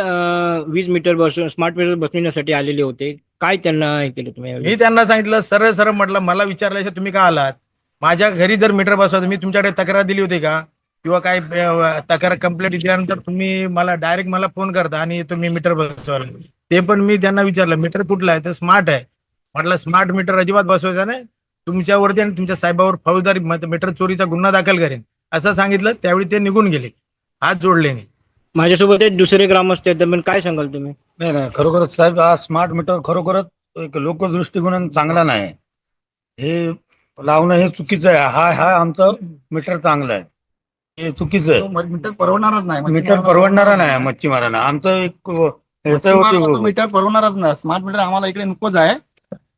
वीज मीटर स्मार्ट मीटर बसविण्यासाठी आलेले होते, काय त्यांना हे केलं तुम्ही? मी त्यांना सांगितलं सरळ सरळ, म्हटलं मला विचारल्याशिवाय तुम्ही का आलात? माझ्या घरी जर मीटर बसवा, मी तुमच्याकडे तक्रार दिली होती का? किंवा काय तक्रार कंप्लेंट दिल्यानंतर तुम्ही मला डायरेक्ट मला फोन करता आणि तुम्ही मीटर बसवाल. ते पण मी त्यांना विचारलं मीटर कुठलं आहे? तर स्मार्ट आहे. म्हटलं स्मार्ट मीटर अजिबात बसवायचा नाही, तुमच्यावरती आणि तुमच्या साहेबावर फौजदारी मीटर चोरीचा गुन्हा दाखल करेन असं सांगितलं. त्यावेळी ते निघून गेले, हात जोडले नाही. माझ्यासोबत एक दुसरे ग्रामस्थ आहेत, पण काय सांगाल तुम्ही? नाही खरोखरच साहेब, हा स्मार्ट मीटर खरोखरच एक लोकदृष्टिकोन चांगला नाही. हे लावणं हे चुकीचं आहे. हा आमचं मीटर चांगलं आहे, हे चुकीचं आहे. मीटर परवडणारच नाही. मीटर परवडणारा नाही मच्छीमारांना. आमचं एक मीटर परवडणारच नाही. स्मार्ट मीटर आम्हाला इकडे नकोच आहे.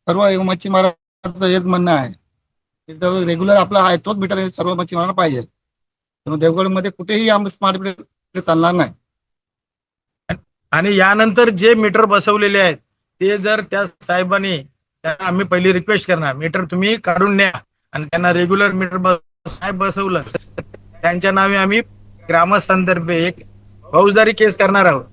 सर्व मच्छीमारांचं हेच म्हणणं आहे. रेग्युलर आपला आहे तोच मीटर सर्व मच्छीमारांना पाहिजे. देवगडमध्ये कुठेही आम्ही स्मार्ट मीटर चालणार नाही. आणि यानंतर जे मीटर बसवलेले आहेत ते जर त्या साहेबांनी, त्यांना आम्ही पहिली रिक्वेस्ट करणार, मीटर तुम्ही काढून न्या. आणि त्यांना रेग्युलर मीटर साहेब बसवलं त्यांच्या नावे आम्ही ग्रामस्थांतर्फे एक फौजदारी केस करणार आहोत.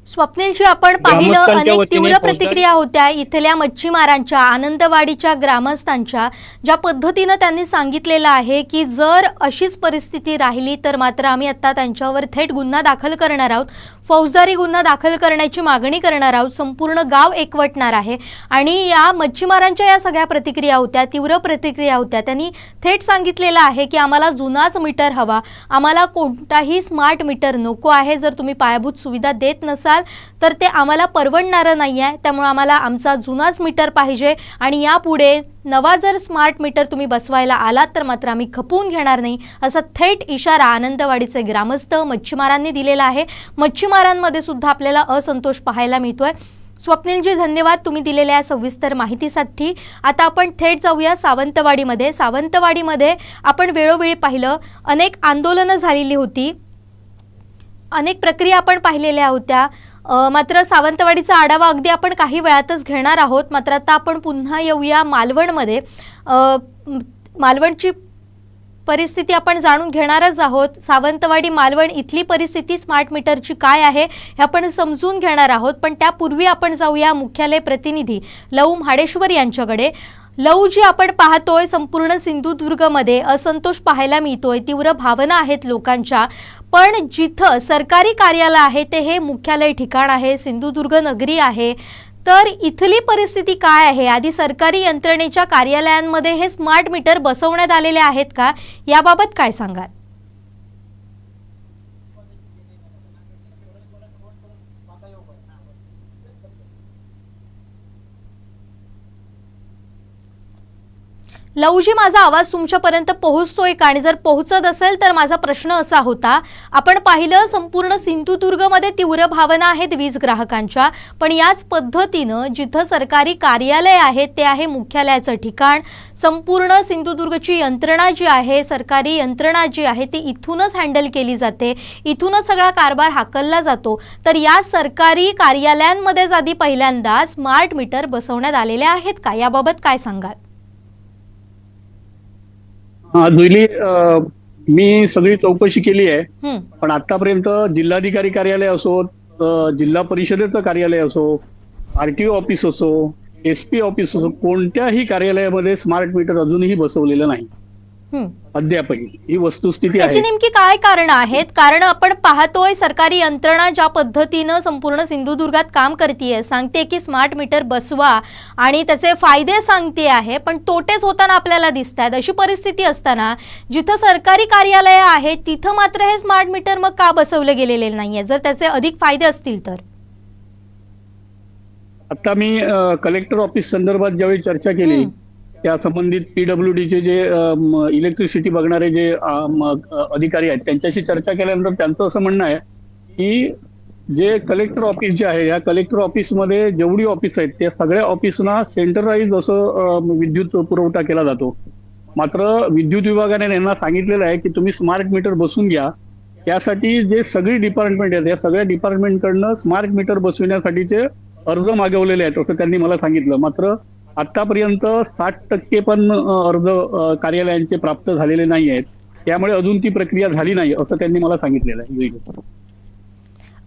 स्वप्नीलजी, आपण पाहिलं अनेक तीव्र प्रतिक्रिया होत्या इथल्या मच्छीमारांच्या, आनंदवाडीच्या ग्रामस्थांच्या, ज्या पद्धतीनं त्यांनी सांगितलेलं आहे की जर अशीच परिस्थिती राहिली तर मात्र आम्ही आता त्यांच्यावर थेट गुन्हा दाखल करणार आहोत, फौजदारी गुन्हा दाखल करण्याची मागणी करणार आहोत, संपूर्ण गाव एकवटणार आहे. आणि या मच्छीमारांच्या या सगळ्या प्रतिक्रिया होत्या, तीव्र प्रतिक्रिया होत्या. त्यांनी थेट सांगितलेलं आहे की आम्हाला जुनाच मीटर हवा, आम्हाला कोणताही स्मार्ट मीटर नको आहे. जर तुम्ही पायाभूत सुविधा देत नसाल तर ते आम्हाला परवडणारं नाही आहे. त्यामुळे आम्हाला आमचा जुनाच मीटर पाहिजे आणि यापुढे नवा जर स्मार्ट मीटर तुम्ही बसवायला आलात तर मात्र आम्ही खपवून घेणार नाही, असा थेट इशारा आनंदवाडीचे ग्रामस्थ मच्छीमारांनी दिलेला आहे. मच्छीमारांमध्ये सुद्धा आपल्याला असंतोष पाहायला मिळतोय. स्वप्नीलजी, धन्यवाद तुम्ही दिलेल्या या सविस्तर माहितीसाठी. आता आपण थेट जाऊया सावंतवाडीमध्ये. सावंतवाडीमध्ये आपण वेळोवेळी पाहिलं, अनेक आंदोलनं झालेली होती, अनेक प्रक्रिया आपण पाहिलेल्या होत्या. मात्र सावंतवाडीचा आढावा अगदी आपण काही वेळातच घेणार आहोत. मात्र आता आपण पुन्हा येऊया मालवणमध्ये. मालवणची परिस्थिती आपण जाणून घेणारच आहोत. सावंतवाडी मालवण इथली परिस्थिती स्मार्ट मीटरची काय आहे हे आपण समजून घेणार आहोत. पण त्यापूर्वी आपण जाऊया मुख्यालय प्रतिनिधी लौ म्हाडेश्वर यांच्याकडे. लौजी, आपण पाहतोय संपूर्ण सिंधुदुर्गमध्ये असंतोष पाहायला मिळतोय, तीव्र भावना आहेत लोकांच्या. पण जिथं सरकारी कार्यालय आहे ते हे मुख्यालय ठिकाण आहे, सिंधुदुर्ग नगरी आहे. तर इथली परिस्थिती काय आहे? आधी सरकारी यंत्रणेच्या कार्यालयांमध्ये हे स्मार्ट मीटर बसवण्यात आलेले आहेत का? याबाबत काय सांगाल? लौजी, माझा आवाज तुमच्यापर्यंत पोहोचतोय का? आणि जर पोहोचत असेल तर माझा प्रश्न असा होता, आपण पाहिलं संपूर्ण सिंधुदुर्गमध्ये तीव्र भावना आहेत वीज ग्राहकांच्या, पण याच पद्धतीनं जिथं सरकारी कार्यालय आहे ते आहे मुख्यालयाचं ठिकाण. संपूर्ण सिंधुदुर्गची यंत्रणा जी आहे, सरकारी यंत्रणा जी आहे ती इथूनच हँडल केली जाते, इथूनच सगळा कारभार हाकलला जातो. तर या सरकारी कार्यालयांमध्येच आधी पहिल्यांदा स्मार्ट मीटर बसवण्यात आलेले आहेत का? याबाबत काय सांगाल? जुईली, मी सगळी चौकशी केली आहे, पण आतापर्यंत जिल्हाधिकारी कार्यालय असो, जिल्हा परिषदेचं कार्यालय असो, आरटीओ ऑफिस असो, एसपी ऑफिस असो, कोणत्याही कार्यालयामध्ये स्मार्ट मीटर अजूनही बसवलेलं नाही अद्यापही. ही वस्तुस्थिती आहे. याची नेमकी काय कारण आहेत? कारण आपण पाहतोय सरकारी यंत्रणा ज्या पद्धतीनं संपूर्ण सिंधुदुर्गात काम करतेय, सांगते की स्मार्ट मीटर बसवा आणि त्याचे फायदे सांगते आहे, पण तोटेच होताना आपल्याला दिसत आहेत. अशी परिस्थिती असताना जिथं सरकारी कार्यालय आहे तिथं मात्र हे स्मार्ट मीटर मग का बसवले गेलेले नाहीये, जर त्याचे अधिक फायदे असतील तर? आता मी कलेक्टर ऑफिस संदर्भात ज्यावेळी चर्चा केली त्या संबंधित PWDचे जे इलेक्ट्रिसिटी बघणारे जे अधिकारी आहेत त्यांच्याशी चर्चा केल्यानंतर त्यांचं असं म्हणणं आहे की जे कलेक्टर ऑफिस जे आहे या कलेक्टर ऑफिसमध्ये जेवढी ऑफिस आहेत त्या सगळ्या ऑफिसना सेंट्रलाइज असं विद्युत पुरवठा केला जातो. मात्र विद्युत विभागाने यांना सांगितलेलं आहे की तुम्ही स्मार्ट मीटर बसवून घ्या. त्यासाठी जे सगळी डिपार्टमेंट आहेत या सगळ्या डिपार्टमेंटकडनं स्मार्ट मीटर बसविण्यासाठीचे अर्ज मागवलेले आहेत असं त्यांनी मला सांगितलं. मात्र आतापर्यंत 60% पण अर्ज कार्यालयांचे प्राप्त झालेले नाही आहेत. त्यामुळे अजून ती प्रक्रिया झाली नाही असं त्यांनी मला सांगितलेलं आहे.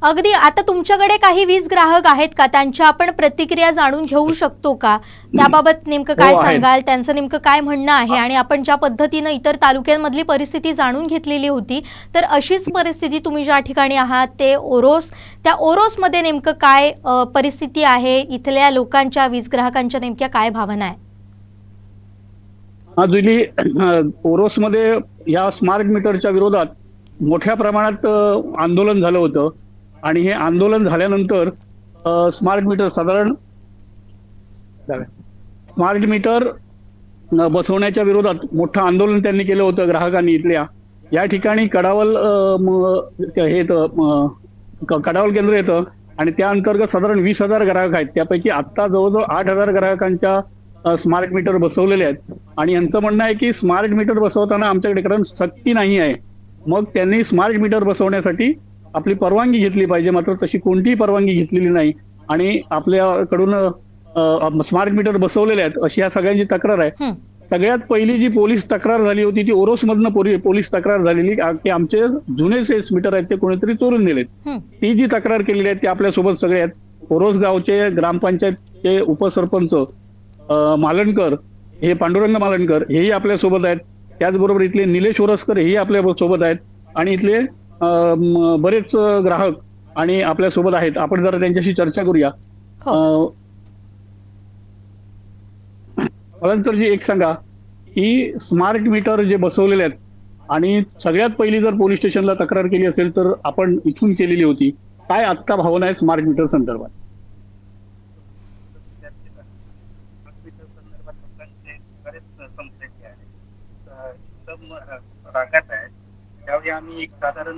अगदी. आता तुमच्याकडे काही वीज ग्राहक आहेत का, त्यांच्या आपण प्रतिक्रिया जाणून घेऊ शकतो का? त्याबाबत नेमकं काय सांगाल, त्यांचं नेमकं काय म्हणणं आहे? आणि आपण ज्या पद्धतीनं इतर तालुक्यांमधली परिस्थिती जाणून घेतलेली होती तर अशीच परिस्थिती तुम्ही ज्या ठिकाणी आहात ते ओरोस, त्या ओरोसमध्ये नेमकं काय परिस्थिती आहे? इथल्या लोकांच्या वीज ग्राहकांच्या नेमक्या काय भावना आहे? जुली, ओरोसमध्ये या स्मार्ट मीटरच्या विरोधात मोठ्या प्रमाणात आंदोलन झालं होतं आणि हे आंदोलन झाल्यानंतर स्मार्ट मीटर बसवण्याच्या विरोधात मोठं आंदोलन त्यांनी केलं होतं ग्राहकांनी इथल्या. या ठिकाणी कडावल केंद्र येतं आणि त्या अंतर्गत साधारण 20,000 ग्राहक आहेत. त्यापैकी आता जवळजवळ 8,000 ग्राहकांच्या स्मार्ट मीटर बसवलेले आहेत. आणि यांचं म्हणणं आहे की स्मार्ट मीटर बसवताना आमच्याकडे कारण सक्ती नाही आहे, मग त्यांनी स्मार्ट मीटर बसवण्यासाठी आपली परवानगी घेतली पाहिजे. मात्र तशी कोणतीही परवानगी घेतलेली नाही आणि आपल्याकडून स्मार्ट मीटर बसवलेले आहेत अशी या सगळ्यांची तक्रार आहे. सगळ्यात पहिली जी पोलीस तक्रार झाली होती ती ओरोसमधनं पोलीस तक्रार झालेली की आमचे जुने सेल्स मीटर आहेत ते कोणीतरी चोरून नेलेत. ती जी तक्रार केलेली आहे ती आपल्यासोबत सगळे आहेत. ओरोस गावचे ग्रामपंचायतचे उपसरपंच मालणकर, हे पांडुरंग मालणकर हेही आपल्यासोबत आहेत. त्याचबरोबर इथले निलेश ओरसकर हेही आपल्या सोबत आहेत आणि इथले बरेच ग्राहक आणि आपल्या सोबत आहेत. आपण जरा त्यांच्याशी चर्चा करूया. जी एक सांगा की स्मार्ट मीटर जे बसवलेले आहेत आणि सगळ्यात पहिली जर पोलीस स्टेशनला तक्रार केली असेल तर आपण इथून केलेली होती, काय आत्ता भावना आहे स्मार्ट मीटर संदर्भात? रागात आहे. त्यावेळी आम्ही एक साधारण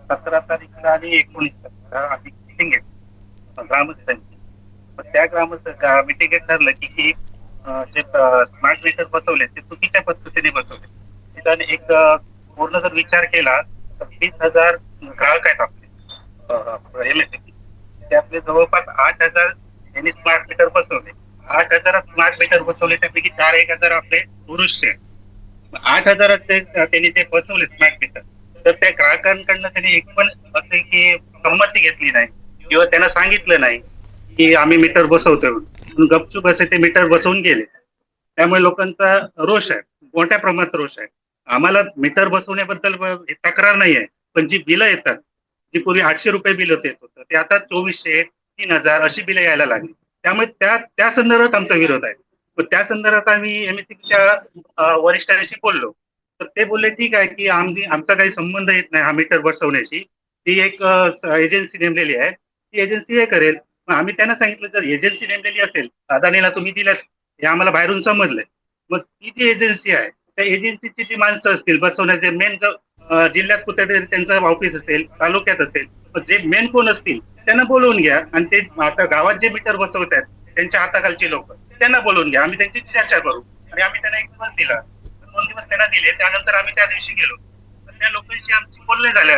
17 तारीखला आणि 19 तारखेला मिटिंग घेतली ग्रामस्थांची. त्या मिटिंगेत ठरलं की जे स्मार्ट मीटर बसवले ते चुकीच्या पद्धतीने बसवले. तिथं एक पूर्ण जर विचार केला तर 20,000 ग्राहक आहेत आपले MSCB. त्यातले जवळपास 8,000 यांनी स्मार्ट मीटर बसवले. 8,000 स्मार्ट मीटर बसवले त्यापैकी 4,000 आपले पुरुषचे. 8,000 त्यांनी ते बसवले स्मार्ट मीटर. तर त्या ग्राहकांकडनं त्यांनी एक पण असे की संमती घेतली नाही किंवा त्यांना सांगितलं नाही की आम्ही मीटर बसवतोय म्हणून. गपचूप असे ते मीटर बसवून गेले. त्यामुळे लोकांचा रोष आहे, मोठ्या प्रमाणात रोष आहे. आम्हाला मीटर बसवण्याबद्दल तक्रार नाही आहे, पण जी बिलं येतात, जी पूर्वी 800 रुपये बिल येत होतं ते आता 2,400, 3,000 अशी बिलं यायला लागली. त्यामुळे त्या संदर्भात आमचा विरोध आहे. त्या संदर्भात आम्ही MSCBच्या वरिष्ठांशी बोललो तर ते बोलले ठीक आहे की आमचा काही संबंध येत नाही हा मीटर बसवण्याची. ती एक एजन्सी नेमलेली आहे, ती एजन्सी हे करेल. आम्ही त्यांना सांगितलं जर एजन्सी नेमलेली असेल, अदानीला तुम्ही दिल्यात हे आम्हाला बाहेरून समजलंय, मग ती जी एजन्सी आहे त्या एजन्सीची जी माणसं असतील बसवण्याचे मेन जिल्ह्यात कुठे त्यांचं ऑफिस असेल, तालुक्यात असेल, जे मेन कोण असतील त्यांना बोलवून घ्या आणि ते आता गावात जे मीटर बसवत आहेत त्यांच्या हाताखालची लोक त्यांना बोलवून घ्या. आम्ही त्यांची चर्चा करू. आणि आम्ही त्यांना 1 दिवस दिला, 2 दिवस त्यांना दिले. त्यानंतर आम्ही त्या दिवशी गेलो तर त्या लोकांशी आमची बोलणे झालं.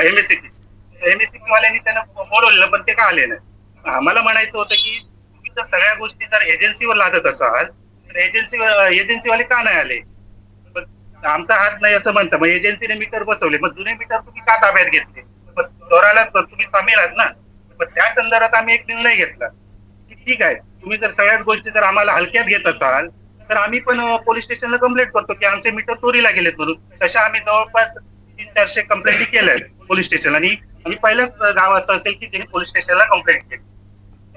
MSCB वाल्यांनी त्यांना बोलवलेलं पण ते का आले नाही. आम्हाला म्हणायचं होतं की तुम्ही जर सगळ्या गोष्टी जर एजन्सीवर लादत असाल तर एजन्सीवाले का नाही आले? आमचा हात नाही असं म्हणतं. मग एजन्सीने मीटर बसवले, मग जुने मीटर तुम्ही का ताब्यात घेतले? मग चोराला तुम्ही सामील आहात ना. मग त्या संदर्भात आम्ही एक निर्णय घेतला की ठीक आहे, तुम्ही जर सगळ्याच गोष्टी जर आम्हाला हलक्यात घेत असाल तर आम्ही पण पोलीस स्टेशनला कंप्लेंट करतो की आमचे मीटर चोरीला गेलेत म्हणून. तशा आम्ही जवळपास 300-400 कंप्लेंटी केल्या आहेत पोलीस स्टेशनला. आणि आम्ही पहिलंच गाव असं असेल की ज्यांनी पोलीस स्टेशनला कंप्लेंट केली.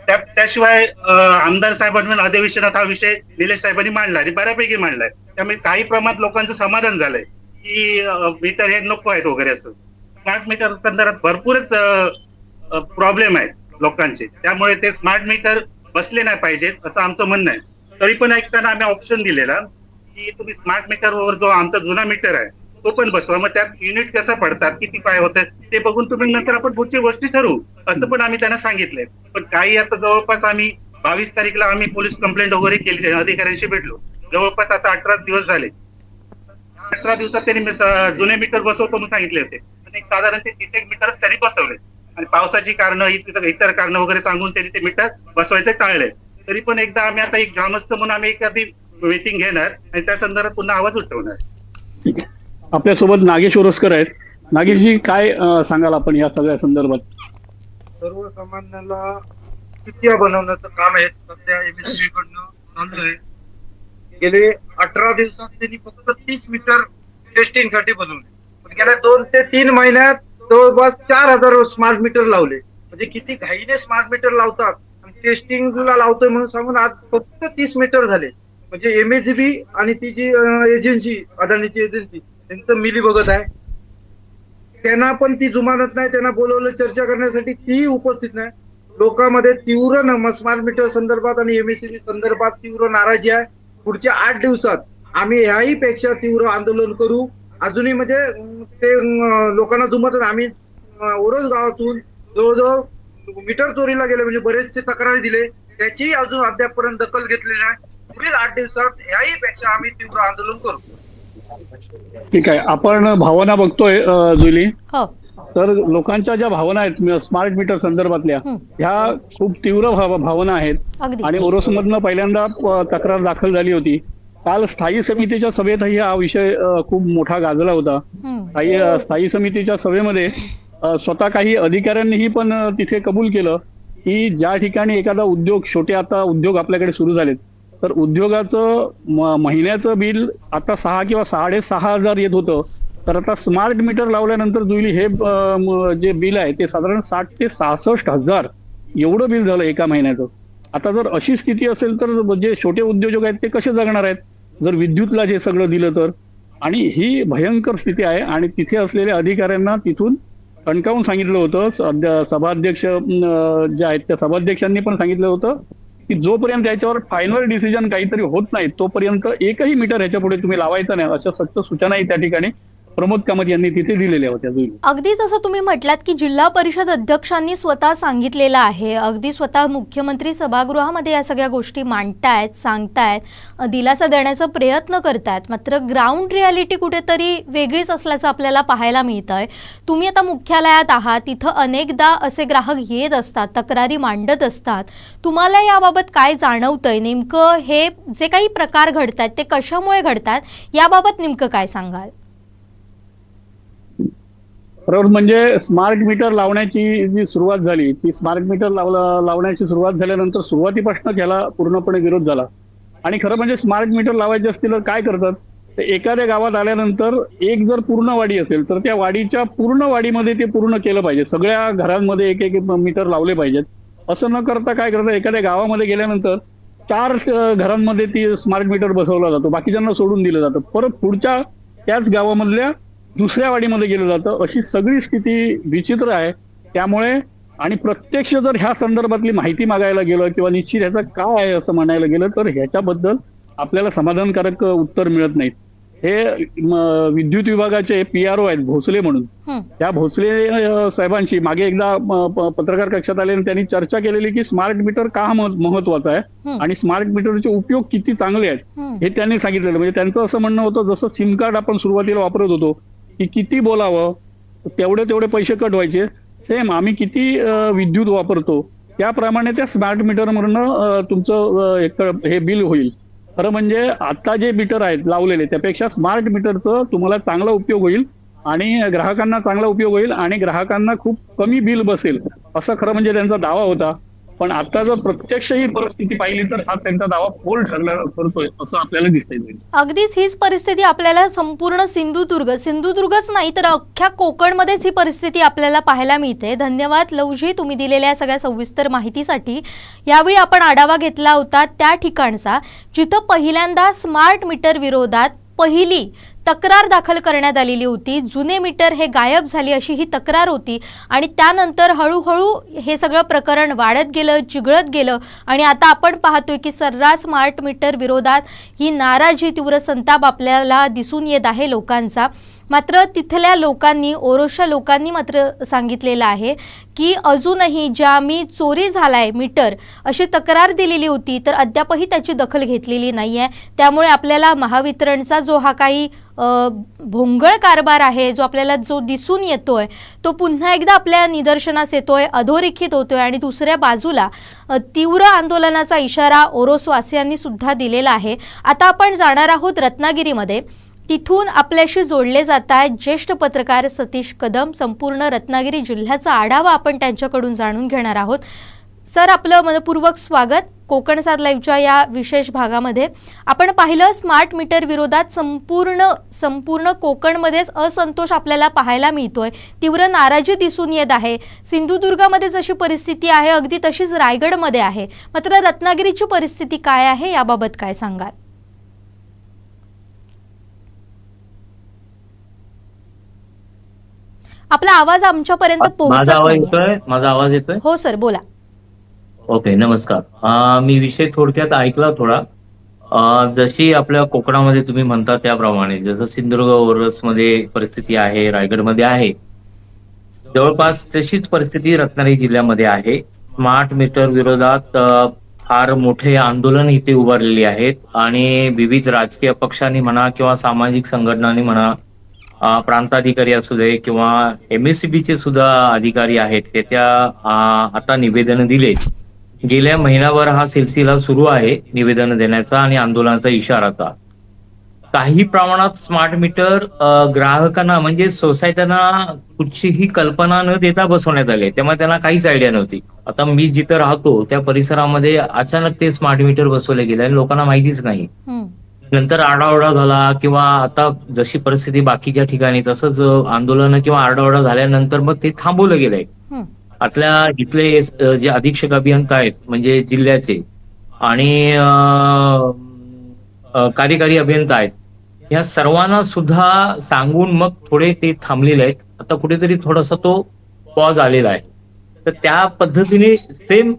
त्याशिवाय आमदार साहेबांनी अधिवेशनात हा विषय निलेश साहेबांनी मांडला आणि बऱ्यापैकी मांडलाय. त्यामुळे काही प्रमाणात लोकांचं समाधान झालंय की मीटर हे नको आहेत वगैरे असं. स्मार्ट मीटर संदर्भात भरपूरच प्रॉब्लेम आहेत लोकांचे. त्यामुळे ते स्मार्ट मीटर बसले नाही पाहिजेत असं आमचं म्हणणं आहे. तरी पण ऐकताना आम्ही ऑप्शन दिलेला की तुम्ही स्मार्ट मीटरवर जो आमचा जुना मीटर आहे तो पण बसवा, मग त्यात युनिट कसं पडतात, किती काय होतं ते बघून तुम्ही नंतर आपण पुढची गोष्टी ठरवू असं पण आम्ही त्यांना सांगितलंय. पण काही आता जवळपास आम्ही 22 तारीखला आम्ही पोलीस कंप्लेंट वगैरे केली, अधिकाऱ्यांशी भेटलो. जवळपास आता 18 दिवस झाले. 18 दिवसात त्यांनी जुने मीटर बसवतो म्हणून सांगितले होते, पण साधारण ते 30 मीटरच त्यांनी बसवले आणि पावसाची कारणं इतर कारणं वगैरे सांगून त्यांनी ते मीटर बसवायचे टाळले. तरी पण एकदा आम्ही आता एक ग्रामस्थ म्हणून आम्ही एखादी मीटिंग घेणार आणि त्या संदर्भात पुन्हा आवाज उठवणार. ठीक आहे. आपल्यासोबत नागेश ओरसकर आहेत. नागेशजी, काय सांगाल आपण या सगळ्या संदर्भात? सर्वसामान्याला चिठ्ठ्या बनवण्याचं काम आहे सध्या MSCB कडनं चालू आहे. गेले 18 दिवसात त्यांनी फक्त 30 मीटर टेस्टिंग साठी बनवले, पण गेल्या 2 ते 3 महिन्यात जवळपास 4000 स्मार्ट मीटर लावले. म्हणजे किती घाईने स्मार्ट मीटर लावतात आणि टेस्टिंगला लावतोय म्हणून सांगून आज फक्त 30 मीटर झाले. म्हणजे MSCB आणि ती जी एजन्सी, अदानीची एजन्सी, त्यांचं मिली बघत आहे. त्यांना पण ती जुमानत नाही, त्यांना बोलवलं चर्चा करण्यासाठी, ती उपस्थित नाही. लोकांमध्ये तीव्र स्मार्ट मीटर संदर्भात आणि MSCB संदर्भात तीव्र नाराजी आहे. पुढच्या 8 दिवसात आम्ही ह्याही पेक्षा तीव्र आंदोलन करू. अजूनही म्हणजे ते लोकांना जुमत नाही. आम्ही ओरोस गावातून जवळजवळ मीटर चोरीला गेले, म्हणजे बरेचसे तक्रारी दिले, त्याची अजून अद्यापपर्यंत दखल घेतलेली नाही. पुढील 8 दिवसात ह्याही पेक्षा आम्ही तीव्र आंदोलन करू. ठीक आहे. आपण भावना बघतोय जुली, तर लोकांच्या ज्या भावना आहेत स्मार्ट मीटर संदर्भातल्या, ह्या खूप तीव्र भावना आहेत आणि ओरोसमधनं पहिल्यांदा तक्रार दाखल झाली होती. काल स्थायी समितीच्या सभेतही हा विषय खूप मोठा गाजला होता. स्थायी समितीच्या सभेमध्ये स्वतः काही अधिकाऱ्यांनीही पण तिथे कबूल केलं की ज्या ठिकाणी एखादा उद्योग, छोटे आता उद्योग आपल्याकडे सुरू झालेत, तर उद्योगाचं महिन्याचं बिल आता 6 किंवा 6,500 येत होतं, तर आता स्मार्ट मीटर लावल्यानंतर जुली हे जे बिल आहे ते साधारण 60 ते 66,000 एवढं बिल झालं एका महिन्याचं. आता जर अशी स्थिती असेल तर जे छोटे उद्योजक आहेत ते कसे जगणार आहेत जर विद्युतला जे सगळं दिलं तर? आणि ही भयंकर स्थिती आहे आणि तिथे असलेल्या अधिकाऱ्यांना तिथून ठणकावून सांगितलं होतं. सभाध्यक्ष जे आहेत त्या सभाध्यक्षांनी पण सांगितलं होतं की जोपर्यंत याच्यावर फायनल डिसिजन काहीतरी होत नाही तोपर्यंत एकही मीटर ह्याच्या पुढे तुम्ही लावायचं नाही, अशा सक्त सूचनाही त्या ठिकाणी प्रमोद कामत यांनी तिथे दिलेल्या होत्या. अगदीच असं तुम्ही म्हटलात की जिल्हा परिषद अध्यक्षांनी स्वतः सांगितलेलं आहे, अगदी स्वतः मुख्यमंत्री सभागृहामध्ये या सगळ्या गोष्टी मांडतायत, सांगतायत, दिलासा देण्याचा प्रयत्न करतायत. मात्र ग्राउंड रियालिटी कुठेतरी वेगळीच असल्याचं आपल्याला पाहायला मिळतंय. तुम्ही आता मुख्यालयात आहात, तिथं अनेकदा असे ग्राहक येत असतात, तक्रारी मांडत असतात. तुम्हाला याबाबत काय जाणवतंय? नेमकं हे जे काही प्रकार घडतात ते कशामुळे घडतात, याबाबत नेमकं काय सांगाल? बरोबर. म्हणजे स्मार्ट मीटर लावण्याची जी सुरुवात झाली, ती स्मार्ट मीटर लावण्याची सुरुवात झाल्यानंतर सुरुवातीपासून त्याला पूर्णपणे विरोध झाला. आणि खरं म्हणजे स्मार्ट मीटर लावायचे असतील तर काय करतात, तर एखाद्या गावात आल्यानंतर एक जर पूर्ण वाडी असेल तर त्या वाडीच्या पूर्ण वाडीमध्ये ते पूर्ण केलं पाहिजे. सगळ्या घरांमध्ये एक एक मीटर लावले पाहिजेत. असं न करता काय करतात, एखाद्या गावामध्ये गेल्यानंतर 4 घरांमध्ये ती स्मार्ट मीटर बसवला जातो, बाकीच्यांना सोडून दिलं जातं. परत पुढच्या त्याच गावामधल्या दुसऱ्या वाडीमध्ये गेलं जातं. अशी सगळी स्थिती विचित्र आहे. त्यामुळे आणि प्रत्यक्ष जर ह्या संदर्भातली माहिती मागायला गेलं किंवा निश्चित ह्याचं काय आहे असं म्हणायला गेलं तर ह्याच्याबद्दल आपल्याला समाधानकारक उत्तर मिळत नाहीत. हे विद्युत विभागाचे PRO आहेत भोसले म्हणून, त्या भोसले साहेबांशी मागे एकदा पत्रकार कक्षात आले आणि त्यांनी चर्चा केलेली की स्मार्ट मीटर का महत्वाचं आहे आणि स्मार्ट मीटरचे उपयोग किती चांगले आहेत हे त्यांनी सांगितलेलं. म्हणजे त्यांचं असं म्हणणं होतं, जसं सिम कार्ड आपण सुरुवातीला वापरत होतो की किती बोलावं तेवढे पैसे कट व्हायचे, सेम आम्ही किती विद्युत वापरतो त्याप्रमाणे त्या स्मार्ट मीटरवरनं तुमचं हे बिल होईल. खरं म्हणजे आता जे मीटर आहेत लावलेले त्यापेक्षा स्मार्ट मीटरचं तुम्हाला चांगला उपयोग होईल आणि ग्राहकांना चांगला उपयोग होईल आणि ग्राहकांना खूप कमी बिल बसेल असं खरं म्हणजे त्यांचा दावा होता. पण आता जर प्रत्यक्ष ही परिस्थिती पाहिली तर हा त्यांचा दावा फोल ठरतोय असं आपल्याला दिसतंय. अगदीच हीच परिस्थिती आपल्याला संपूर्ण सिंधुदुर्गच नाही तर अख्ख्या कोकणमध्येच ही परिस्थिती आपल्याला पाहायला मिळते. धन्यवाद लवजी, तुम्ही दिलेल्या सगळ्या सविस्तर माहितीसाठी. यावेळी आपण आढावा घेतला होता त्या ठिकाणचा जिथं पहिल्यांदा स्मार्ट मीटर विरोधात पहिली तक्रार दाखल करण्यात आलेली होती. जुने मीटर हे गायब झाले अशी ही तक्रार होती आणि त्यानंतर हळूहळू हे सगळं प्रकरण वाढत गेलं, चिघळत गेलं आणि आता आपण पाहतोय की सर्रास स्मार्ट मीटर विरोधात ही नाराजी, तीव्र संताप आपल्याला दिसून येत आहे लोकांचा. मात्र तिथल्या लोकांनी, ओरोशा लोकांनी मात्र सांगितलेलं आहे की अजूनही ज्या आम्ही चोरी झालाय मीटर अशी तक्रार दिलेली होती तर अद्यापही त्याची दखल घेतलेली नाही आहे. त्यामुळे आपल्याला महावितरणचा जो हा काही भोंगळ कारभार आहे, जो आपल्याला जो दिसून येतोय तो पुन्हा एकदा आपल्या निदर्शनास येतोय, अधोरेखित होतोय आणि दुसऱ्या बाजूला तीव्र आंदोलनाचा इशारा ओरोसवासियांनी सुद्धा दिलेला आहे. आता आपण जाणार आहोत रत्नागिरीमध्ये. तिथून आपल्याशी जोडले जात आहेत ज्येष्ठ पत्रकार सतीश कदम. संपूर्ण रत्नागिरी जिल्ह्याचा आढावा आपण त्यांच्याकडून जाणून घेणार आहोत. सर, आपलं मनपूर्वक स्वागत कोकण सात लाईव्हच्या या विशेष भागामध्ये. आपण पाहिलं स्मार्ट मीटर विरोधात संपूर्ण कोकणमध्येच असंतोष आपल्याला पाहायला मिळतोय, तीव्र नाराजी दिसून येत आहे. सिंधुदुर्गामध्ये जशी परिस्थिती आहे अगदी तशीच रायगडमध्ये आहे. मात्र रत्नागिरीची परिस्थिती काय आहे याबाबत काय सांगाल? आपला आवाज आमच्यापर्यंत पोहोचत नाही. माझा आवाज येतोय? हो सर, बोला. ओके, नमस्कार. मी विषय थोडक्यात ऐकला थोडा. जशी आपल्या कोकणामध्ये तुम्ही म्हणता त्याप्रमाणे जसं सिंधुदुर्ग, ओरोसमध्ये परिस्थिती आहे, रायगडमध्ये आहे, जवळपास तशीच परिस्थिती रत्नागिरी जिल्ह्यामध्ये आहे. स्मार्ट मीटर विरोधात फार मोठे आंदोलन इथे उभारलेली आहेत आणि विविध राजकीय पक्षांनी म्हणा किंवा सामाजिक संघटनांनी म्हणा, प्रांताधिकारी असू दे किंवा MSCBचे सुद्धा अधिकारी आहेत, त्याच्या आता निवेदन दिले. गेल्या महिनाभर हा सिलसिला सुरू आहे निवेदन देण्याचा आणि आंदोलनाचा इशाराचा. काही प्रमाणात स्मार्ट मीटर ग्राहकांना म्हणजे सोसायट्यांना कुठचीही कल्पना न देता बसवण्यात आले, त्यामुळे त्यांना काहीच आयडिया नव्हती. आता मी जिथं राहतो त्या परिसरामध्ये अचानक ते स्मार्ट मीटर बसवले गेले आणि लोकांना माहितीच नाही. नंतर आरडाओरडा झाला किंवा आता जशी परिस्थिती बाकीच्या ठिकाणी तसंच आंदोलन किंवा आरडाओरडा झाल्यानंतर मग ते थांबवलं गेलंय. आपल्या इथले जे अधीक्षक अभियंता आहेत म्हणजे जिल्ह्याचे आणि कार्यकारी अभियंता आहेत, या सर्वांना सुद्धा सांगून मग थोडे ते थांबलेले आहेत. आता कुठेतरी थोडासा तो पॉज आलेला आहे. तर त्या पद्धतीने सेम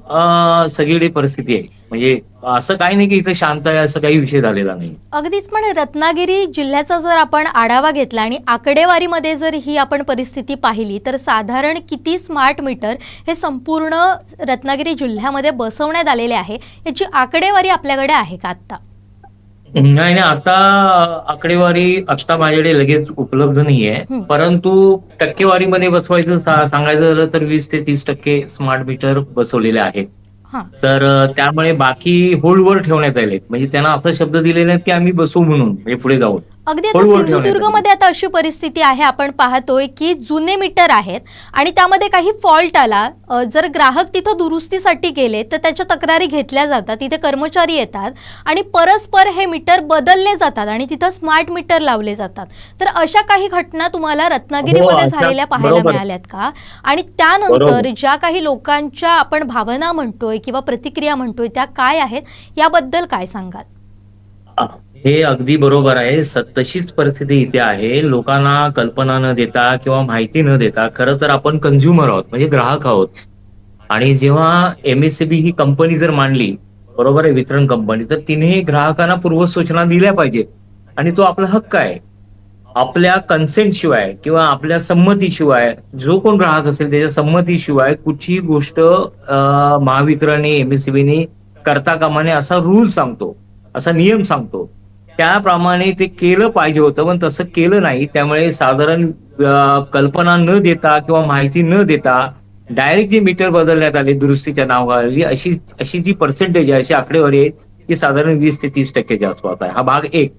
सगळीकडे परिस्थिती आहे. म्हणजे असं काही नाही की इथे शांत आहे असं काही विषय झालेला नाही. अगदीच. पण रत्नागिरी जिल्ह्याचा जर आपण आढावा घेतला आणि आकडेवारीमध्ये जर ही आपण परिस्थिती पाहिली तर साधारण किती स्मार्ट मीटर हे संपूर्ण रत्नागिरी जिल्ह्यामध्ये बसवण्यात आलेले आहे याची आकडेवारी आपल्याकडे आहे का आता? नाही, आता आकडेवारी आता माझ्याकडे लगेच उपलब्ध नाहीये. परंतु टक्केवारीमध्ये बसवायचं सांगायचं झालं तर 20 ते 30% स्मार्ट मीटर बसवलेले आहेत. तर त्यामुळे बाकी होल्डवर ठेवण्यात आलेत. म्हणजे त्यांना असा शब्द दिलेला नाही की आम्ही बसवू म्हणून म्हणजे पुढे जाऊन. अगदी आता सिंधुदुर्गमध्ये आता अशी परिस्थिती आहे, आपण पाहतोय की जुने मीटर आहेत आणि त्यामध्ये काही फॉल्ट आला, जर ग्राहक तिथं दुरुस्तीसाठी गेले तर त्याच्या तक्रारी घेतल्या जातात, तिथे कर्मचारी येतात आणि परस्पर हे मीटर बदलले जातात आणि तिथं स्मार्ट मीटर लावले जातात. तर अशा काही घटना तुम्हाला रत्नागिरीमध्ये झालेल्या पाहायला मिळाल्यात का? आणि त्यानंतर ज्या काही लोकांच्या आपण भावना म्हणतोय किंवा प्रतिक्रिया म्हणतोय त्या काय आहेत याबद्दल काय सांगाल? हे अगदी बरोबर आहे. तशीच परिस्थिती इथे आहे. लोकांना कल्पना न देता किंवा माहिती न देता, खरं तर आपण कंझ्युमर आहोत म्हणजे ग्राहक आहोत. आणि जेव्हा MSCB ही कंपनी जर मांडली, बरोबर आहे, वितरण कंपनी, तर तिने ग्राहकांना पूर्वसूचना दिल्या पाहिजेत आणि तो आपला हक्क आहे. आपल्या कन्सेंट शिवाय किंवा आपल्या संमतीशिवाय जो कोण ग्राहक असेल त्याच्या संमतीशिवाय कुठलीही गोष्ट महावितरणने MSCBने करता कामा नये असा रूल सांगतो, असा नियम सांगतो. त्याप्रमाणे ते केलं पाहिजे होतं पण तसं केलं नाही. त्यामुळे साधारण कल्पना न देता किंवा माहिती न देता डायरेक्ट जे मीटर बदलण्यात आले दुरुस्तीच्या नावाखाली, अशी जी पर्सेंटेज आहे, अशी आकडेवारी आहे ती साधारण 20 ते 30% आसपास आहे. हा भाग 1.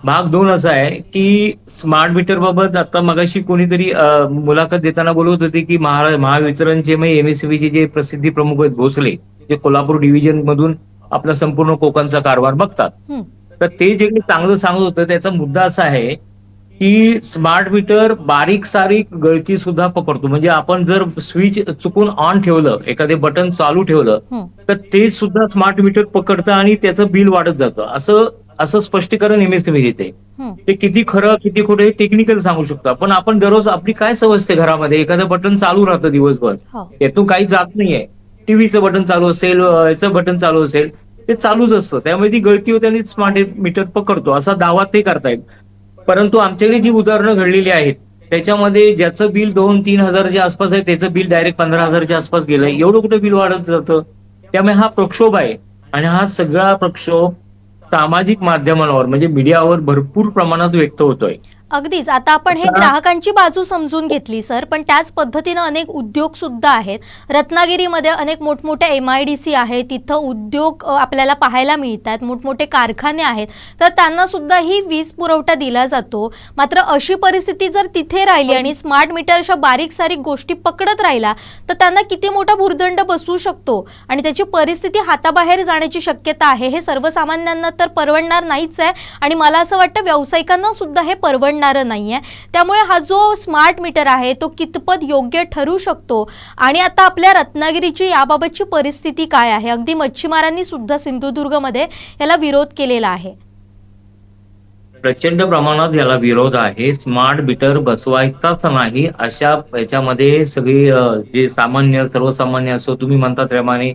भाग 2 असा आहे की स्मार्ट मीटर बाबत आता मगाशी कोणीतरी मुलाखत देताना बोलत होते की महावितरणचे म्हणजे MSCBचे जे प्रसिद्धी प्रमुख आहेत भोसले, जे कोल्हापूर डिव्हिजन मधून आपला संपूर्ण कोकणचा कारभार बघतात, तर ते जे चांगलं सांगत होतं त्याचा मुद्दा असा आहे की स्मार्ट मीटर बारीक सारीक गळती सुद्धा पकडतो. म्हणजे आपण जर स्विच चुकून ऑन ठेवलं, एखादे बटन चालू ठेवलं तर ते सुद्धा स्मार्ट मीटर पकडतं आणि त्याचं बिल वाढत जातं. असं स्पष्टीकरण MSCB देते. ते किती खरं किती खोटं हे टेक्निकल सांगू शकतो. पण आपण दररोज आपली काय सवय असते घरामध्ये, एखादं बटन चालू राहतं दिवसभर, यातून काही जात नाहीये. टीव्हीचं बटन चालू असेल, याचं बटन चालू असेल, ते चालूच असतं. त्यामुळे ती गळती होते आणि स्मार्ट मीटर पकडतो असा दावा ते करतायत. परंतु आमच्याकडे जी उदाहरणं घडलेली आहेत त्याच्यामध्ये ज्याचं बिल 2-3 हजाराच्या आसपास आहे त्याचं बिल डायरेक्ट 15,000च्या आसपास गेलंय. एवढं कुठं बिल वाढत जातं. त्यामुळे हा प्रक्षोभ आहे आणि हा सगळा प्रक्षोभ सामाजिक माध्यमांवर म्हणजे मीडियावर भरपूर प्रमाणात व्यक्त होतोय. अगदीच. आता आपण हे ग्राहकांची बाजू समजून घेतली सर, पण त्याच पद्धतीनं अनेक उद्योग सुद्धा आहेत. रत्नागिरीमध्ये अनेक मोठमोठे MIDC आहेत, तिथं उद्योग आपल्याला पाहायला मिळतात, मोठमोठे कारखाने आहेत, तर त्यांना सुद्धा ही वीज पुरवठा दिला जातो. मात्र अशी परिस्थिती जर तिथे राहिली आणि स्मार्ट मीटर अशा बारीक सारीक गोष्टी पकडत राहिला तर त्यांना किती मोठा भुर्दंड बसू शकतो आणि त्याची परिस्थिती हाताबाहेर जाण्याची शक्यता आहे. हे सर्वसामान्यांना तर परवडणार नाहीच आहे आणि मला असं वाटतं व्यावसायिकांना सुद्धा हे परवडणार नाहीये. त्यामुळे हा जो स्मार्ट मीटर आहे तो कितपत योग्य ठरू शकतो आणि आता आपल्या रत्नागिरीची याबाबतची परिस्थिती काय आहे? अगदी मच्छीमारांनी सुद्धा सिंधुदुर्गमध्ये याला विरोध केलेला आहे. प्रचंड प्रमाणात याला विरोध आहे. स्मार्ट मीटर बसवायचाच नाही अशा याच्यामध्ये सगळी जे सर्वसामान्य असो, तुम्ही म्हणता त्याप्रमाणे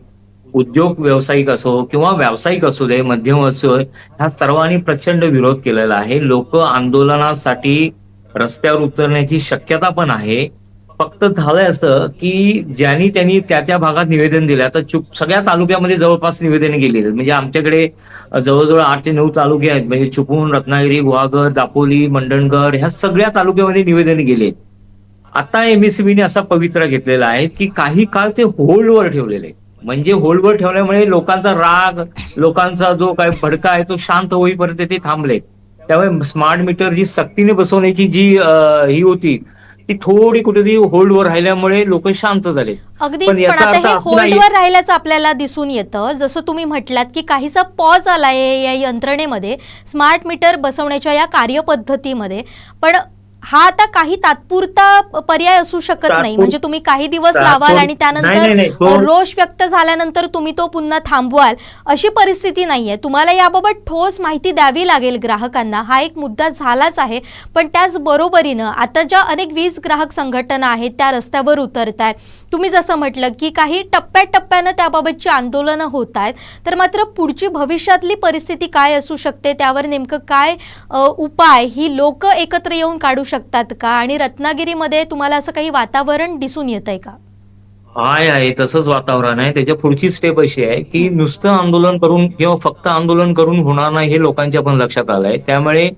उद्योग व्यावसायिक असो किंवा व्यावसायिक असू दे, मध्यम असो, ह्या सर्वांनी प्रचंड विरोध केलेला आहे. लोक आंदोलनासाठी रस्त्यावर उतरण्याची शक्यता पण आहे. फक्त झालंय असं की त्यांनी त्या भागात निवेदन दिलं. आता सगळ्या तालुक्यामध्ये जवळपास निवेदन गेलेली, म्हणजे आमच्याकडे जवळजवळ 8 ते 9 तालुके आहेत, म्हणजे चिपळूण, रत्नागिरी, गुहागर, दापोली, मंडणगड ह्या सगळ्या तालुक्यामध्ये निवेदन गेले. आता MSEBीने असा पवित्रा घेतलेला आहे की काही काळ ते होल्डवर ठेवलेले, म्हणजे होल्डवर ठेवल्यामुळे लोकांचा राग, लोकांचा जो काय भडका आहे तो शांत होईपर्यंत ते थांबले. त्यामुळे स्मार्ट मीटर जी सक्तीने बसवण्याची जी ही होती ती थोडी कुठेतरी होल्डवर राहिल्यामुळे लोक शांत झाले. अगदीच. पण आता हे होल्डवर राहिल्याचं आपल्याला दिसून येतं. जसं तुम्ही म्हटलात की काहीसा पॉज आलाय या यंत्रणेमध्ये, स्मार्ट मीटर बसवण्याच्या या कार्यपद्धतीमध्ये. पण हा आता काही तात्पुरता पर्याय असू शकत नाही. म्हणजे तुम्ही काही दिवस लावाल आणि त्यानंतर रोष व्यक्त झाल्यानंतर तुम्ही तो पुन्हा थांबवाल अशी परिस्थिती नाहीये. तुम्हाला याबाबत ठोस माहिती द्यावी लागेल ग्राहकांना. हा एक मुद्दा झालाच आहे. पण त्याच बरोबरीनं आता ज्या अनेक वीज ग्राहक संघटना आहेत त्या रस्त्यावर उतरत आहेत. तुम्ही जसं म्हटलं की काही टप्प्याटप्प्यानं त्याबाबतची आंदोलनं होत आहेत, तर मात्र पुढची भविष्यातली परिस्थिती काय असू शकते, त्यावर नेमकं काय उपाय ही लोक एकत्र येऊन काढू शकतात का? आणि रत्नागिरीमध्ये तुम्हाला असं काही वातावरण दिसून येतंय का? आहे तसंच वातावरण आहे. त्याच्या पुढची स्टेप अशी आहे की नुसतं आंदोलन करून किंवा फक्त आंदोलन करून होणार नाही हे लोकांच्या पण लक्षात आलंय. त्यामुळे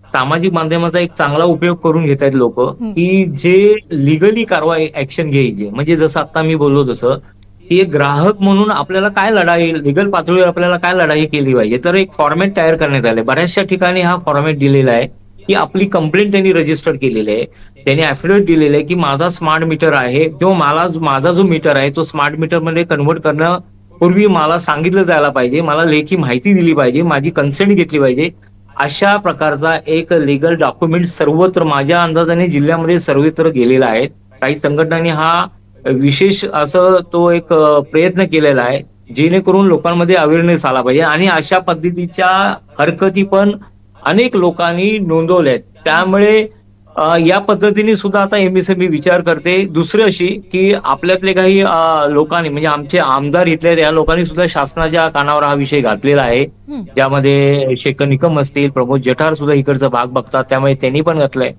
सामाजिक माध्यमाचा एक चांगला उपयोग करून घेत आहेत लोक की जे लिगली कारवाई ऍक्शन घ्यायची. म्हणजे जसं आता मी बोललो तसं की एक ग्राहक म्हणून आपल्याला काय लढाई, लिगल पातळीवर आपल्याला काय लढाई केली पाहिजे, तर एक फॉर्मॅट तयार करण्यात आले. बऱ्याचशा ठिकाणी हा फॉर्मॅट दिलेला आहे की आपली कंप्लेंट त्यांनी रजिस्टर केलेली आहे, त्यांनी ऍफिडेव्हिट दिलेलं आहे की माझा स्मार्ट मीटर आहे किंवा माझा जो मीटर आहे तो स्मार्ट मीटर मध्ये कन्व्हर्ट करणं पूर्वी मला सांगितलं जायला पाहिजे, मला लेखी माहिती दिली पाहिजे, माझी कन्सेंट घेतली पाहिजे. अशा प्रकारचा एक लिगल डॉक्युमेंट सर्वत्र माझ्या अंदाजाने जिल्ह्यामध्ये सर्वत्र गेलेला आहे. काही संघटनांनी हा विशेष असं तो एक प्रयत्न केलेला आहे जेणेकरून लोकांमध्ये अवेअरनेस आला पाहिजे आणि अशा पद्धतीच्या हरकती पण अनेक लोकांनी नोंदवल्या आहेत. त्यामुळे या पद्धतीने सुद्धा आता MSEB विचार करते. दुसरी अशी की आपल्यातले काही लोकांनी म्हणजे आमचे आमदार इथल्या या लोकांनी सुद्धा शासनाच्या कानावर हा विषय घातलेला आहे, ज्यामध्ये शेखर निकम असतील, प्रमोद जठार सुद्धा इकडचा भाग बघतात, त्यामुळे त्यांनी पण घातलंय.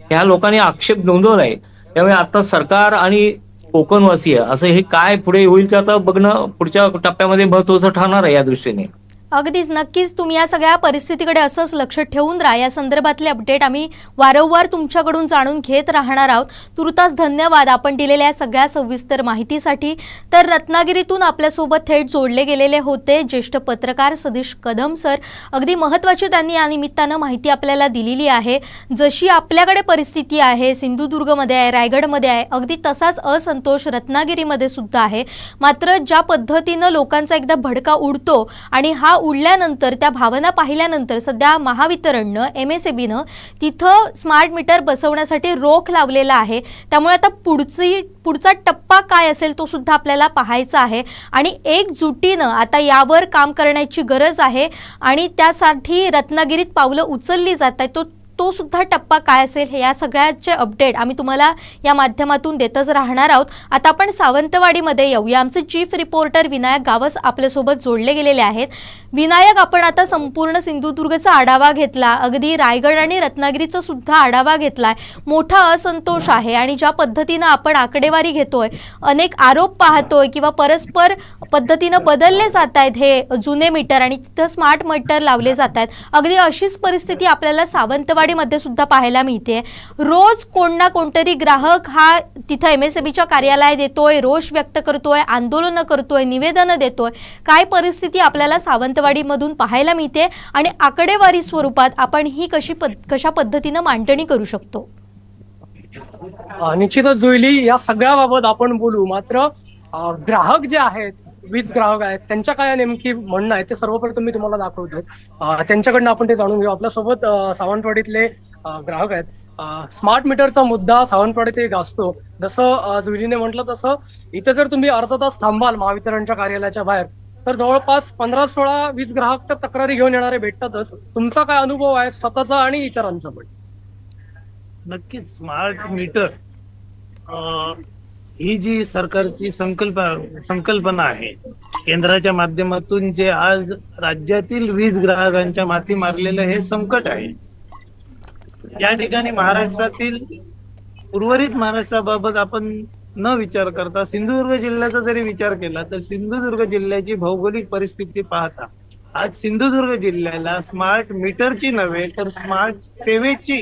ह्या लोकांनी आक्षेप नोंदवलाय. त्यामुळे आता सरकार आणि कोकणवासीय असं हे काय पुढे होईल ते आता बघणं पुढच्या टप्प्यामध्ये महत्वाचं ठरणार आहे या दृष्टीने. अगदीच. नक्कीच तुम्ही या सगळ्या परिस्थितीकडे असंच लक्ष ठेवून राहा. या संदर्भातले अपडेट आम्ही वारंवार तुमच्याकडून जाणून घेत राहणार आहोत. तुर्तास धन्यवाद आपण दिलेल्या सगळ्या सविस्तर माहितीसाठी. तर रत्नागिरीतून आपल्यासोबत थेट जोडले गेलेले होते ज्येष्ठ पत्रकार सतीश कदम सर. अगदी महत्त्वाची त्यांनी या निमित्तानं माहिती आपल्याला दिलेली आहे. जशी आपल्याकडे परिस्थिती आहे, सिंधुदुर्गमध्ये आहे, रायगडमध्ये आहे, अगदी तसाच असंतोष रत्नागिरीमध्ये सुद्धा आहे. मात्र ज्या पद्धतीनं लोकांचा एकदा भडका उडतो आणि हा उडल्यानंतर, त्या भावना पाहिल्यानंतर सध्या महावितरणनं, MSEBीनं तिथं स्मार्ट मीटर बसवण्यासाठी रोख लावलेला आहे. त्यामुळे आता पुढचा टप्पा काय असेल तो सुद्धा आपल्याला पाहायचा आहे आणि एकजुटीनं आता यावर काम करण्याची गरज आहे आणि त्यासाठी रत्नागिरीत पावलं उचलली जात आहेत. तो सुद्धा टप्पा काय असेल हे या सगळ्याचे अपडेट आम्ही तुम्हाला या माध्यमातून देतच राहणार आहोत. आता आपण सावंतवाडीमध्ये येऊया. आमचे चीफ रिपोर्टर विनायक गावस आपल्यासोबत जोडले गेलेले आहेत. विनायक, आपण आता संपूर्ण सिंधुदुर्गचा आढावा घेतला, अगदी रायगड आणि रत्नागिरीचा सुद्धा आढावा घेतलाय. मोठा असंतोष आहे आणि ज्या पद्धतीनं आपण आकडेवारी घेतोय, अनेक आरोप पाहतोय किंवा परस्पर पद्धतीनं बदलले जात आहेत हे जुने मीटर आणि तिथं स्मार्ट मीटर लावले जात आहेत. अगदी अशीच परिस्थिती आपल्याला सावंतवाडीमध्ये सुद्धा पाहायला मिळते. रोज कोण ना कोणतरी ग्राहक हा तिथं MSEBीच्या कार्यालयात येतोय, रोष व्यक्त करतोय, आंदोलनं करतोय, निवेदनं देतोय. काय परिस्थिती आपल्याला सावंतवाडीमधून पाहायला मिळते आणि आकडेवारी स्वरूपात आपण ही कशा पद्धतीनं मांडणी करू शकतो? निश्चितच जुईली, या सगळ्याबाबत आपण बोलू. मात्र ग्राहक जे आहेत, वीज ग्राहक आहेत, त्यांच्या काय नेमकी म्हणणं आहे ते सर्वप्रथम मी तुम्हाला दाखवतो. त्यांच्याकडनं आपण ते जाणून घेऊ. आपल्यासोबत सावंतवाडीतले ग्राहक आहेत. स्मार्ट मीटरचा मुद्दा सावंतवाडीत एक असतो. जसं जुईलीने म्हटलं तसं इथे जर तुम्ही अर्धा तास थांबाल महावितरणच्या कार्यालयाच्या बाहेर तर जवळपास 15-16 वीज ग्राहक तर तक्रारी घेऊन येणारे भेटतातच. तुमचा काय अनुभव आहे स्वतःचा आणि इतरांचा पण? नक्कीच स्मार्ट मीटर ही जी सरकारची संकल्पना आहे, केंद्राच्या माध्यमातून जे आज राज्यातील वीज ग्राहकांच्या माथी मारलेलं हे संकट आहे. या ठिकाणी महाराष्ट्रातील उर्वरित महाराष्ट्राबाबत आपण न विचार करता सिंधुदुर्ग जिल्ह्याचा जरी विचार केला तर सिंधुदुर्ग जिल्ह्याची भौगोलिक परिस्थिती पाहता आज सिंधुदुर्ग जिल्ह्याला स्मार्ट मीटरची नव्हे तर स्मार्ट सेवेची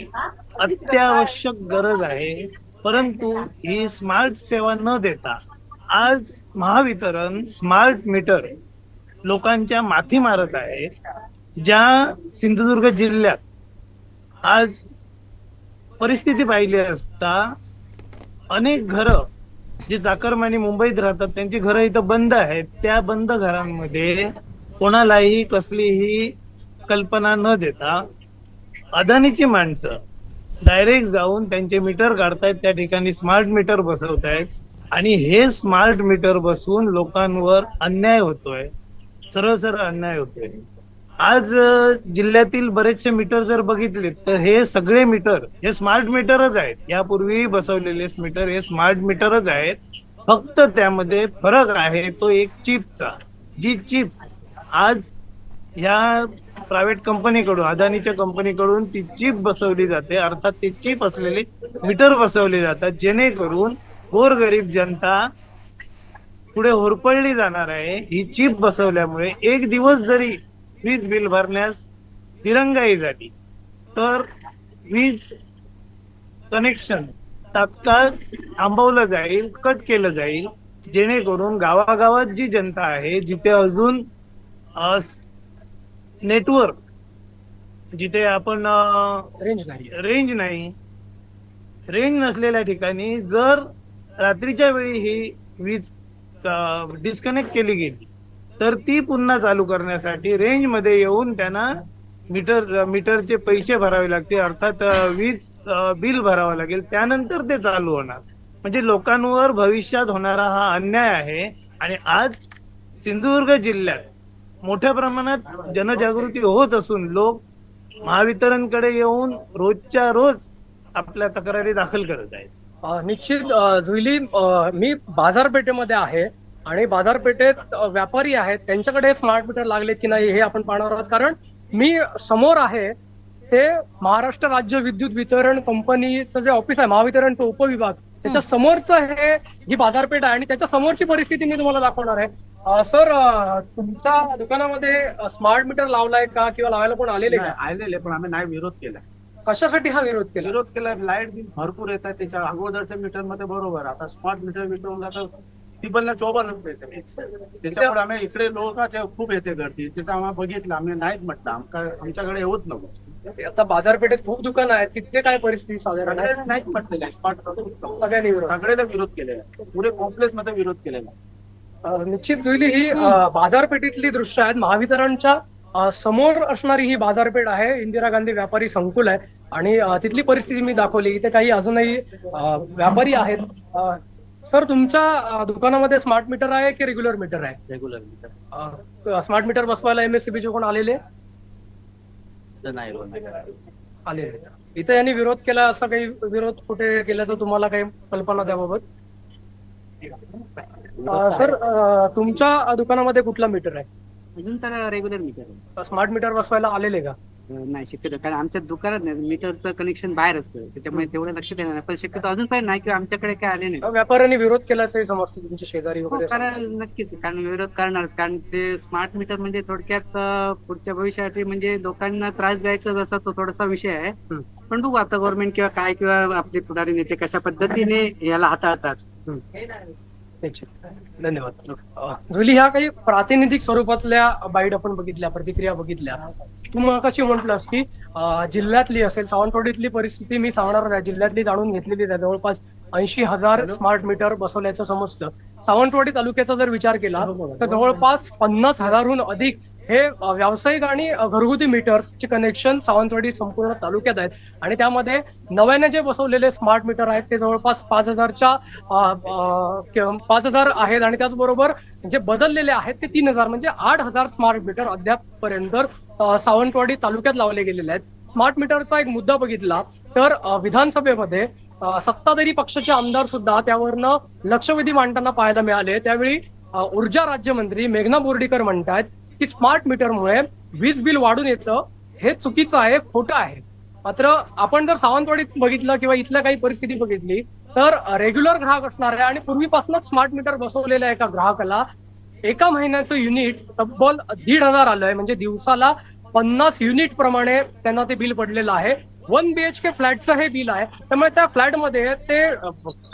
अत्यावश्यक गरज आहे. परंतु ही स्मार्ट सेवा न देता आज महावितरण स्मार्ट मीटर लोकांच्या माथी मारत आहे. ज्या सिंधुदुर्ग जिल्ह्यात आज परिस्थिती पाहिली असता अनेक घरं जे चाकरमानी मुंबईत राहतात त्यांची घरं इथं बंद आहेत. त्या बंद घरांमध्ये कोणालाही कसलीही कल्पना न देता अदानीची माणसं डायरेक्ट जाऊन त्यांचे मीटर काढतायत, त्या ठिकाणी स्मार्ट मीटर बसवतायत आणि हे स्मार्ट मीटर बसवून लोकांवर अन्याय होतोय, सरळ अन्याय होतोय. आज जिल्ह्यातील बरेचसे मीटर जर बघितले तर हे सगळे मीटर हे स्मार्ट मीटरच आहेत. यापूर्वी बसवलेले मीटर हे स्मार्ट मीटरच आहेत. फक्त त्यामध्ये फरक आहे तो एक चिपचा. जी चिप आज ह्या प्रायव्हेट कंपनीकडून, अदानीच्या कंपनीकडून ती चिप बसवली जाते, अर्थात ती चिप असलेली मीटर बसवली जातात, जेणेकरून गोरगरीब जनता पुढे होरपळली जाणार आहे. ही चिप बसवल्यामुळे एक दिवस जरी वीज बिल भरण्यास दिरंगाई झाली तर वीज कनेक्शन तात्काळ थांबवलं जाईल, कट केलं जाईल, जेणेकरून गावागावात जी जनता आहे जिथे अजून नेटवर्क, जिथे आपण रेंज नसलेल्या ठिकाणी जर रात्रीच्या वेळी ही वीज डिस्कनेक्ट केली गेली तर ती पुन्हा चालू करण्यासाठी रेंज मध्ये येऊन त्यांना मीटरचे पैसे भरावे लागतील, अर्थात वीज बिल भरावं लागेल, त्यानंतर ते चालू होणार. म्हणजे लोकांवर भविष्यात होणारा हा अन्याय आहे. आणि आज सिंधुदुर्ग जिल्ह्यात मोठ्या प्रमाणात जनजागृती होत असून लोक महावितरणकडे येऊन रोजच्या रोज आपल्या तक्रारी दाखल करत आहेत. निश्चित जुईली, मी बाजारपेठेमध्ये आहे आणि बाजारपेठेत व्यापारी आहेत, त्यांच्याकडे स्मार्ट मीटर लागलेत की नाही हे आपण पाहणार आहोत. कारण मी समोर आहे ते महाराष्ट्र राज्य विद्युत वितरण कंपनीचं जे ऑफिस आहे, महावितरण तो उपविभाग, त्याच्या समोरचं ही बाजारपेठ आहे आणि त्याच्या समोरची परिस्थिती मी तुम्हाला दाखवणार आहे. सर, तुमच्या दुकानामध्ये स्मार्ट मीटर लावलाय का किंवा लावायला कोण आलेले का? आलेले, पण आम्ही नाही विरोध केला. कशासाठी हा विरोध केला? विरोध केला, लाईट बिल भरपूर येत आहे त्याच्या अगोदरच्या मीटर मध्ये. बरोबर, आता स्मार्ट मीटर तर ती पण 54 रुपये येते. त्याच्यामुळे आम्ही इकडे लोकांच्या खूप येते गर्दी, तिथे आम्हाला बघितलं, आम्ही नाहीत म्हटलं, आमच्याकडे येऊच नको. आता बाजारपेठेत खूप दुकानं आहेत, तिथे काय परिस्थिती साधारण आहे? नाहीच म्हटलेलं आहे. स्मार्ट सगळ्यांनी सगळ्याला विरोध केलेला आहे, पुरे कॉम्प्लेक्स मध्ये विरोध केलेला आहे. निश्चित जुईली, ही बाजारपेठेतली दृश्य आहेत. महावितरणच्या समोर असणारी ही बाजारपेठ आहे, इंदिरा गांधी व्यापारी संकुल आहे आणि तिथली परिस्थिती मी दाखवली. इथे काही अजूनही व्यापारी आहेत. सर, तुमच्या दुकानामध्ये स्मार्ट मीटर आहे की रेग्युलर मीटर आहे? Regular meter. स्मार्ट मीटर बसवायला MSCB चे कोण आलेले? नाही आलेले. इथे यांनी विरोध केला, असा काही विरोध कुठे केल्याचं तुम्हाला काही कल्पना त्याबाबत? सर, तुमच्या दुकानामध्ये कुठला मीटर आहे? अजून तर रेग्युलर मीटर आहे. स्मार्ट मीटर बसवायला आलेले का? नाही, शक्यतो, कारण आमच्या दुकानात नाही, मीटरचं कनेक्शन बाहेर असतं, त्याच्यामुळे तेवढं लक्ष देणार नाही. पण शक्यतो अजूनपर्यंत नाही किंवा आमच्याकडे काय आले नाही. व्यापाऱ्यांनी विरोध केल्याचंही समजतं तुमच्या शेजारी वगैरे? कारण नक्कीच, कारण विरोध करणारच, कारण ते स्मार्ट मीटर म्हणजे थोडक्यात पुढच्या भविष्यासाठी म्हणजे लोकांना त्रास द्यायचा जसा तो थोडासा विषय आहे. पण बघू आता गव्हर्नमेंट किंवा काय किंवा आपले पुढारी नेते कशा पद्धतीने याला हाताळतात. धन्यवाद. जुली, ह्या काही प्रातिनिधिक स्वरूपातल्या बाईट आपण बघितल्या, प्रतिक्रिया बघितल्या. तू मग कशी म्हटलंस की जिल्ह्यातली असेल, सावंतवाडीतली परिस्थिती मी सांगणार नाही, जिल्ह्यातली जाणून घेतलेली आहे. जवळपास 80,000 स्मार्ट मीटर बसवल्याचं समजतं. सावंतवाडी तालुक्याचा जर विचार केला तर जवळपास 50,000हून अधिक हे व्यावसायिक आणि घरगुती मीटर्सचे कनेक्शन सावंतवाडी संपूर्ण तालुक्यात आहेत आणि त्यामध्ये नव्याने जे बसवलेले स्मार्ट मीटर आहेत ते जवळपास 5,000 आहेत आणि त्याचबरोबर जे बदललेले आहेत ते 3,000, म्हणजे 8,000 स्मार्ट मीटर अद्यापपर्यंत सावंतवाडी तालुक्यात लावले गेलेले आहेत. स्मार्ट मीटरचा एक मुद्दा बघितला तर विधानसभेमध्ये सत्ताधारी पक्षाचे आमदार सुद्धा त्यावरनं लक्षवेधी मांडताना पाहायला मिळाले. त्यावेळी ऊर्जा राज्यमंत्री मेघना बोर्डीकर म्हणतात की स्मार्ट मीटरमुळे वीज बिल वाढून येतं, हे चुकीचं आहे, खोटं आहे. मात्र आपण जर सावंतवाडीत बघितलं किंवा इथल्या काही परिस्थिती बघितली तर रेग्युलर ग्राहक असणार आहे आणि पूर्वीपासूनच स्मार्ट मीटर बसवलेल्या एका ग्राहकाला एका महिन्याचं युनिट तब्बल 1,500 आलंय, म्हणजे दिवसाला 50 युनिट प्रमाणे त्यांना ते बिल पडलेलं आहे. 1 BHK फ्लॅटचं हे बिल आहे. त्यामुळे त्या फ्लॅटमध्ये ते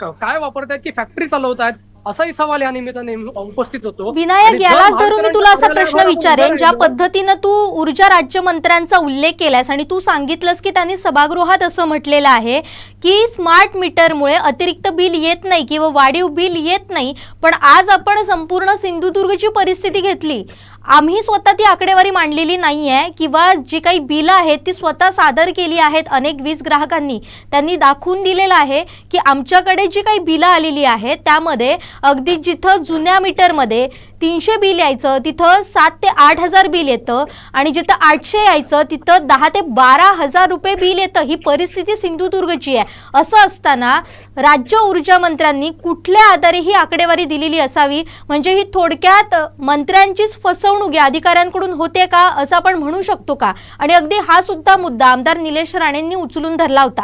काय वापरतायत की फॅक्टरी चालवतायत, असाही सवाल या निमित्ताने उपस्थित होतो. विनायक, यालाच धरून मी तुला असा प्रश्न विचारेन, ज्या पद्धतीनं तू ऊर्जा राज्यमंत्र्यांचा उल्लेख केलास आणि तू सांगितलंस की त्यांनी सभागृहात असं म्हटलेलं आहे की स्मार्ट मीटरमुळे अतिरिक्त बिल येत नाही किंवा वाढीव बिल येत नाही, पण आज आपण संपूर्ण सिंधुदुर्गची परिस्थिती घेतली, आम्ही स्वतः ती आकडेवारी मांडलेली नाहीये किंवा जी काही बिलं आहेत ती स्वतः सादर केली आहेत अनेक वीज ग्राहकांनी, त्यांनी दाखवून दिलेलं आहे की आमच्याकडे जी काही बिलं आलेली आहेत त्यामध्ये अगदी जिथं जुन्या मीटरमध्ये 300 बिल यायचं तिथं 7,000 ते 8,000 बिल येतं आणि जिथं 800 यायचं तिथं 10,000 ते 12,000 रुपये बिल येतं. ही परिस्थिती सिंधुदुर्गची आहे. असं असताना राज्य ऊर्जा मंत्र्यांनी कुठल्या आधारे ही आकडेवारी दिलेली असावी? म्हणजे ही थोडक्यात मंत्र्यांचीच फसवणूक या अधिकाऱ्यांकडून होते का असं आपण म्हणू शकतो का? आणि अगदी हा सुद्धा मुद्दा आमदार निलेश राणेंनी उचलून धरला होता.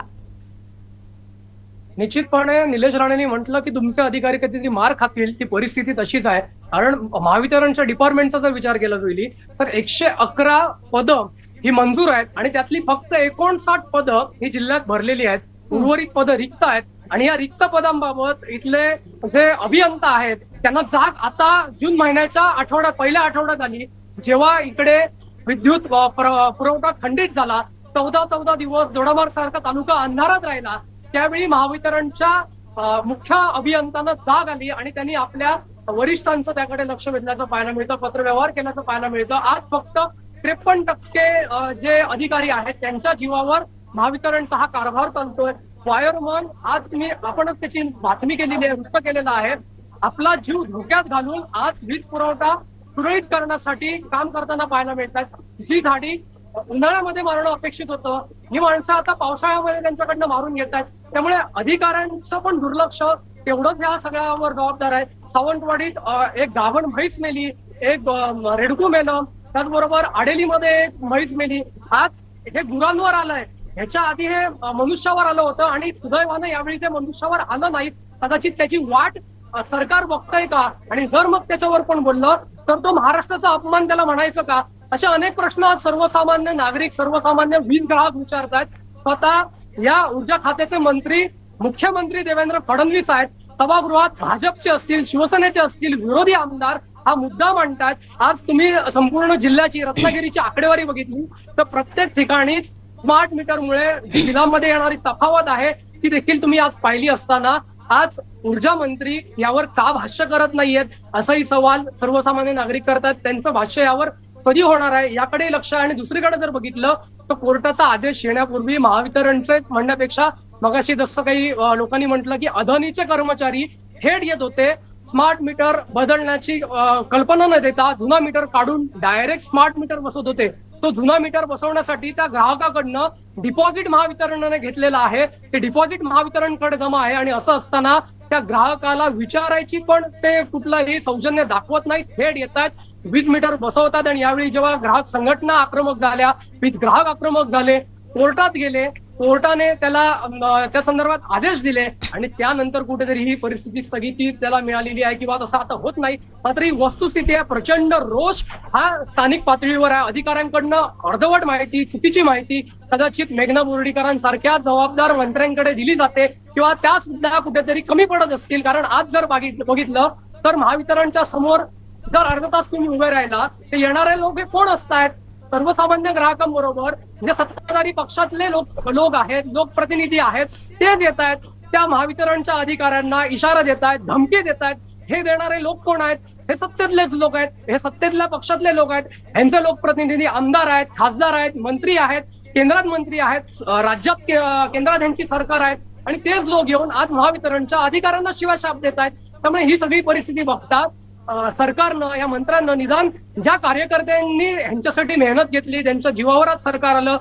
निश्चितपणे निलेश राणेंनी म्हटलं की तुमचे अधिकारी कधी मार खातील, ती परिस्थिती तशीच आहे. कारण महावितरणच्या डिपार्टमेंटचा जर विचार केला गेली तर 111 पदं ही मंजूर आहेत आणि त्यातली फक्त 59 पदं ही जिल्ह्यात भरलेली आहेत. उर्वरित पदं रिक्त आहेत आणि या रिक्त पदांबाबत इथले जे अभियंता आहेत त्यांना जाग आता जून महिन्याच्या पहिल्या आठवड्यात आली, जेव्हा इकडे विद्युत पुरवठा खंडित झाला. 14 दिवस दोडामार्ग सारखा तालुका अंधारात राहिला. त्यावेळी महावितरणच्या मुख्य अभियंत्यांना जाग आली आणि त्यांनी आपल्या वरिष्ठांचं त्याकडे लक्ष वेधल्याचं पाहायला मिळतं, पत्रव्यवहार केल्याचं पाहायला मिळतं. आज फक्त 53% जे अधिकारी आहेत त्यांच्या जीवावर महावितरणचा हा कारभार चालतोय. वायरमन, आज आपणच त्याची बातमी केलेली आहे, वृत्त केलेलं आहे, आपला जीव धोक्यात घालून आज वीज पुरवठा सुरळीत करण्यासाठी काम करताना पाहायला मिळतात. जी झाडी उन्हाळ्यामध्ये मारणं अपेक्षित होतं, ही माणसं आता पावसाळ्यामध्ये त्यांच्याकडनं मारून घेत आहेत. त्यामुळे अधिकाऱ्यांचं पण दुर्लक्ष तेवढंच या सगळ्यावर जबाबदार आहे. सावंतवाडीत एक गाभण म्हैस मेली, एक रेडकू मेलं, त्याचबरोबर आडेलीमध्ये एक म्हैस मेली. आज हे गुरांवर आलंय, ह्याच्या आधी हे मनुष्यावर आलं होतं आणि सुदैवानं यावेळी ते मनुष्यावर आलं नाही. कदाचित त्याची वाट सरकार बघतंय का, आणि जर मग त्याच्यावर पण बोललं तर तो महाराष्ट्राचा अपमान त्याला म्हणायचं का? असे अनेक प्रश्न आज सर्वसामान्य नागरिक, सर्वसामान्य वीज ग्राहक विचारतात. स्वतः या ऊर्जा खात्याचे मंत्री मुख्यमंत्री देवेंद्र फडणवीस आहेत, सभागृहात भाजपचे असतील, शिवसेनेचे असतील, विरोधी आमदार हा मुद्दा मांडतात. आज तुम्ही संपूर्ण जिल्ह्याची, रत्नागिरीची आकडेवारी बघितली तर प्रत्येक ठिकाणी स्मार्ट मीटरमुळे जी बिलांमध्ये येणारी तफावत आहे ती देखील तुम्ही आज पाहिली असताना आज ऊर्जा मंत्री यावर का भाष्य करत नाहीयेत असाही सवाल सर्वसामान्य नागरिक करतात. त्यांचं भाष्य यावर कधी होणार आहे याकडे लक्ष आहे. आणि दुसरीकडे जर बघितलं तर कोर्टाचा आदेश येण्यापूर्वी महावितरणचे म्हणण्यापेक्षा मगाशी जसं काही लोकांनी म्हटलं की अदानीचे कर्मचारी थेट येत होते, स्मार्ट मीटर बदलण्याची कल्पना न देता जुना मीटर काढून डायरेक्ट स्मार्ट मीटर बसवत होते. तो जुना मीटर बसवण्यासाठी त्या ग्राहकाकडनं डिपॉझिट महावितरणाने घेतलेला आहे, ते डिपॉझिट महावितरणकडे जमा आहे. आणि असं असताना त्या ग्राहकाला विचारायची पण ते कुठलाही सौजन्य दाखवत नाही, थेट येतात, वीज मीटर बसवतात. आणि यावेळी जेव्हा ग्राहक संघटना आक्रमक झाल्या, वीज ग्राहक आक्रमक झाले, कोर्टात गेले, कोर्टाने त्याला त्या संदर्भात आदेश दिले आणि त्यानंतर कुठेतरी ही परिस्थिती स्थगिती त्याला मिळालेली आहे किंवा तसं आता होत नाही. मात्र ही वस्तुस्थिती आहे. प्रचंड रोष हा स्थानिक पातळीवर आहे. अधिकाऱ्यांकडनं अर्धवट माहिती, चुकीची माहिती कदाचित मेघना बोर्डीकरांसारख्या जबाबदार मंत्र्यांकडे दिली जाते किंवा त्या सुद्धा कुठेतरी कमी पडत असतील. कारण आज जर बघितलं तर महावितरणच्या समोर जर अर्धा तास तुम्ही उभे राहिला तर येणारे लोक हे कोण असतात? सर्वसामान्य ग्राहकांबरोबर जे सत्ताधारी पक्षातले लोक आहेत, लोकप्रतिनिधी आहेत, तेच येत आहेत. त्या महावितरणच्या अधिकाऱ्यांना इशारा देत आहेत, धमकी देत आहेत. हे देणारे लोक कोण आहेत? हे सत्तेतलेच लोक आहेत, हे सत्तेतल्या पक्षातले लोक आहेत. ह्यांचे लोकप्रतिनिधी आमदार आहेत, खासदार आहेत, मंत्री आहेत, केंद्रात मंत्री आहेत, राज्यात केंद्रात ह्यांची सरकार आहे. आणि तेच लोक येऊन आज महावितरणच्या अधिकाऱ्यांना शिवाशाप देत आहेत. त्यामुळे ही सगळी परिस्थिती बघता सरकारनं, या मंत्र्यांना निदान ज्या कार्यकर्त्यांनी ह्यांच्यासाठी मेहनत घेतली, त्यांच्या जीवावर आज सरकार आलं,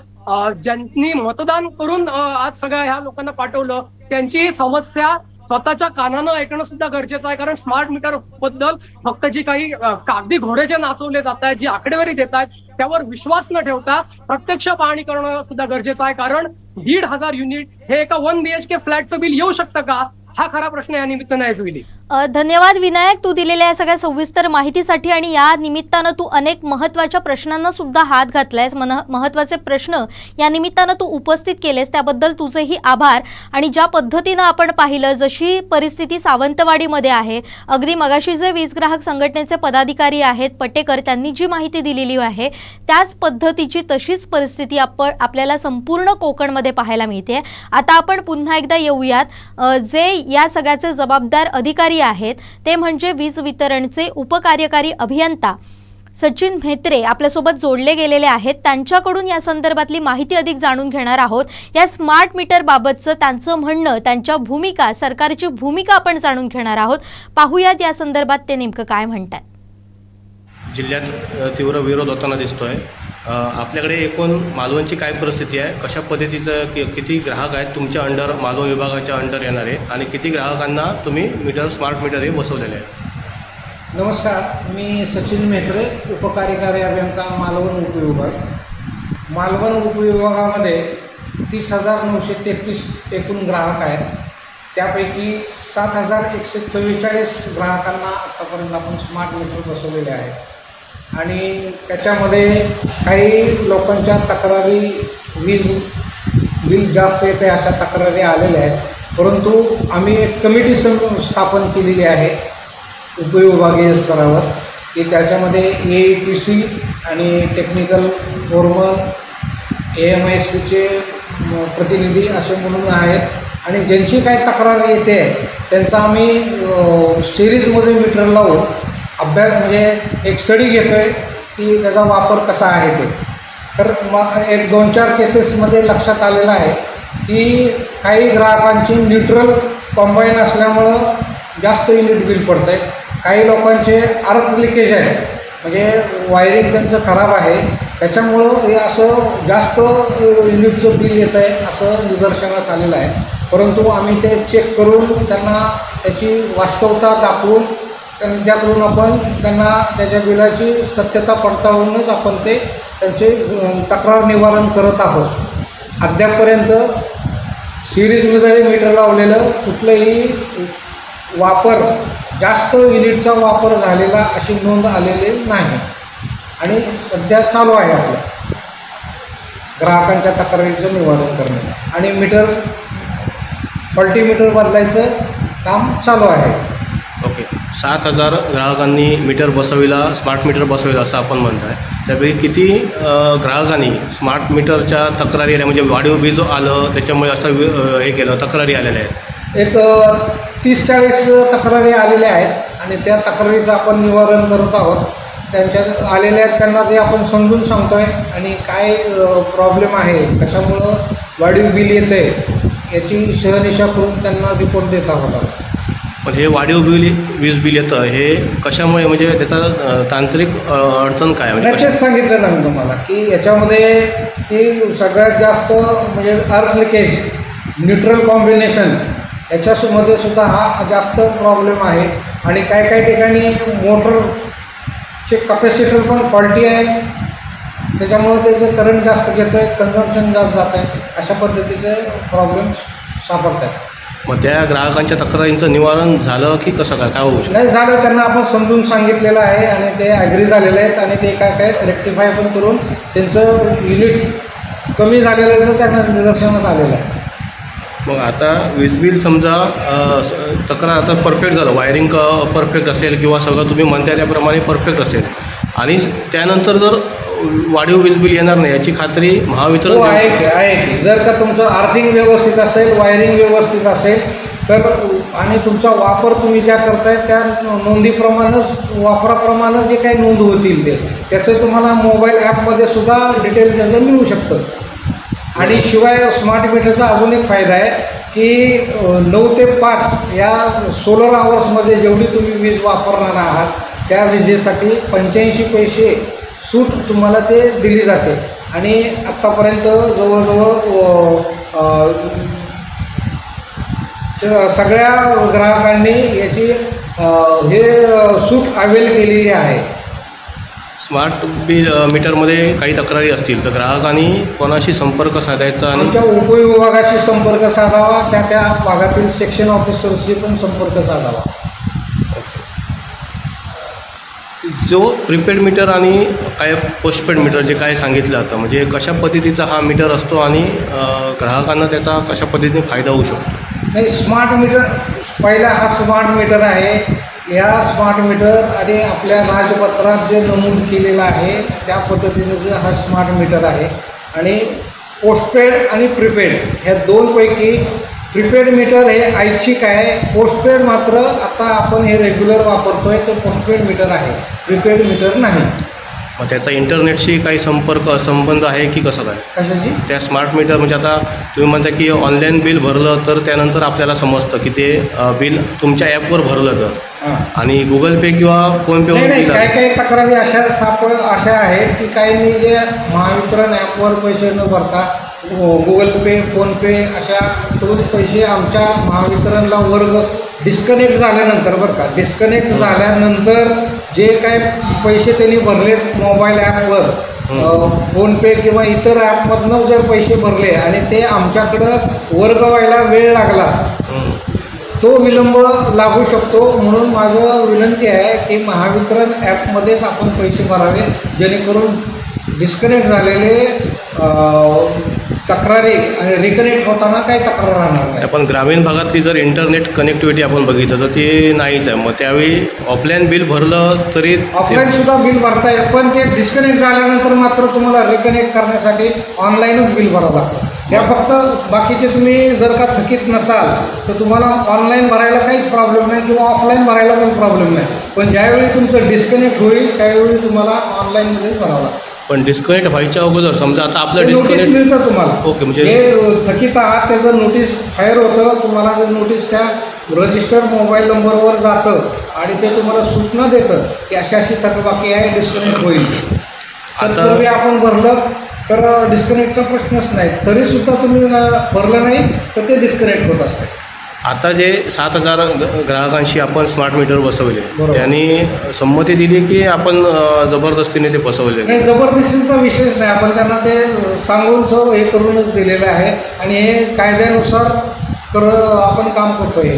ज्यांनी मतदान करून आज सगळ्या ह्या लोकांना पाठवलं, त्यांची समस्या स्वतःच्या कानानं ऐकणं सुद्धा गरजेचं आहे. कारण स्मार्ट मीटर बद्दल फक्त जी काही कागदी घोडे जे नाचवले जात आहेत, जी आकडेवारी देत आहेत, त्यावर विश्वास न ठेवता प्रत्यक्ष पाहणी करणं सुद्धा गरजेचं आहे. कारण 1,500 युनिट हे एका 1 BHK फ्लॅटचं बिल येऊ शकतं का? हा खरा प्रश्न या निमित्तानं आहे जुईली. धन्यवाद विनायक, तू दिलेल्या या सगळ्या सविस्तर माहितीसाठी. आणि या निमित्तानं तू अनेक महत्त्वाच्या प्रश्नांना सुद्धा हात घातलायस, महत्त्वाचे प्रश्न या निमित्तानं तू उपस्थित केलेस, त्याबद्दल तुझेही आभार. आणि ज्या पद्धतीनं आपण पाहिलं, जशी परिस्थिती सावंतवाडीमध्ये आहे, अगदी मगाशी जे वीज ग्राहक संघटनेचे पदाधिकारी आहेत पटेकर, त्यांनी जी माहिती दिलेली आहे त्याच पद्धतीची तशीच परिस्थिती आपल्याला संपूर्ण कोकणमध्ये पाहायला मिळते. आता आपण पुन्हा एकदा येऊयात, जे या सगळ्याचे जबाबदार अधिकारी आहेत ते म्हणजे वीज वितरणचे उपकार्यकारी अभियंता सचिन म्हेत्रे आपल्यासोबत जोडले गेलेले आहेत. त्यांच्याकडून या संदर्भातली माहिती अधिक जाणून घेणार आहोत. या स्मार्ट मीटर बाबतचं त्यांचं म्हणणं, त्यांच्या भूमिका, सरकारची भूमिका आपण जाणून घेणार आहोत. पाहूयात या संदर्भात ते नेमकं काय म्हणतात. जिल्ह्यात तीव्र विरोध होताना दिसतोय. आपल्याकडे एकूण मालवणची काय परिस्थिती आहे, कशा पद्धतीचं किती ग्राहक आहेत तुमच्या अंडर, मालवण विभागाच्या अंडर येणारे, आणि किती ग्राहकांना तुम्ही मीटर, स्मार्ट मीटर हे बसवलेले आहे? नमस्कार, मी सचिन म्हेत्रे, उपकार्यकारी अभियंता, मालवण उपविभाग. मालवण उपविभागामध्ये 30,933 एकूण ग्राहक आहेत. त्यापैकी 7,144 ग्राहकांना आत्तापर्यंत आपण स्मार्ट मीटर बसवलेले आहेत. आणि त्याच्यामध्ये काही लोकांच्या तक्रारी, वीज बिल जास्त येते अशा तक्रारी आलेल्या आहेत. परंतु आम्ही एक कमिटी स्थापन केलेली आहे उपविभागीय स्तरावर, की त्याच्यामध्ये AETC आणि टेक्निकल फोरमन, AMISPचे प्रतिनिधी असे म्हणून आहेत. आणि ज्यांची काही तक्रार येते त्यांचा आम्ही सिरीजमध्ये मीटर लावून अभ्यास, म्हणजे एक स्टडी घेतो आहे की त्याचा वापर कसा आहे ते. तर मग एक 2-4 केसेसमध्ये लक्षात आलेलं आहे की काही ग्राहकांची न्यूट्रल कॉम्बाईन असल्यामुळं जास्त युनिट बिल पडतं आहे. काही लोकांचे अर्थ लिकेज आहे, म्हणजे वायरिंग त्यांचं खराब आहे, त्याच्यामुळं हे असं जास्त युनिटचं बिल येतं आहे असं निदर्शनास आलेलं आहे. परंतु आम्ही ते चेक करून त्यांना त्याची वास्तवता दाखवून त्यांच्याकडून आपण त्यांना त्याच्या बिलाची सत्यता पडताळूनच आपण ते त्यांचे तक्रार निवारण करत आहोत. अद्यापपर्यंत सिरीजमध्ये मीटर लावलेलं कुठलंही वापर, जास्त युनिटचा वापर झालेला अशी नोंद आलेली नाही. आणि सध्या चालू आहे आपलं ग्राहकांच्या तक्रारीचं निवारण करणे. आणि मीटर, फॉल्टी मीटर बदलायचं काम चालू आहे. ओके, 7,000 ग्राहकांनी मीटर बसविला, स्मार्ट मीटर बसविला असं आपण म्हणत आहे. त्यापैकी किती ग्राहकांनी स्मार्ट मीटरच्या तक्रारी आल्या, म्हणजे वाढीव बीज आलं त्याच्यामुळे असं हे केलं, तक्रारी आलेल्या आहेत? एक 30-40 तक्रारी आलेल्या आहेत आणि त्या तक्रारीचं आपण निवारण करत आहोत. त्यांच्या आलेल्या आहेत त्यांना ते आपण समजून सांगतोय आणि काय प्रॉब्लेम आहे, कशामुळं वाढीव बिल येतं आहे याची शहनिशा करून त्यांना रिपोर्ट देत आहोत. पण हे वाढीव वीज बिल येतं हे कशामुळे, म्हणजे त्याचा तांत्रिक अडचण काय म्हणजे तेच सांगितलं ना मी तुम्हाला की याच्यामध्ये की सगळ्यात जास्त म्हणजे अर्थ लिकेज, न्यूट्रल कॉम्बिनेशन याच्यामध्ये सुद्धा हा जास्त प्रॉब्लेम आहे. आणि काही काही ठिकाणी मोटरचे कपॅसिटर पण फॉल्टी आहे, त्याच्यामुळे त्याचं करंट जास्त घेतं आहे, कन्झम्पशन जास्त जात आहे, अशा पद्धतीचे प्रॉब्लेम सापडत आहेत. मग त्या ग्राहकांच्या तक्रारींचं निवारण झालं की कसं काय होऊ शकतं? नाही झालं, त्यांना आपण समजून सांगितलेलं आहे आणि ते ॲग्री झालेले आहेत आणि ते काय काय रेक्टिफाय पण करून त्यांचं युनिट कमी झालेलं त्यांना निदर्शनास आलेलं आहे. मग आता वीज बिल समजा तक्रार आता परफेक्ट झालं, वायरिंग परफेक्ट असेल किंवा सगळं तुम्ही म्हणता त्याप्रमाणे परफेक्ट असेल आणि त्यानंतर जर वाढीव वीज बिल येणार नाही याची खात्री महावितरण आहे की जर का तुमचं अर्थिंग व्यवस्थित असेल, वायरिंग व्यवस्थित असेल तर आणि तुमचा वापर तुम्ही ज्या करताय त्या नोंदीप्रमाणेच वापराप्रमाणे जे काही नोंद होतील त्याचं तुम्हाला मोबाईल ॲपमध्ये सुद्धा डिटेल त्याचं मिळू शकतं. आणि शिवाय स्मार्ट मीटरचा अजून एक फायदा आहे की 9 ते 5 या सोलर आवर्समध्ये जेवढी तुम्ही वीज वापरणार आहात त्या विजेसाठी 85 पैसे सूट तुम्हाला ते दिली जाते. आणि आत्तापर्यंत जवळजवळ सगळ्या ग्राहकांनी याची हे सूट अवेल केलेली आहे. स्मार्ट बिल मीटरमध्ये काही तक्रारी असतील तर ग्राहकांनी कोणाशी संपर्क साधायचा आणि आमच्या उपविभागाशी संपर्क साधावा, त्या भागातील सेक्शन ऑफिसरशी पण संपर्क साधावा. जो प्रीपेड मीटर आणि काय पोस्टपेड मीटर जे काय सांगितलं जातं म्हणजे कशा पद्धतीचा हा मीटर असतो आणि ग्राहकांना त्याचा कशा पद्धतीने फायदा होऊ शकतो? नाही, स्मार्ट मीटर पहिला हा स्मार्ट मीटर आहे. या स्मार्ट मीटर आणि आपल्या राजपत्रात जे नमूद केलेलं आहे त्या पद्धतीने जे हा स्मार्ट मीटर आहे. आणि पोस्टपेड आणि प्रीपेड ह्या दोनपैकी प्रीपेड मीटर हे ऐच्छिक आहे, पोस्टपेड मात्र आता आपण हे रेग्युलर वापरतोय तर पोस्टपेड मीटर आहे, प्रीपेड मीटर नाही. मग त्याचा इंटरनेटशी काही संबंध आहे की कसं काय? कशाची? त्या स्मार्ट मीटर म्हणजे आता तुम्ही म्हणता की ऑनलाईन बिल भरलं तर त्यानंतर आपल्याला समजतं की ते बिल तुमच्या ॲपवर भरलं तर आणि गुगल पे किंवा फोनपे काही काही तक्रारी अशा आहेत की काहींनी जे महावितरण ॲपवर पैसे न भरता गुगल पे, फोनपे अशा करून पैसे आमच्या महावितरणला वर्ग डिस्कनेक्ट झाल्यानंतर बरं का, डिस्कनेक्ट झाल्यानंतर जे काय पैसे त्यांनी भरलेत मोबाईल ॲपवर, फोनपे किंवा इतर ॲपमधनं जर पैसे भरले आणि ते आमच्याकडं वर्ग व्हायला वेळ लागला तो विलंब लागू शकतो. म्हणून माझं विनंती आहे की महावितरण ॲपमध्येच आपण पैसे भरावे जेणेकरून डिस्कनेक्ट झालेले तक्रारी आणि रिकनेक्ट होताना काही तक्रार राहणार नाही. पण ग्रामीण भागातली जर इंटरनेट कनेक्टिव्हिटी आपण बघितलं तर ते नाहीच आहे. मग त्यावेळी ऑफलाईन बिल भरलं तरी ऑफलाईन सुद्धा बिल भरता येईल, पण ते डिस्कनेक्ट झाल्यानंतर मात्र तुम्हाला रिकनेक्ट करण्यासाठी ऑनलाईनच बिल भरावं लागतं. या फक्त बाकीचे तुम्ही जर का थकीत नसाल तर तुम्हाला ऑनलाईन भरायला काहीच प्रॉब्लेम नाही किंवा ऑफलाईन भरायला पण प्रॉब्लेम नाही, पण ज्यावेळी तुमचं डिस्कनेक्ट होईल त्यावेळी तुम्हाला ऑनलाईनमध्येच भरावं लागतं. पण डिस्कनेक्ट व्हायच्या अगोदर समजा आता आपलं डिस्कनेक्ट मिळतं तुम्हाला. ओके, म्हणजे हे थकीत आहात त्याचं नोटीस फायर होतं, तुम्हाला ते नोटीस त्या रजिस्टर्ड मोबाईल नंबरवर जातं आणि ते तुम्हाला सूचना देतं की अशी अशी थकबाकी आहे, डिस्कनेक्ट होईल. आता तुम्ही आपण भरलं तर डिस्कनेक्टचा प्रश्नच नाही, तरीसुद्धा तुम्ही भरलं नाही तर ते डिस्कनेक्ट होत असते. आता जे 7,000 ग्राहकांशी आपण स्मार्ट मीटर बसवले त्यांनी संमती दिली की आपण जबरदस्तीने ते बसवले? नाही, जबरदस्तीचा विषयच नाही, आपण त्यांना ते सांगून हे करूनच दिलेलं आहे आणि हे कायद्यानुसार आपण काम करतोय.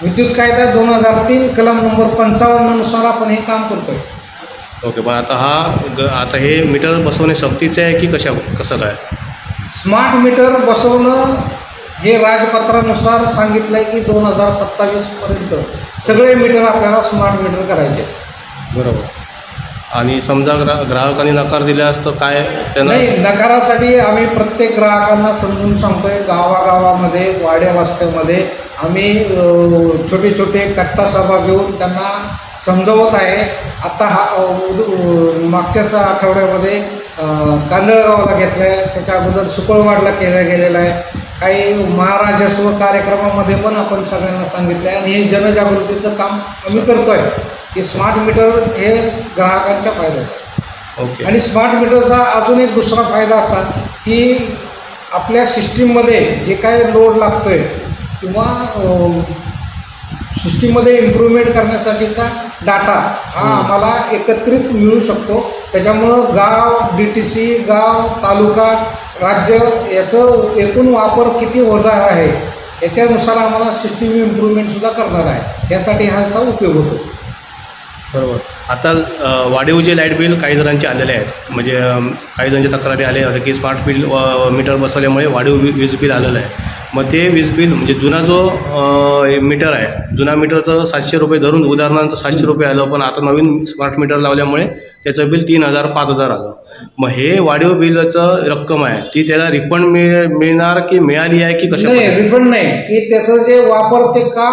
विद्युत कायदा 2003 कलम नंबर 55 नुसार आपण हे काम करतोय. ओके, पण आता हे मीटर बसवणे सक्तीचे आहे की कसं काय? स्मार्ट मीटर बसवणं हे राजपत्रानुसार सांगितलं आहे की 2027 पर्यंत सगळे मीटर आपल्याला स्मार्ट मीटर करायचे. बरोबर. आणि समजा ग्राहकांनी नकार दिल्यास तर काय त्यांना? नाही, नकारासाठी आम्ही प्रत्येक ग्राहकांना समजून सांगतोय. गावागावामध्ये, वाड्या वस्त्यामध्ये आम्ही छोटे छोटे कट्टा सभा घेऊन त्यांना समजावत आहे. आता मागच्याच आठवड्यामध्ये कांदळगावला घेतलाय, त्याच्या अगोदर सुकळवाडला केला गेलेला आहे. काही महाराजस्व कार्यक्रमामध्ये पण आपण सगळ्यांना सांगितलं आहे आणि हे जनजागृतीचं काम आम्ही करतोय की स्मार्ट मीटर हे ग्राहकांच्या फायद्याचं आहे. आणि स्मार्ट मीटरचा अजून एक दुसरा फायदा असा की आपल्या सिस्टीममध्ये जे काही लोड लागतोय किंवा सिस्टीममध्ये इम्प्रूव्हमेंट करण्यासाठीचा डाटा हा आम्हाला एकत्रित मिळू शकतो. त्याच्यामुळं गाव, DTC, गाव, तालुका, राज्य याचं एकूण वापर किती होणार आहे याच्यानुसार आम्हाला सिस्टीम इम्प्रूव्हमेंटसुद्धा करणार आहे. यासाठी ह्याचा उपयोग होतो. बरोबर. आता वाढीव जे लाईट बिल काही जणांचे आलेले आहेत, म्हणजे काही जणांच्या तक्रारी आल्या होत्या की स्मार्ट बिल मीटर बसवल्यामुळे वाढीव वीज बिल आलेलं आहे. मग ते वीज बिल म्हणजे जुना जो मीटर आहे, जुना मीटरचं 700 रुपये धरून उदाहरणार्थ 700 रुपये आलं, पण आता नवीन स्मार्ट मीटर लावल्यामुळे त्याचं बिल 3000 5000 आलं. मग हे वाढीव बिलाचं रक्कम आहे ती त्याला रिफंड मिळणार की मिळाली आहे की कशा? नाही, रिफंड नाही, की त्याचं जे वापर ते का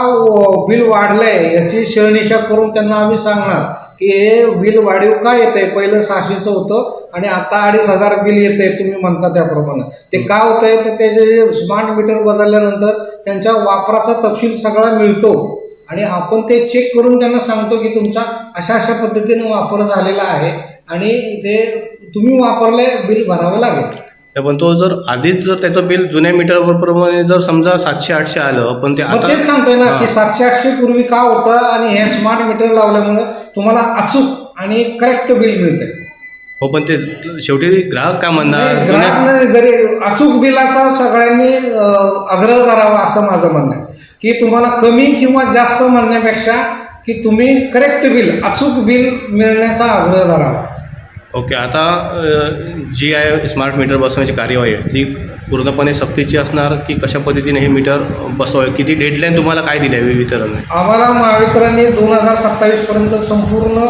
बिल वाढलंय याची शहानिशा करून त्यांना आम्ही सांगणार की हे बिल वाढीव का येतंय. पहिलं 600चं होतं आणि आता 2500 बिल येतंय तुम्ही म्हणता त्याप्रमाणे. ते का होतंय तर त्याचे जे स्मार्ट मीटर बदलल्यानंतर त्यांच्या वापराचा तपशील सगळा मिळतो आणि आपण ते चेक करून त्यांना सांगतो की तुमचा अशा अशा पद्धतीने वापर झालेला आहे आणि ते तुम्ही वापरले बिल भरावं लागेल. पण तो जर आधीच जर त्याचं बिल जुन्या मीटरप्रमाणे जर समजा 700-800 आलं, पण ते आता तेच सांगतोय ना की 700-800 पूर्वी का होतं आणि हे स्मार्ट मीटर लावल्यामुळे तुम्हाला अचूक आणि करेक्ट बिल मिळतंय. हो, पण ते शेवटी ग्राहक काय म्हणणार? ग्राहक जरी अचूक बिलाचा सगळ्यांनी आग्रह करावा असं माझं म्हणणं आहे की तुम्हाला कमी किंवा जास्त म्हणण्यापेक्षा की तुम्ही करेक्ट बिल, अचूक बिल मिळण्याचा आग्रह करावा. ओके. आता जी आहे स्मार्ट मीटर बसवण्याची कार्यवाही आहे ती पूर्णपणे सक्तीची असणार की कशा पद्धतीने हे मीटर किती डेडलाईन तुम्हाला काय दिली आहे वितरणने? आम्हाला महावितरणने 2027 पर्यंत संपूर्ण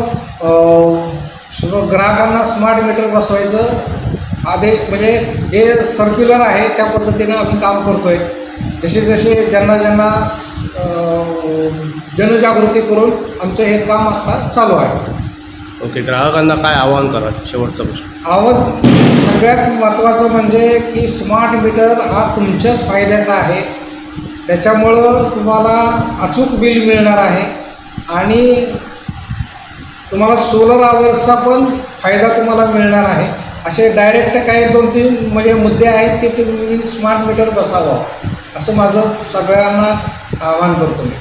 ग्राहकांना स्मार्ट मीटर बसवायचं आदेश, म्हणजे हे सर्क्युलर आहे त्या पद्धतीने आम्ही काम करतोय. जसे जसे ज्यांना जनजागृती करून आमचं हे काम आता चालू आहे. ओके. ग्राहकांना काय आवाहन करा? शेवटचा प्रश्न. आवाहन सगळ्यात महत्त्वाचं म्हणजे की स्मार्ट मीटर हा तुमच्याच फायद्याचा आहे. त्याच्यामुळं तुम्हाला अचूक बिल मिळणार आहे आणि तुम्हाला सोलर आवर्सचा पण फायदा तुम्हाला मिळणार आहे. असे डायरेक्ट काही 2-3 म्हणजे मुद्दे आहेत की तुम्ही स्मार्ट मीटर बसावं असं माझं सगळ्यांना आवाहन करतो मी.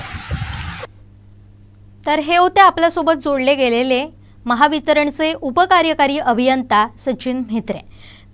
तर हे होते आपल्यासोबत जोडले गेलेले महावितरणचे उपकार्यकारी अभियंता सचिन म्हेत्रे.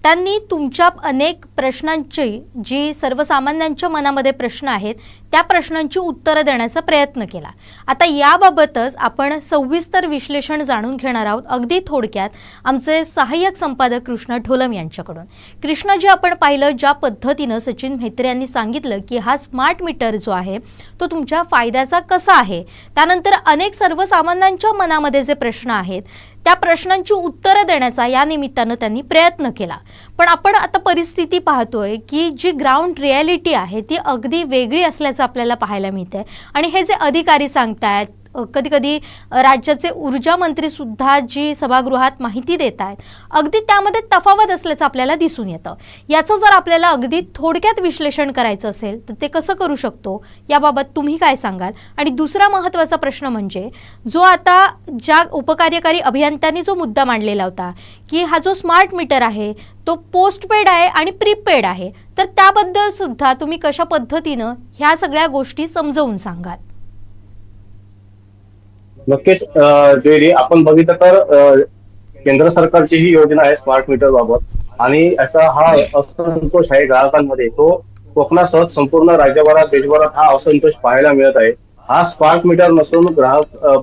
त्यांनी तुमच्या अनेक प्रश्नांची, जी सर्वसामान्यांच्या मनामध्ये प्रश्न आहेत त्या प्रश्नांची उत्तरं देण्याचा प्रयत्न केला. आता याबाबतच आपण सविस्तर विश्लेषण जाणून घेणार आहोत अगदी थोडक्यात आमचे सहाय्यक संपादक कृष्णा ढोलम यांच्याकडून. कृष्णा, जे आपण पाहिलं ज्या पद्धतीनं सचिन म्हेत्रे यांनी सांगितलं की हा स्मार्ट मीटर जो आहे तो तुमच्या फायद्याचा कसा आहे, त्यानंतर अनेक सर्वसामान्यांच्या मनामध्ये जे प्रश्न आहेत त्या प्रश्नांची उत्तरं देण्याचा या निमित्तानं त्यांनी प्रयत्न केला. पण आपण आता परिस्थिती पाहतोय की जी ग्राउंड रिॲलिटी आहे ती अगदी वेगळी असल्याचं आपल्याला पाहायला मिळतंय. आणि हे जे अधिकारी सांगतायत, कधी कधी राज्याचे ऊर्जा मंत्री सुद्धा जी सभागृहात माहिती देत आहेत, अगदी त्यामध्ये तफावत असल्याचं आपल्याला दिसून येतं. याचं जर आपल्याला अगदी थोडक्यात विश्लेषण करायचं असेल तर ते कसं करू शकतो याबाबत तुम्ही काय सांगाल? आणि दुसरा महत्त्वाचा प्रश्न म्हणजे जो आता ज्या उपकार्यकारी अभियंत्यांनी जो मुद्दा मांडलेला होता की हा जो स्मार्ट मीटर आहे तो पोस्टपेड आहे आणि प्रीपेड आहे, तर त्याबद्दल सुद्धा तुम्ही कशा पद्धतीनं ह्या सगळ्या गोष्टी समजावून सांगाल? नक्कीच जे आपण बघितलं तर केंद्र सरकारची ही योजना आहे स्मार्ट मीटर बाबत आणि याचा हा असंतोष आहे ग्राहकांमध्ये. तो कोकणासह संपूर्ण राज्यभरात, देशभरात हा असंतोष पाहायला मिळत आहे. हा स्मार्ट मीटर नसून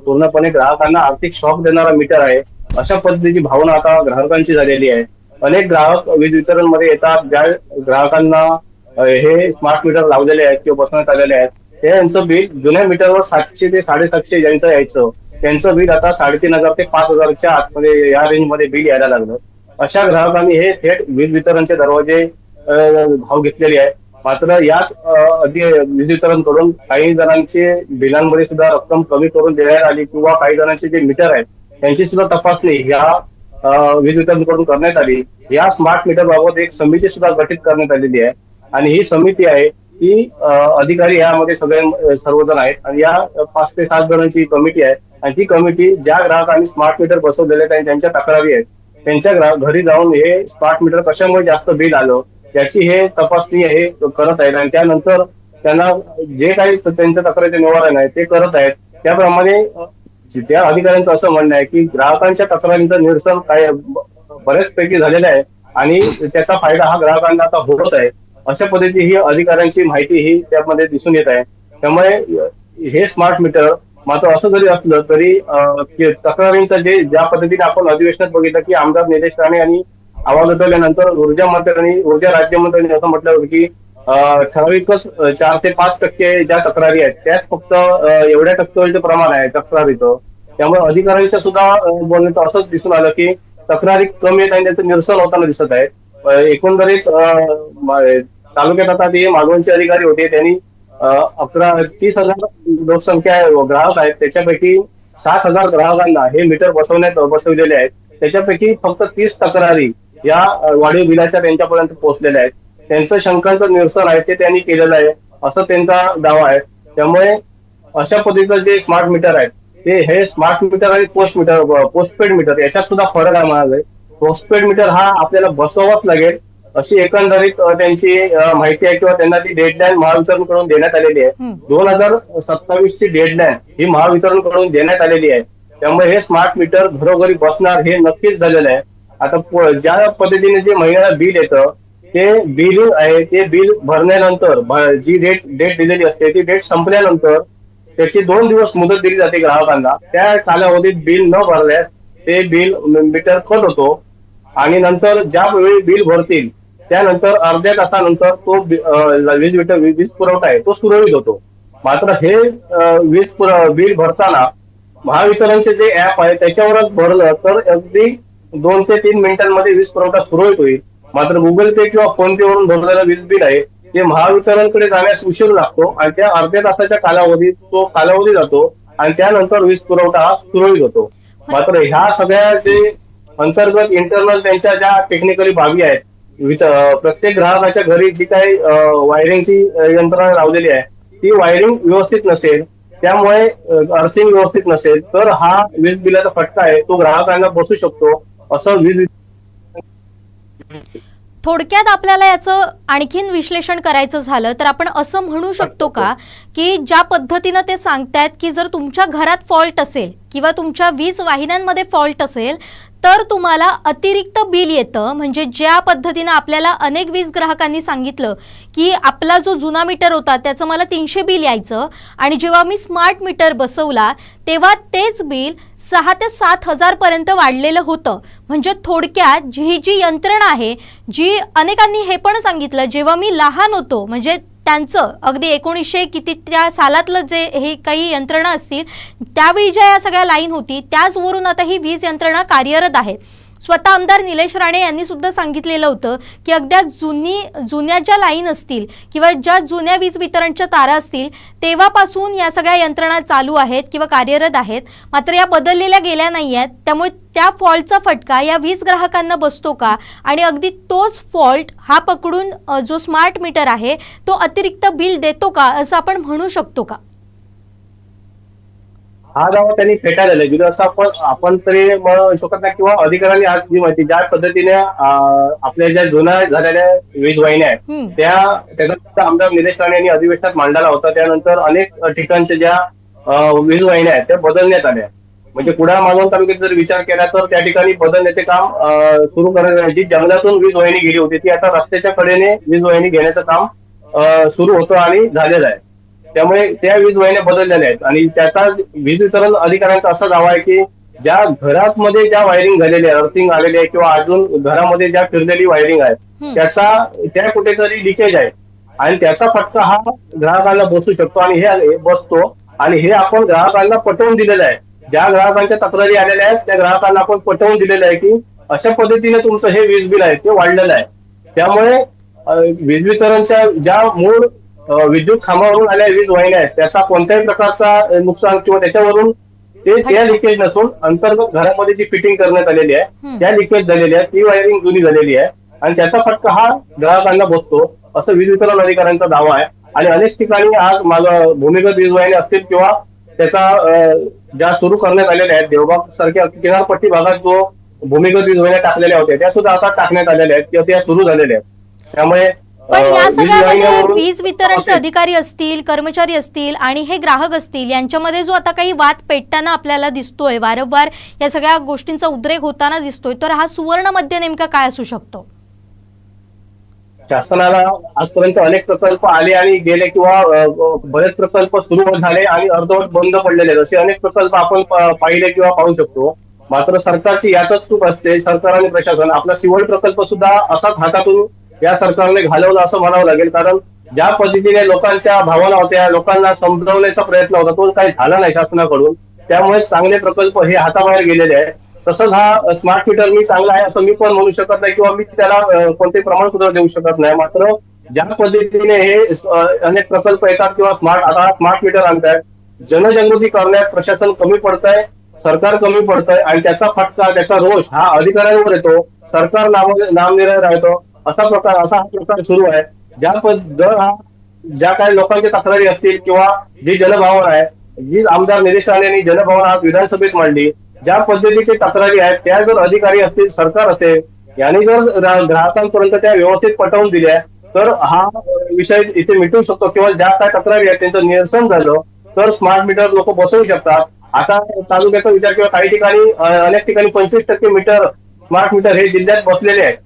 पूर्णपणे ग्राहकांना आर्थिक शॉक देणारा मीटर आहे, अशा पद्धतीची भावना आता ग्राहकांची झालेली आहे. अनेक ग्राहक वीज वितरण मध्ये येतात, ज्या ग्राहकांना हे स्मार्ट मीटर लावलेले आहेत किंवा बसवण्यात आलेले आहेत यांचं बिल जुन्या मीटरवर 700 ते 750 ज्यांचं यायचं त्यांचं बिल आता 3500 ते 5000च्या आतमध्ये या रेंजमध्ये बिल यायला लागलं. अशा ग्राहकांनी हे थेट वीज वितरणचे दरवाजे भाव घेतलेले आहे. मात्र याच वीज वितरण करून काही जणांचे बिलांमध्ये सुद्धा रक्कम कमी करून देण्यात आली किंवा काही जणांचे जे मीटर आहेत त्यांची सुद्धा तपासणी या वीज वितरण करून करण्यात आली. या स्मार्ट मीटर बाबत एक समिती सुद्धा गठीत करण्यात आलेली आहे आणि ही समिती आहे ती अधिकारी यामध्ये सर्वजण आहेत आणि या 5 ते 7 जणांची कमिटी आहे आणि ती कमिटी ज्या ग्राहकांनी स्मार्ट मीटर बसवलेले आहेत आणि त्यांच्या तक्रारी आहेत त्यांच्या घरी जाऊन हे स्मार्ट मीटर कशामुळे जास्त बिल आलं याची हे तपासणी हे करत आहेत आणि त्यानंतर त्यांना जे काही त्यांच्या तक्रारीचे निवारण आहे ते करत आहेत. त्याप्रमाणे त्या अधिकाऱ्यांचं असं म्हणणं आहे की ग्राहकांच्या तक्रारींचं निरसन काय बऱ्याचपैकी झालेलं आहे आणि त्याचा फायदा हा ग्राहकांना आता होत आहे. अशा पद्धतीची ही अधिकाऱ्यांची माहिती ही त्यामध्ये दिसून येत आहे. त्यामुळे हे स्मार्ट मीटर मात्र असं जरी असलं तरी तक्रारींचं ज्या पद्धतीने आपण अधिवेशनात बघितलं की आमदार निलेश राणे यांनी आवाज उठवल्यानंतर ऊर्जा मंत्र्यांनी ऊर्जा राज्यमंत्र्यांनी असं म्हटलं होतं की ठराविकच 4 ते 5% ज्या तक्रारी आहेत त्याच फक्त एवढ्या टक्केवारीचं प्रमाण आहे तक्रारीचं. त्यामुळे अधिकाऱ्यांच्या सुद्धा बोलण्याचं असंच दिसून आलं की तक्रारी कमी आहेत आणि त्याचं निरसन होताना दिसत आहे. एकंदरीत तालुक्यात आता ते मालवणचे अधिकारी होते त्यांनी 30,000 लोकसंख्या ग्राहक आहेत त्याच्यापैकी 7,000 ग्राहकांना हे मीटर बसवलेले आहेत. त्याच्यापैकी फक्त 30 तक्रारी या वाढीव बिलाच्या त्यांच्यापर्यंत पोहोचलेल्या आहेत. त्यांचं शंकांचं निरसन आहे ते त्यांनी केलेलं आहे असं त्यांचा दावा आहे. त्यामुळे अशा पद्धतीचं जे स्मार्ट मीटर आहेत ते हे स्मार्ट मीटर आणि पोस्टपेड मीटर याच्यात सुद्धा फरक आहे म्हणाले. पोस्टपेड मीटर हा आपल्याला बसवावाच लागेल अशी एकंदरीत त्यांची माहिती आहे किंवा त्यांना ती डेडलाईन महावितरण कडून देण्यात आलेली आहे. 2027 ची डेडलाईन ही महावितरण कडून देण्यात आलेली आहे. त्यामुळे हे स्मार्ट मीटर घरोघरी बसणार हे नक्कीच झालेलं आहे. आता ज्या पद्धतीने जे महिन्याला बिल येतं ते बिलिंग आहे ते बिल भरल्यानंतर जी डेट दिलेली असते ती डेट संपल्यानंतर त्याची 2 दिवस मुदत दिली जाते ग्राहकांना. त्या कालावधीत बिल न भरल्यास ते बिल मीटर कट होतो आणि नंतर ज्या वेळी बिल भरतील त्यानंतर अर्ध्या तासानंतर तो वीज पुरवठा आहे तो सुरळीत होतो. मात्र हे बिल भरताना महावितरणचे जे ऍप आहे त्याच्यावरच भरलं तर अगदी 2 ते 3 मिनिटांमध्ये वीज पुरवठा सुरळीत होईल. मात्र गुगल पे किंवा फोन पे वरून भरलेलं वीज बिल आहे ते महावितरणकडे जाण्यास उशीर लागतो आणि त्या अर्ध्या तासाच्या कालावधीत तो कालावधी जातो आणि त्यानंतर वीज पुरवठा हा सुरळीत होतो. मात्र ह्या सगळ्या जे अंतर्गत इंटरनल त्यांच्या ज्या टेक्निकली बाबी आहेत प्रत्येक ग्राहकाच्या घरी जी काही वायरिंगची यंत्रणा लावलेली आहे ती वायरिंग व्यवस्थित नसेल त्यामुळे अर्थिंग व्यवस्थित नसेल तर हा वीज बिलाचा फटका आहे तो ग्राहकांना बसू शकतो असं वीज. थोडक्यात आपल्याला याचं आणखीन विश्लेषण करायचं झालं तर आपण असं म्हणू शकतो का की ज्या पद्धतीनं ते सांगतायत की जर तुमच्या घरात फॉल्ट असेल किंवा तुमच्या वीज वाहिन्यांमध्ये फॉल्ट असेल तर तुम्हाला अतिरिक्त बिल येतं. म्हणजे ज्या पद्धतीनं आपल्याला अनेक वीज ग्राहकांनी सांगितलं की आपला जो जुना मीटर होता त्याचं मला 300 बिल यायचं आणि जेव्हा मी स्मार्ट मीटर बसवला तेव्हा तेच बिल 6 ते 7 हजार पर्यंत वाढलेलं होतं. म्हणजे थोडक्यात ही जी यंत्रणा आहे जी अनेकांनी हे पण सांगितलं जेव्हा मी लहान होतो म्हणजे त्यांचं अगदी 1900 किती त्या सालातलं जे हे काही यंत्रणा असतील त्यावेळी ज्या या सगळ्या लाईन होती त्याचवरून आता ही वीज यंत्रणा कार्यरत आहे. स्वतः आमदार निलेश राणे यांनी सुद्धा सांगितलेलं होतं की अगदी जुन्या ज्या लाईन असतील किंवा ज्या जुन्या वीज वितरणच्या तारा असतील तेव्हापासून या सगळ्या यंत्रणा चालू आहेत किंवा कार्यरत आहेत. मात्र या बदललेल्या गेल्या नाही आहेत. त्यामुळे त्या फॉल्टचा फटका या वीज ग्राहकांना बसतो का आणि अगदी तोच फॉल्ट हा पकडून जो स्मार्ट मीटर आहे तो अतिरिक्त बिल देतो का असं आपण म्हणू शकतो का? हा दावा त्यांनी फेटाळलेला आहे असं आपण तरी म्हणू शकत नाही किंवा अधिकाऱ्यांनी आज जी माहिती ज्या पद्धतीने आपल्या ज्या जुन्या झालेल्या वीज वाहिन्या आहेत त्याचा आमदार निलेश राणे यांनी अधिवेशनात मांडला होता. त्यानंतर अनेक ठिकाणच्या ज्या वीज वाहिन्या आहेत त्या बदलण्यात आल्या. म्हणजे कुडाळ मालवण तालुक्यात जर विचार केला तर त्या ठिकाणी बदलण्याचे काम सुरू करण्यात जी जंगलातून वीज वाहिनी गेली होती ती आता रस्त्याच्या कडेने वीज वाहिनी घेण्याचं काम सुरू होतं आणि झालेलं आहे. त्यामुळे त्या वीज वाहिन्या बदललेल्या आहेत आणि त्याचा वीज वितरण अधिकाऱ्यांचा असा दावा आहे की ज्या घरामध्ये ज्या वायरिंग झालेली आहे अर्थिंग आलेली आहे किंवा अजून घरामध्ये ज्या फिरलेली वायरिंग आहे त्या कुठेतरी लिकेज आहे आणि त्याचा फटका हा ग्राहकांना बसू शकतो आणि हे बसतो आणि हे आपण ग्राहकांना पटवून दिलेलं आहे. ज्या ग्राहकांच्या तक्रारी आलेल्या आहेत त्या ग्राहकांना आपण पटवून दिलेलं आहे की अशा पद्धतीने तुमचं हे वीज बिल आहे ते वाढलेलं आहे. त्यामुळे वीज वितरणच्या ज्या मूळ विद्युत खांबावरून आलेल्या वीज वाहिन्या आहेत त्याचा कोणत्याही प्रकारचा नुकसान किंवा त्याच्यावरून त्या लिकेज नसून अंतर्गत घरामध्ये जी फिटिंग करण्यात आलेली आहे त्या लिकेज झालेली आहे, ती वायरिंग जुनी झालेली आहे आणि त्याचा फटका हा ग्राहकांना बसतो असं वीज वितरण अधिकाऱ्यांचा दावा आहे. आणि अनेक ठिकाणी आज माझं भूमिगत वीज वाहिन्या असतील किंवा त्याचा ज्या सुरू करण्यात आलेल्या आहेत, देवबाग सारख्या किनारपट्टी भागात जो भूमिगत वीज वाहिन्या टाकलेल्या होत्या त्या सुद्धा आता टाकण्यात आलेल्या आहेत किंवा त्या सुरू झालेल्या आहेत. त्यामुळे पण या सगळ्यामध्ये वीज वितरणचे अधिकारी असतील, कर्मचारी असतील आणि हे ग्राहक असतील यांच्यामध्ये जो आता काही वाद पेटताना आपल्याला दिसतोय, वारंवार या सगळ्या गोष्टींचा उद्रेक होताना दिसतोय, तर हा सुवर्ण मध्य नेमका काय असू शकतो? शासनाला आजपर्यंत अनेक प्रकल्प आले आणि गेले किंवा बरेच प्रकल्प सुरू झाले आणि अर्धवट बंद पडलेले असे अनेक प्रकल्प आपण पाहिले किंवा पाहू शकतो. मात्र सरकारची यातच चूक असते. सरकार आणि प्रशासन आपला सिव्हल प्रकल्प सुद्धा असाच हातातून या सरकारने घालवला असं म्हणावं लागेल. कारण ज्या पद्धतीने लोकांच्या भावना होत्या, लोकांना समजवण्याचा प्रयत्न होता तो काही झाला नाही शासनाकडून. त्यामुळे चांगले प्रकल्प हे हाताबाहेर गेलेले आहेत. तसंच हा स्मार्ट मीटर मी चांगला आहे असं मी पण म्हणू शकत नाही किंवा मी त्याला कोणतेही प्रमाणपत्र देऊ शकत नाही. मात्र ज्या पद्धतीने हे अनेक प्रकल्प येतात किंवा स्मार्ट मीटर आणतात, जनजागृती करण्यात प्रशासन कमी पडत आहे, सरकार कमी पडतंय आणि त्याचा फटका, त्याचा रोष हा अधिकाऱ्यांवर येतो, सरकार नामनिर्णय राहतो. असा हा प्रकार सुरू आहे. ज्या काही लोकांच्या तक्रारी असतील किंवा जी जनभावना आहे, जी आमदार निलेश राणेंनी जनभावना आज विधानसभेत मांडली, ज्या पद्धतीचे तक्रारी आहेत त्या जर अधिकारी असतील, सरकार असेल यांनी जर ग्राहकांपर्यंत त्या व्यवस्थित पटवून दिल्या तर हा विषय इथे मिटू शकतो किंवा ज्या काय तक्रारी आहेत त्यांचं निरसन झालं तर स्मार्ट मीटर लोक बसवू शकतात. आता तालुक्याचा विचार किंवा काही ठिकाणी अनेक ठिकाणी 25% मीटर स्मार्ट मीटर हे जिल्ह्यात बसलेले आहेत.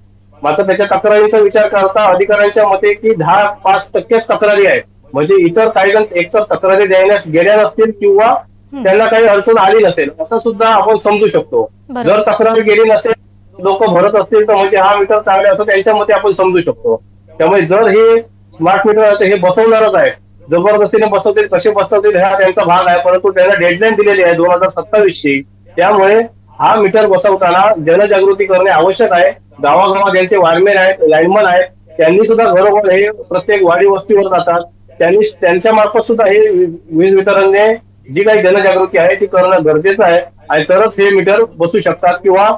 मात्र त्याच्या तक्रारीचा विचार करता अधिकाऱ्यांच्या मते की 10-5% तक्रारी आहेत. म्हणजे इतर काही जण एकतर तक्रारी देण्यास गेल्या नसतील किंवा त्यांना काही अडचण आली नसेल असं सुद्धा आपण समजू शकतो. जर तक्रार गेली नसेल, लोक भरत असतील तर म्हणजे हा मीटर चांगले असं त्यांच्या मते आपण समजू शकतो. त्यामुळे जर हे स्मार्ट मीटर हे बसवणारच आहे, जबरदस्तीने बसवतील, कसे बसवतील हा त्यांचा भाग आहे. परंतु त्यांना डेडलाईन दिलेली आहे 2027ची. त्यामुळे हा मीटर बसवताना जनजागृती करणे आवश्यक आहे. गावागावात ज्यांचे वायरमॅन आहेत, लाईनमन आहेत, त्यांनी सुद्धा घरोघर हे प्रत्येक वाडी वस्तीवर जातात, त्यांच्या मार्फत सुद्धा हे वीज वितरणने जी काही जनजागृती आहे ती करणं गरजेचं आहे आणि तरच हे मीटर बसू शकतात किंवा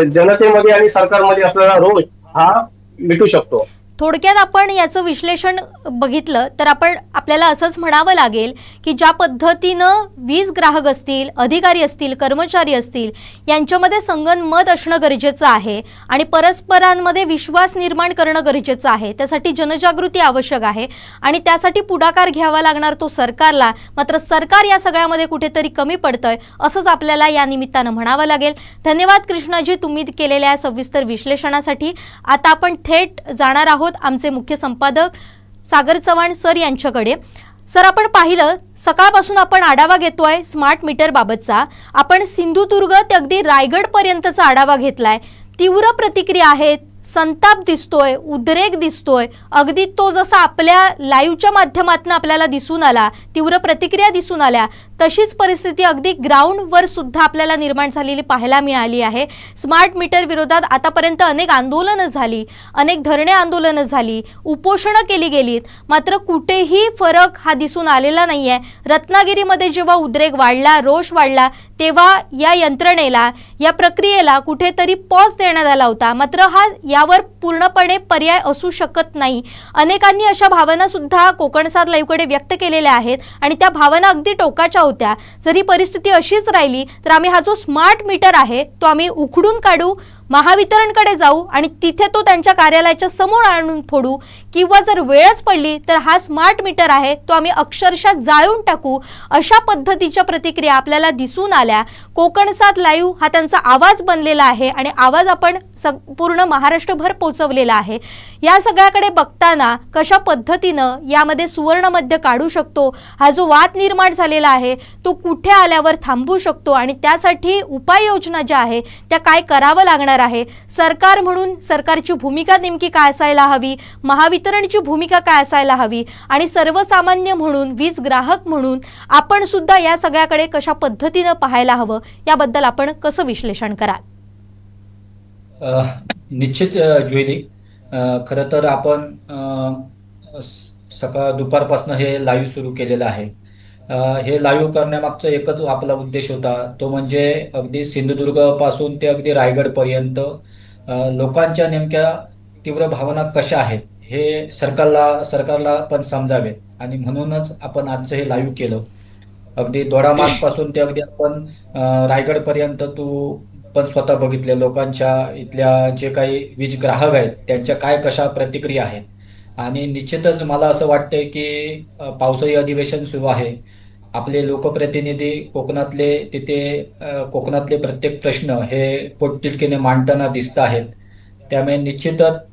जनतेमध्ये आणि सरकारमध्ये असलेला रोष हा मिटू शकतो. थोडक्यात आपण याचं विश्लेषण बघितलं तर आपल्याला असंच म्हणावं लागेल की ज्या पद्धतीनं वीज ग्राहक असतील, अधिकारी असतील, कर्मचारी असतील यांच्यामध्ये संगनमत असणं गरजेचं आहे आणि परस्परांमध्ये विश्वास निर्माण करणं गरजेचं आहे. त्यासाठी जनजागृती आवश्यक आहे आणि त्यासाठी पुढाकार घ्यावा लागणार तो सरकारला. मात्र सरकार या सगळ्यामध्ये कुठेतरी कमी पडतंय असंच आपल्याला या निमित्तानं म्हणावं लागेल. धन्यवाद कृष्णाजी तुम्ही केलेल्या सविस्तर विश्लेषणासाठी. आता आपण थेट जाणार आहोत आमचे मुख्य संपादक सागर चव्हाण सर यांच्याकडे. सर, आपण पाहिलं सकाळपासून आपण आढावा घेतोय स्मार्ट मीटर बाबतचा. आपण सिंधुदुर्ग ते अगदी रायगड पर्यंतचा आढावा घेतलाय. तीव्र प्रतिक्रिया आहेत, संताप दिसतोय, उद्रेक दिसतोय. अगदी तो जसा आपल्या लाईव्हच्या माध्यमातून आपल्याला दिसून आला, तीव्र प्रतिक्रिया दिसून आल्या, तशीच परिस्थिती अगदी ग्राउंडवर सुद्धा आपल्याला निर्माण झालेली पाहायला मिळाली आहे. स्मार्ट मीटर विरोधात आतापर्यंत अनेक आंदोलनं झाली, अनेक धरणे आंदोलनं झाली, उपोषणं केली गेलीत, मात्र कुठेही फरक हा दिसून आलेला नाहीये. रत्नागिरीमध्ये जेव्हा उद्रेक वाढला, रोष वाढला, तेव्हा या यंत्रणेला, या प्रक्रियेला कुठेतरी पॉज देण्यात आला होता. मात्र यावर पूर्णपणे पर्याय असू शकत नाही. अनेकांनी अशा भावना सुद्धा कोकणसाद लाईव्हकडे व्यक्त केलेल्या आहेत आणि त्या भावना अगदी टोकाच्या होत्या. जर ही परिस्थिती अशीच राहिली तर आम्ही हा जो स्मार्ट मीटर आहे तो आम्ही उखडून काढू, महावितरणकडे जाऊ आणि तिथे तो त्यांच्या कार्यालयाच्या समोर आणून फोडू, किंवा जर वेळच पडली तर हा स्मार्ट मीटर आहे तो आम्ही अक्षरशः जाळून टाकू, अशा पद्धतीच्या प्रतिक्रिया आपल्याला दिसून आल्या. कोकणसाद लाईव्ह हा त्यांचा आवाज बनलेला आहे आणि आवाज आपण पूर्ण महाराष्ट्रभर पोहोचवलेला आहे. या सगळ्याकडे बघताना कशा पद्धतीनं यामध्ये सुवर्ण मध्य काढू शकतो, हा जो वाद निर्माण झालेला आहे तो कुठे आल्यावर थांबू शकतो आणि त्यासाठी उपाययोजना ज्या आहे त्या काय करावं लागणार आहे, सरकार म्हणून सरकारची भूमिका नेमकी काय असायला हवी, महावितरणची भूमिका काय असायला हवी आणि सर्वसामान्य म्हणून, वीज ग्राहक म्हणून आपण सुद्धा या सगळ्याकडे कशा पद्धतीनं पाहायला हवं, याबद्दल आपण कसं विश्लेषण कराल? निश्चित जुईली, खरं तर आपण दुपारपासून हे लाईव्ह सुरू केलेलं आहे. हे लाईव्ह करण्यामागचा एकच आपला उद्देश होता, तो म्हणजे अगदी सिंधुदुर्ग पासून ते अगदी रायगडपर्यंत लोकांच्या नेमक्या तीव्र भावना कशा आहेत हे सरकारला पण समजावेत, आणि म्हणूनच आपण आजचं हे लाईव्ह केलं. अगदी दोडामार्ग पासून ते अगदी आपण रायगडपर्यंत तू पण स्वतः बघितले लोकांच्या इथल्या जे काही वीज ग्राहक आहेत त्यांच्या कशा प्रतिक्रिया आहेत. आणि निश्चितच मला असं वाटतंय की पावसाळी अधिवेशन सुरू आहे. आपले लोकप्रतिनिधी कोकणातले प्रत्येक प्रश्न हे पोटतिडकीने मांडताना दिसत आहेत. त्यामुळे निश्चितच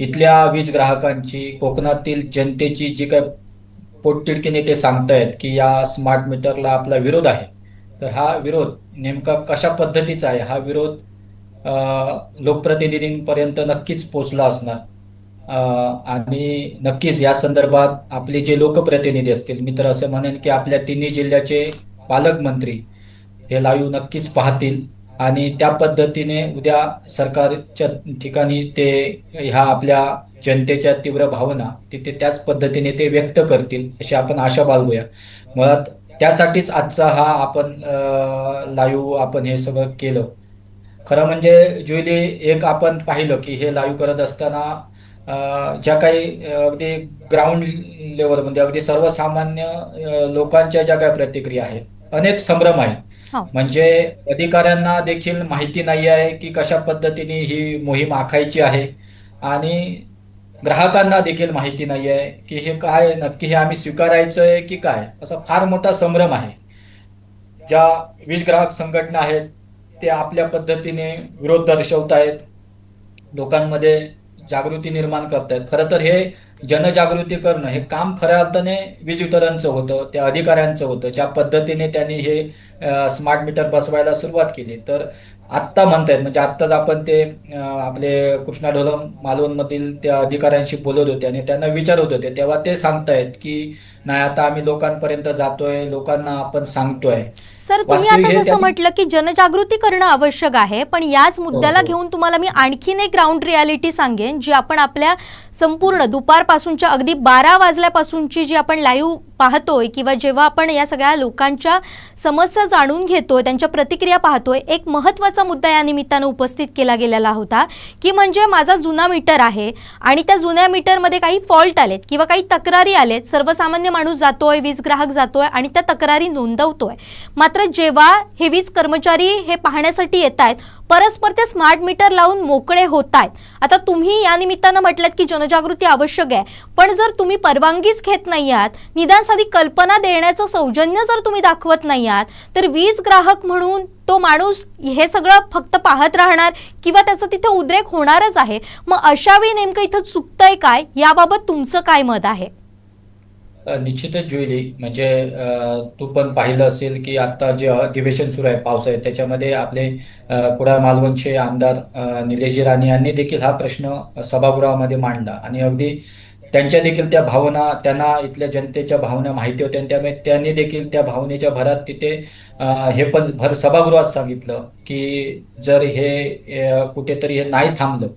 इथल्या वीज ग्राहकांची, कोकणातील जनतेची जी काय पोटतिडकीने ते सांगतायत की या स्मार्ट मीटरला आपला विरोध आहे, तर हा विरोध नेमका कशा पद्धतीचा आहे, हा विरोध लोकप्रतिनिधींपर्यंत नक्कीच पोचला असणार. आणि नक्कीच या संदर्भात आपले जे लोकप्रतिनिधी असतील, मी तर असं म्हणेन की आपल्या तिन्ही जिल्ह्याचे पालकमंत्री हे लाईव्ह नक्कीच पाहतील आणि त्या पद्धतीने उद्या सरकारच्या ठिकाणी ते ह्या आपल्या जनतेच्या तीव्र भावना तिथे त्याच पद्धतीने ते व्यक्त करतील अशी आपण आशा बाळगूया. मुळात त्यासाठीच आजचा हा आपण लाईव्ह आपण हे सगळं केलं. खरं म्हणजे जुली एक आपण पाहिलं की हे लाईव्ह करत असताना ज्या काही अगदी ग्राउंड लेवल म्हणजे अगदी सर्वसामान्य लोकांच्या ज्या काही प्रतिक्रिया आहेत, अनेक संभ्रम आहे. म्हणजे अधिकाऱ्यांना देखील माहिती नाही आहे की कशा पद्धतीने ही मोहीम आखायची आहे, आणि ग्राहकांना देखील माहिती नाही आहे की हे काय नक्की हे आम्ही स्वीकारायचं आहे की काय, असा फार मोठा संभ्रम आहे. ज्या वीज ग्राहक संघटना आहेत ते आपल्या पद्धतीने विरोध दर्शवत आहेत, लोकांमध्ये जागृती निर्माण करतायत. खरं तर हे जनजागृती करणं हे काम खऱ्या अर्थाने वीज वितरणचं होतं, त्या अधिकाऱ्यांचं होतं. ज्या पद्धतीने त्यांनी हे स्मार्ट मीटर बसवायला सुरुवात केली, तर आत्ता म्हणतायत म्हणजे आत्ताच आपण ते आपले कृष्णा ढोलम मालवणमधील त्या अधिकाऱ्यांशी बोलत होते आणि त्यांना विचारत होते, तेव्हा ते सांगतायत की नाही आता आम्ही लोकांपर्यंत जातोय, लोकांना आपण सांगतोय. सर, तुम्ही आता जसं म्हटलं की जनजागृती करणं आवश्यक आहे, पण याच मुद्द्याला घेऊन तुम्हाला मी आणखीन एक ग्राउंड रियालिटी सांगेन जी आपण आपल्या संपूर्ण दुपारपासूनच्या अगदी 12 वाजल्यापासूनची जी आपण लाईव्ह पाहतोय किंवा जेव्हा आपण या सगळ्या लोकांच्या समस्या जाणून घेतोय, त्यांच्या प्रतिक्रिया पाहतोय, एक महत्त्वाचा मुद्दा या निमित्तानं उपस्थित केला गेलेला होता की म्हणजे माझा जुना मीटर आहे आणि त्या जुन्या मीटरमध्ये काही फॉल्ट आलेत किंवा काही तक्रारी आलेत, सर्वसामान्य माणूस जातोय, वीज ग्राहक जातोय आणि त्या तक्रारी नोंदवतोय. मात्र जेव्हा हे वीज कर्मचारी हे पाहण्यासाठी येत आहेत, परस्पर ते स्मार्ट मीटर लावून मोकळे होत आहेत. आता तुम्ही या निमित्तानं म्हटलं की जनजागृती आवश्यक आहे, पण जर तुम्ही परवानगीच घेत नाही आहात, निदान साधी कल्पना देण्याचं सौजन्य जर तुम्ही दाखवत नाही आहात, तर वीज ग्राहक म्हणून तो माणूस हे सगळं फक्त पाहत राहणार किंवा त्याचं तिथे उद्रेक होणारच आहे. मग अशा वेळी नेमकं इथं चुकतंय काय, याबाबत तुमचं काय मत आहे? निश्चितच जुईली, म्हणजे तू पण पाहिलं असेल की आता जे अधिवेशन सुरू आहे पावसाळ्यात, त्याच्यामध्ये आपले कुडाळ मालवणचे आमदार निलेशजी राणे यांनी देखील हा प्रश्न सभागृहामध्ये मांडला आणि अगदी त्यांच्या देखील त्या भावना, त्यांना इथल्या जनतेच्या भावना माहिती होत्या, त्यामुळे त्यांनी देखील त्या भावनेच्या भरात तिथे हे पण भर सभागृहात सांगितलं की जर हे कुठेतरी हे नाही थांबलं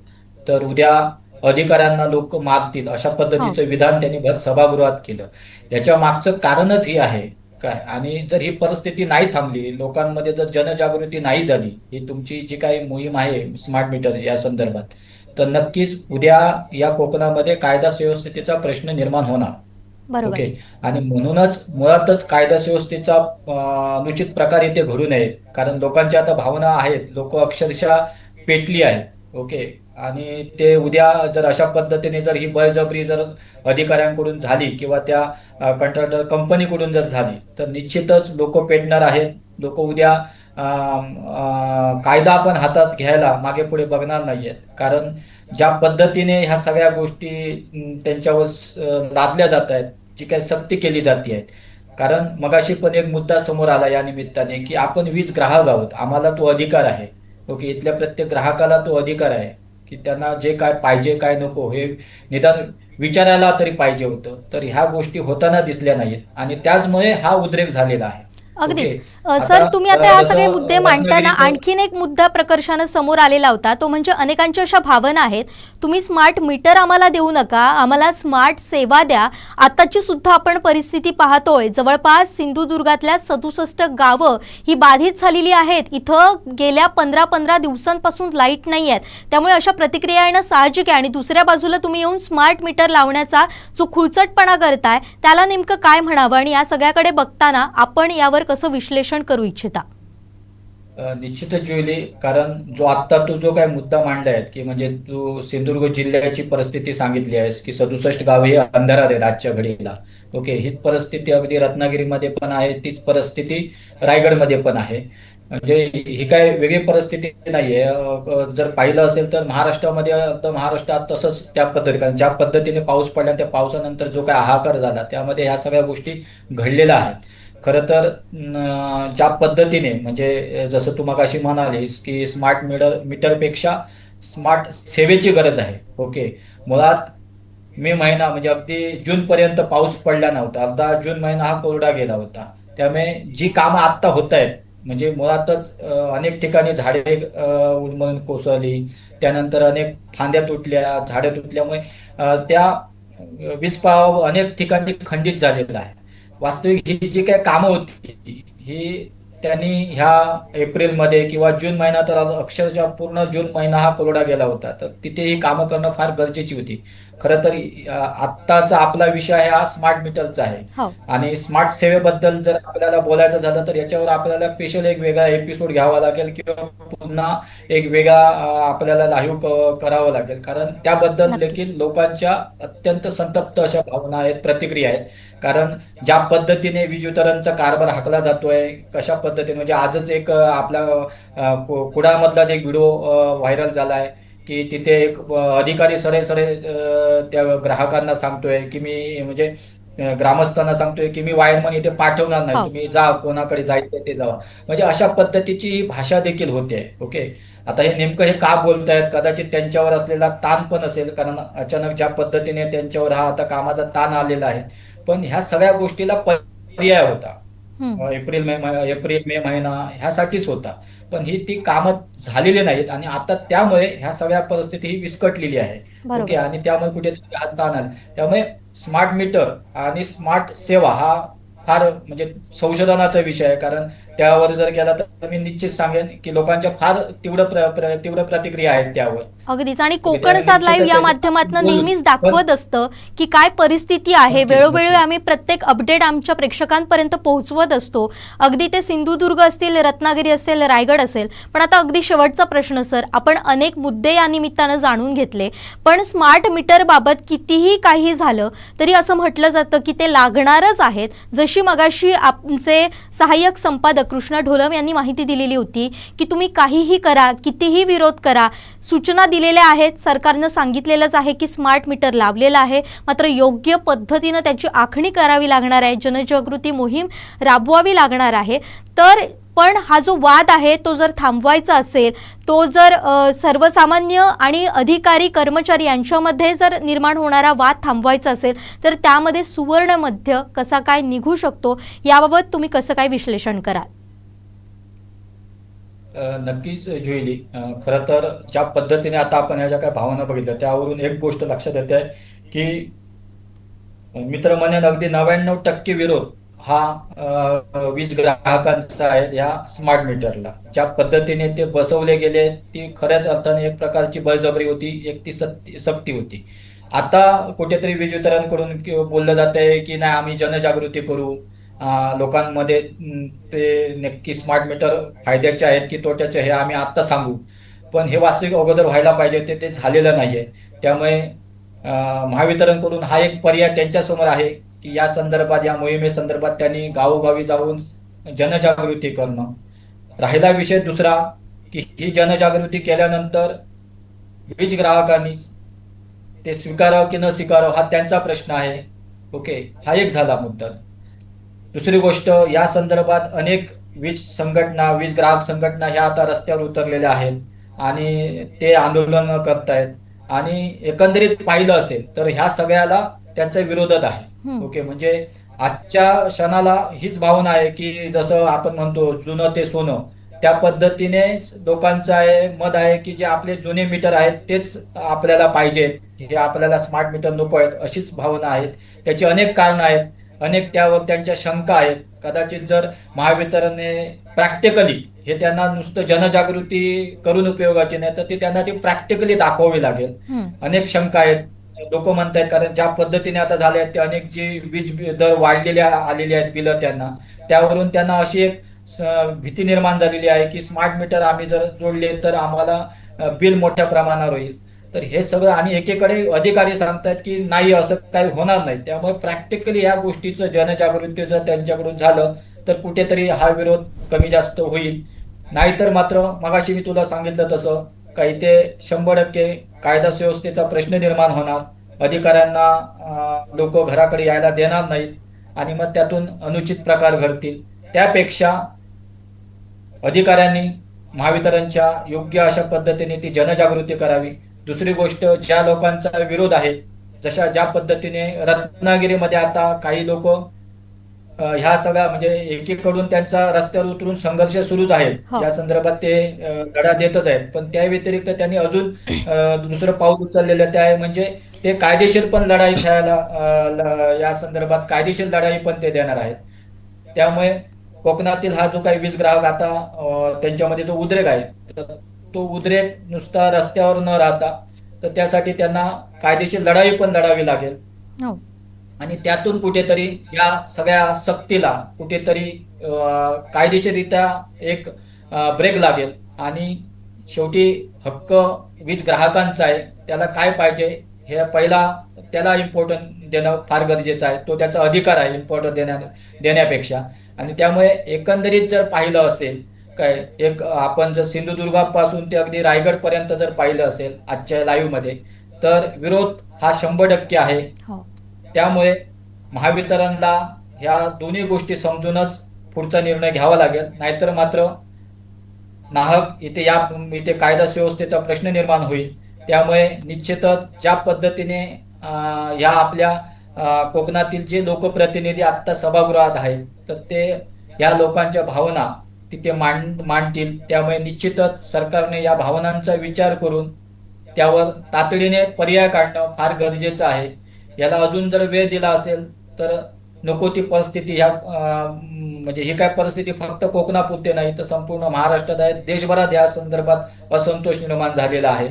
तर उद्या अधिकाऱ्यांना लोक मारतील, अशा पद्धतीचं विधान त्यांनी भर सभागृहात केलं. याच्या मागचं कारणच हे आहे काय, आणि जर ही परिस्थिती नाही थांबली, लोकांमध्ये जर जनजागृती नाही झाली, ही तुमची जी काही मोहीम आहे स्मार्ट मीटर या संदर्भात, तर नक्कीच उद्या या कोकणामध्ये कायदा सुव्यवस्थेचा प्रश्न निर्माण होणार. ओके, आणि म्हणूनच मुळातच कायदा सुव्यवस्थेचा अनुचित प्रकार इथे घडू नये, कारण लोकांच्या आता भावना आहेत, लोक अक्षरशः पेटली आहेत. ओके, आणि ते उद्या जर अशा पद्धतीने जर ही बळजबरी जर अधिकाऱ्यांकडून झाली किंवा त्या कंत्राटदार कंपनीकडून जर झाली, तर निश्चितच लोक पेटणार आहेत. लोक उद्या कायदा आपण हातात घ्यायला मागे पुढे बघणार नाहीयेत, कारण ज्या पद्धतीने ह्या सगळ्या गोष्टी त्यांच्यावर लादल्या जात आहेत, जी काही सक्ती केली जाते आहेत. कारण मगाशी पण एक मुद्दा समोर आला या निमित्ताने की आपण वीज ग्राहक आहोत, आम्हाला तो अधिकार आहे. ओके, इथल्या प्रत्येक ग्राहकाला तो अधिकार आहे की त्यांना जे काय पाहिजे काय नको हे निदान विचारायला तरी पाहिजे होतं. तर ह्या गोष्टी होताना दिसल्या नाहीत आणि त्याचमुळे हा उद्रेक झालेला आहे. अगदीच. ओके. सर, तुम्ही आता ह्या सगळे जसं मुद्दे मांडताना रत्नागिरीचं आणखीन एक मुद्दा प्रकर्षाने समोर आलेला होता, तो म्हणजे अनेकांच्या अशा भावना आहेत, तुम्ही स्मार्ट मीटर आम्हाला देऊ नका, आम्हाला स्मार्ट सेवा द्या. आताची सुद्धा आपण परिस्थिती पाहतोय, जवळपास सिंधुदुर्गातल्या 67 गावं ही बाधित झालेली आहेत. इथं गेल्या 15 दिवसांपासून लाईट नाही आहेत. त्यामुळे अशा प्रतिक्रिया येणं साहजिक आहे. आणि दुसऱ्या बाजूला तुम्ही येऊन स्मार्ट मीटर लावण्याचा जो खुळचटपणा करताय, त्याला नेमकं काय म्हणावं, आणि या सगळ्याकडे बघताना आपण यावर कसं विश्लेषण करू इच्छिता? निश्चितच जुईली, कारण आत्ता तू जो काय मुद्दा मांडलाय की म्हणजे तू सिंधुदुर्ग जिल्ह्याची परिस्थिती सांगितली आहेस की 67 गाव हे अंधारात आहेत आजच्या घडीला. ओके, हीच परिस्थिती अगदी रत्नागिरीमध्ये पण आहे, तीच परिस्थिती रायगडमध्ये पण आहे. म्हणजे ही काय वेगळी परिस्थिती नाहीये. जर पाहिलं असेल तर महाराष्ट्रामध्ये महाराष्ट्रात तसंच त्या पद्धती, कारण ज्या पद्धतीने पाऊस पडला त्या पावसानंतर जो काय हाहाकार झाला त्यामध्ये ह्या सगळ्या गोष्टी घडलेल्या आहेत. खरं तर ज्या पद्धतीने म्हणजे जसं तू मगाशी म्हणालीस की स्मार्ट मीटरपेक्षा स्मार्ट सेवेची गरज आहे. ओके, मुळात मे महिना म्हणजे अगदी जूनपर्यंत पाऊस पडला नव्हता. अर्धा जून महिना हा कोरडा गेला होता. त्यामुळे जी कामं आत्ता होत आहेत म्हणजे मुळातच अनेक ठिकाणी झाडे उन्मळून कोसळली, त्यानंतर अनेक फांद्या तुटल्या, झाडं तुटल्यामुळे त्या वीज प्रवाह अनेक ठिकाणी खंडित झालेला आहे. वास्तविक ही जी काही कामं होती ही त्यांनी ह्या एप्रिलमध्ये किंवा जून महिना, तर अक्षरशः पूर्ण जून महिना हा कोरडा गेला होता, तर तिथे ही कामं करणं फार गरजेची होती. खरं तर आत्ताचा आपला विषय हा स्मार्ट मीटरचा आहे. आणि स्मार्ट सेवेबद्दल जर आपल्याला बोलायचं झालं तर याच्यावर आपल्याला स्पेशल एक वेगळा एपिसोड घ्यावा लागेल किंवा पुन्हा एक वेगळा आपल्याला लाईव्ह करावं लागेल, कारण त्याबद्दल देखील लोकांच्या अत्यंत संतप्त अशा भावना आहेत, प्रतिक्रिया आहेत. कारण ज्या पद्धतीने वीज वितरणचा कारभार हाकला जातोय, कशा पद्धतीने म्हणजे आजच एक आपल्या कुडामधला एक व्हिडिओ व्हायरल झालाय की तिथे एक अधिकारी सरे त्या ग्राहकांना सांगतोय की मी म्हणजे ग्रामस्थांना सांगतोय की मी वायरमन इथे पाठवणार नाही, तुम्ही जा, कोणाकडे जायचं ते जावा. म्हणजे अशा पद्धतीची ही भाषा देखील होते. ओके, आता हे नेमकं हे का बोलतायत, कदाचित त्यांच्यावर असलेला ताण पण असेल, कारण अचानक ज्या पद्धतीने त्यांच्यावर हा आता कामाचा ताण आलेला आहे. पण ह्या सगळ्या गोष्टीला पर्याय होता. एप्रिल मे महिना ह्यासाठीच होता, पण ती कामं झालेली नाहीत आणि आता त्यामुळे ह्या सगळ्या परिस्थिती ही विस्कटलेली आहे. ओके, आणि त्यामुळे कुठेतरी हात ताण आला. त्यामुळे स्मार्ट मीटर आणि स्मार्ट सेवा हा फार म्हणजे संशोधनाचा विषय आहे, कारण त्यावर जर गेला तर मी निश्चित सांगेन की लोकांच्या फार तीव्र प्रतिक्रिया आहेत त्यावर. अगदीच. आणि कोकण सात लाईव्ह या माध्यमातून नेहमीच दाखवत असतं की काय परिस्थिती आहे. वेळोवेळी आम्ही प्रत्येक अपडेट आमच्या प्रेक्षकांपर्यंत पोहोचवत असतो. अगदी ते सिंधुदुर्ग असतील, रत्नागिरी असेल, रायगड असेल. पण आता अगदी शेवटचा प्रश्न सर, आपण अनेक मुद्दे या निमित्तानं जाणून घेतले, पण स्मार्ट मीटर बाबत कितीही काही झालं तरी असं म्हटलं जातं की ते लागणारच आहेत. जशी मगाशी आमचे सहाय्यक संपादक कृष्णा ढोलम यांनी माहिती दिलेली होती की तुम्ही काहीही करा, कितीही विरोध करा, सूचना दिलेल्या आहेत, सरकारनं सांगितलेलंच आहे की स्मार्ट मीटर लावलेलं आहे, मात्र योग्य पद्धतीनं त्याची आखणी करावी लागणार आहे, जनजागृती मोहीम राबवावी लागणार आहे. तर पण हा जो वाद आहे तो जर थांबवायचा असेल, तो जर सर्वसामान्य आणि अधिकारी कर्मचारी यांच्यामध्ये जर निर्माण होणारा वाद थांबवायचा असेल, तर त्यामध्ये सुवर्ण मध्य कसा काय निघू शकतो, याबाबत तुम्ही कसं काय विश्लेषण कराल? नक्कीच जुईली, खरं तर ज्या पद्धतीने आता आपण ह्या ज्या काही भावना बघितल्या त्यावरून एक गोष्ट लक्षात येते की मित्र म्हणेन अगदी 99% विरोध हा वीज ग्राहकांचा आहे या स्मार्ट मीटरला. ज्या पद्धतीने ते बसवले गेले ती खऱ्याच अर्थाने एक प्रकारची बळजबरी होती, एक ती सक्ती होती. आता कुठेतरी वीज वितरणकडून बोललं जात आहे की नाही, आम्ही जनजागृती करू, लोकांमध्ये ते नक्की स्मार्ट मीटर फायद्याचे आहेत की तोट्याचे हे आम्ही आत्ता सांगू. पण हे वास्तविक अगोदर व्हायला पाहिजे, ते झालेलं नाहीये. त्यामुळे महावितरणकडून हा एक पर्याय त्यांच्यासमोर आहे की या संदर्भात, या मोहिमेसंदर्भात त्यांनी गावोगावी जाऊन जनजागृती करणं. राहिला विषय दुसरा की ही जनजागृती केल्यानंतर वीज ग्राहकांनी ते स्वीकारावं की न स्वीकारावं हा त्यांचा प्रश्न आहे. ओके, हा एक झाला मुद्दा. दुसरी गोष्ट, या संदर्भात अनेक वीज संघटना, वीज ग्राहक संघटना ह्या आता रस्त्यावर उतरलेल्या आहेत आणि ते आंदोलन करतायत. आणि एकंदरीत पाहिलं असेल तर ह्या सगळ्याला त्यांचा विरोधच आहे. ओके, म्हणजे आजच्या क्षणाला हीच भावना आहे की जसं आपण म्हणतो जुनं ते सोनं, त्या पद्धतीने लोकांचं आहे मत आहे की जे आपले जुने मीटर आहेत तेच आपल्याला पाहिजेत, हे आपल्याला स्मार्ट मीटर नको आहेत, अशीच भावना आहेत. त्याची अनेक कारणं आहेत, अनेक त्यावर त्यांच्या शंका आहेत. कदाचित जर महावितरणने प्रॅक्टिकली हे त्यांना नुसतं जनजागृती करून उपयोगाची नाही, तर ते त्यांना ती प्रॅक्टिकली दाखवावी लागेल. अनेक शंका आहेत, लोक म्हणतायत, कारण ज्या पद्धतीने आता झाले आहेत ते अनेक जी वीज दर आलेली आहेत बिलं त्यांना, त्यावरून त्यांना अशी एक भीती निर्माण झालेली आहे की स्मार्ट मीटर आम्ही जर जोडले तर आम्हाला बिल मोठ्या प्रमाणावर होईल. तर हे सगळं, आणि एकीकडे अधिकारी सांगतात की नाही असं काही होणार नाही. त्यामुळे प्रॅक्टिकली या गोष्टीचं जनजागृती जर त्यांच्याकडून झालं तर कुठेतरी हा विरोध कमी जास्त होईल. नाहीतर मात्र मगाशी मी तुला सांगितलं तसं काही ते 100% कायदा सुव्यवस्थेचा प्रश्न निर्माण होणार. अधिकाऱ्यांना लोक घराकडे यायला देणार नाहीत आणि मग त्यातून अनुचित प्रकार घडतील. त्यापेक्षा अधिकाऱ्यांनी महावितरणच्या योग्य अशा पद्धतीने ती जनजागृती करावी. दुसरी गोष्ट, ज्या लोकांचा विरोध आहे, ज्या पद्धतीने रत्नागिरीमध्ये आता काही लोक ह्या सगळ्या म्हणजे एकीकडून त्यांचा रस्त्यावर उतरून संघर्ष सुरूच आहे, या संदर्भात ते लढा देतच आहेत. पण त्या व्यतिरिक्त त्यांनी अजून दुसरं पाऊल उचललेलं ते आहे, म्हणजे ते कायदेशीर पण लढाई खेळायला, या संदर्भात कायदेशीर लढाई पण ते देणार आहेत. त्यामुळे कोकणातील हा जो काही वीज ग्राहक आता त्यांच्यामध्ये जो उद्रेक आहे, तो उद्रेक नुसता रस्त्यावर न राहता तर त्यासाठी त्यांना कायदेशीर लढाई पण लढावी लागेल. आणि त्यातून कुठेतरी या सगळ्या सक्तीला कुठेतरी कायदेशीररित्या एक ब्रेक लागेल. आणि शेवटी हक्क वीज ग्राहकांचा आहे, त्याला काय पाहिजे हे पहिला त्याला इम्पॉर्टन्ट देणं फार गरजेचं आहे. तो त्याचा अधिकार आहे इम्पॉर्टन्ट देण्यापेक्षा. आणि त्यामुळे एकंदरीत जर पाहिलं असेल काय, एक आपण जर सिंधुदुर्गापासून ते अगदी रायगड पर्यंत जर पाहिलं असेल आजच्या लाईव्ह मध्ये, तर विरोध हा 100% आहे. त्यामुळे महावितरणला ह्या दोन्ही गोष्टी समजूनच पुढचा निर्णय घ्यावा लागेल. नाहीतर मात्र नाहक इथे कायदा सुव्यवस्थेचा प्रश्न निर्माण होईल. त्यामुळे निश्चितच ज्या पद्धतीने या आपल्या कोकणातील जे लोकप्रतिनिधी आत्ता सभागृहात आहेत, तर ते या लोकांच्या भावना तिथे मांडतील. त्यामुळे निश्चितच सरकारने या भावनांचा विचार करून त्यावर तातडीने पर्याय काढणं फार गरजेचं आहे. याला अजून जर वेळ दिला असेल तर नको ती परिस्थिती म्हणजे ही काय परिस्थिती फक्त कोकणापुरते नाही तर संपूर्ण महाराष्ट्रात आहे, देशभरात या संदर्भात असंतोष निर्माण झालेला आहे.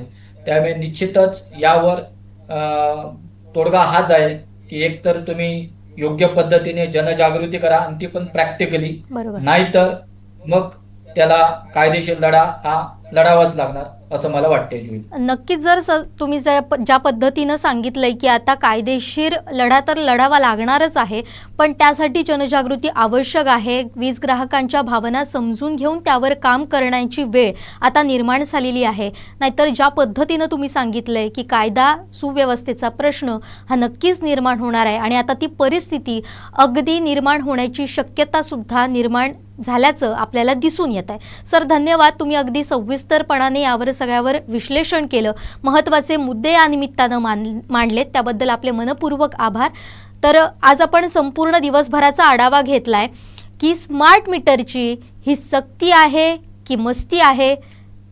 त्यामुळे निश्चितच यावर तोडगा हाच आहे की एकतर तुम्ही योग्य पद्धतीने जनजागृती करा आणि ती पण प्रॅक्टिकली, नाहीतर मग त्याला कायदेशीर लढा हा लढावाच लागणार असं मला वाटतंय. नक्कीच जर तुम्ही ज्या पद्धतीनं सांगितलंय की आता कायदेशीर लढा तर लढावा लागणारच आहे, पण त्यासाठी जनजागृती आवश्यक आहे. वीज ग्राहकांच्या भावना समजून घेऊन त्यावर काम करण्याची वेळ आता निर्माण झालेली आहे. नाहीतर ज्या पद्धतीनं तुम्ही सांगितलंय की कायदा सुव्यवस्थेचा प्रश्न हा नक्कीच निर्माण होणार आहे आणि आता ती परिस्थिती अगदी निर्माण होण्याची शक्यता सुद्धा निर्माण झाल्याचं आपल्याला दिसून येत आहे. सर धन्यवाद, तुम्ही अगदी सविस्तरपणाने यावर सगळ्यावर विश्लेषण केलं, महत्त्वाचे मुद्दे या निमित्तानं मांडलेत, त्याबद्दल आपले मनपूर्वक आभार. तर आज आपण संपूर्ण दिवसभराचा आढावा घेतलाय की स्मार्ट मीटरची ही सक्ती आहे की मस्ती आहे,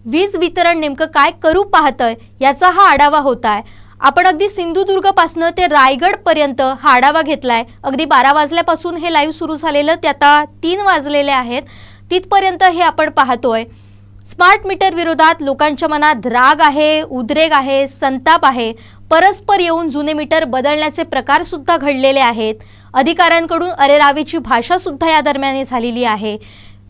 वीज वितरण नेमकं काय करू पाहतंय याचा हा आढावा होता आहे. आपण अगदी सिंधुदुर्गपासून ते रायगडपर्यंत हा आढावा घेतलाय. अगदी 12 वाजल्यापासून हे लाईव्ह सुरू झालेलं, ते आता 3 वाजलेले आहेत, तिथपर्यंत हे आपण पाहतोय. स्मार्ट मीटर विरोधात लोकांच्या मनात राग आहे, उद्रेक आहे, संताप आहे. परस्पर येऊन जुने मीटर बदलण्याचे प्रकार सुद्धा घडलेले आहेत. अधिकाऱ्यांकडून अरेरावीची भाषा सुद्धा या दरम्यान झालेली आहे.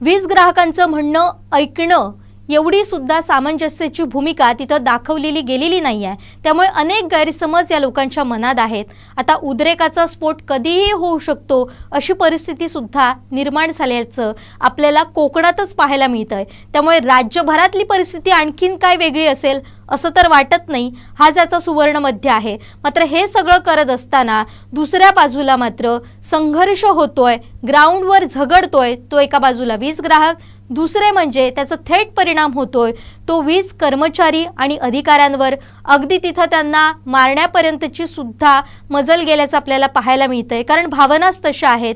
वीज ग्राहकांचं म्हणणं ऐकणं एवढी सुद्धा सामंजस्याची भूमिका तिथं दाखवलेली गेलेली नाही आहे. त्यामुळे अनेक गैरसमज या लोकांच्या मनात आहेत. आता उद्रेकाचा स्फोट कधीही होऊ शकतो अशी परिस्थिती सुद्धा निर्माण झाल्याचं आपल्याला कोकणातच पाहायला मिळतंय. त्यामुळे राज्यभरातली परिस्थिती आणखीन काय वेगळी असेल असं तर वाटत नाही. हा ज्याचा सुवर्ण मध्य आहे. मात्र हे सगळं करत असताना दुसऱ्या बाजूला मात्र संघर्ष होतोय, ग्राउंडवर झगडतोय. तो एका बाजूला वीज ग्राहक, दुसरे म्हणजे त्याचा थेट परिणाम होतोय तो वीज कर्मचारी आणि अधिकाऱ्यांवर, अगदी तिथं त्यांना मारण्यापर्यंतची सुद्धा मजल गेल्याचं आपल्याला पाहायला मिळतंय. कारण भावनाच तशा आहेत.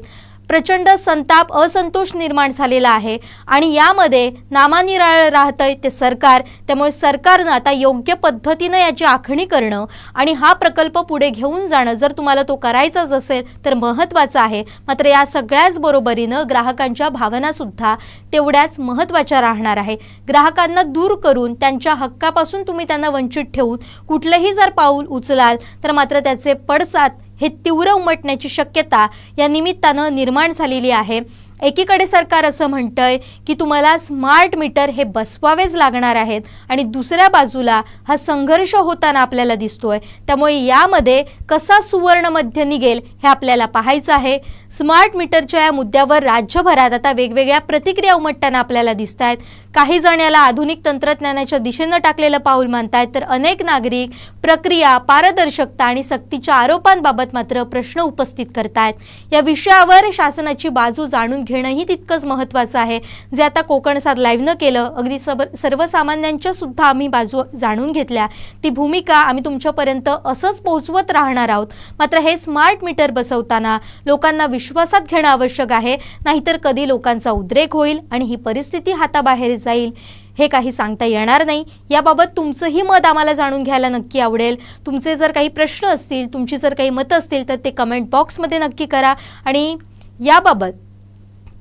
प्रचंड संताप, असंतोष निर्माण झालेला आहे आणि यामध्ये नामानिराळं राहतंय ते सरकार. त्यामुळे सरकारनं आता योग्य पद्धतीनं याची आखणी करणं आणि हा प्रकल्प पुढे घेऊन जाणं, जर तुम्हाला तो करायचाच असेल तर महत्त्वाचं आहे. मात्र या सगळ्याच बरोबरीनं ग्राहकांच्या भावनासुद्धा तेवढ्याच महत्त्वाच्या राहणार आहे. ग्राहकांना दूर करून त्यांच्या हक्कापासून तुम्ही त्यांना वंचित ठेवून कुठलंही जर पाऊल उचलाल तर मात्र त्याचे पडसाद हे तीव्र उमटण्याची शक्यता या निमित्तानं निर्माण झालेली आहे. एकीकडे सरकार असं म्हणतंय की तुम्हाला स्मार्ट मीटर हे बसवावेच लागणार आहेत आणि दुसऱ्या बाजूला हा संघर्ष होताना आपल्याला दिसतोय. त्यामुळे यामध्ये कसा सुवर्ण मध्य निघेल हे आपल्याला पाहायचं आहे. स्मार्ट मीटरच्या या मुद्द्यावर राज्यभरात आता वेगवेगळ्या प्रतिक्रिया उमटताना आपल्याला दिसत आहेत. काही जण याला आधुनिक तंत्रज्ञानाच्या दिशेनं टाकलेलं पाऊल मानतायत, तर अनेक नागरिक प्रक्रिया, पारदर्शकता आणि सक्तीच्या आरोपांबाबत मात्र प्रश्न उपस्थित करतायत. या विषयावर शासनाची बाजू जाणून घेणंही तितकंच महत्त्वाचं आहे, जे आता कोकणसाद लाईव्हनं केलं. अगदी सर्वसामान्यांच्या सुद्धा आम्ही बाजू जाणून घेतल्या. ती भूमिका आम्ही तुमच्यापर्यंत असंच पोहोचवत राहणार आहोत. मात्र हे स्मार्ट मीटर बसवताना लोकांना विश्वासात घेणं आवश्यक आहे, नाहीतर कधी लोकांचा उद्रेक होईल आणि ही परिस्थिती हाताबाहेर जाईल हे काही सांगता येणार नाही. याबाबत तुमचंही मत आम्हाला जाणून घ्यायला नक्की आवडेल. तुमचे जर काही प्रश्न असतील, तुमची जर काही मतं असतील तर ते कमेंट बॉक्समध्ये नक्की करा आणि याबाबत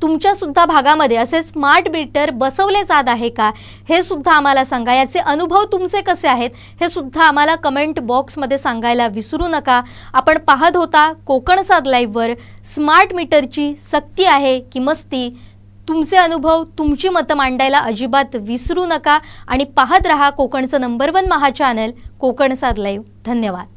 तुमच्यासुद्धा भागामध्ये असे स्मार्ट मीटर बसवले जात आहे का हे सुद्धा आम्हाला सांगा. याचे अनुभव तुमचे कसे आहेत हे सुद्धा आम्हाला कमेंट बॉक्समध्ये सांगायला विसरू नका. आपण पाहत होता कोकणसाद लाईव्हवर स्मार्ट मीटरची सक्ती आहे की मस्ती. तुमचे अनुभव, तुमची मतं मांडायला अजिबात विसरू नका आणि पाहत रहा कोकणचं नंबर 1 महा चॅनल कोकणसाद लाईव्ह. धन्यवाद.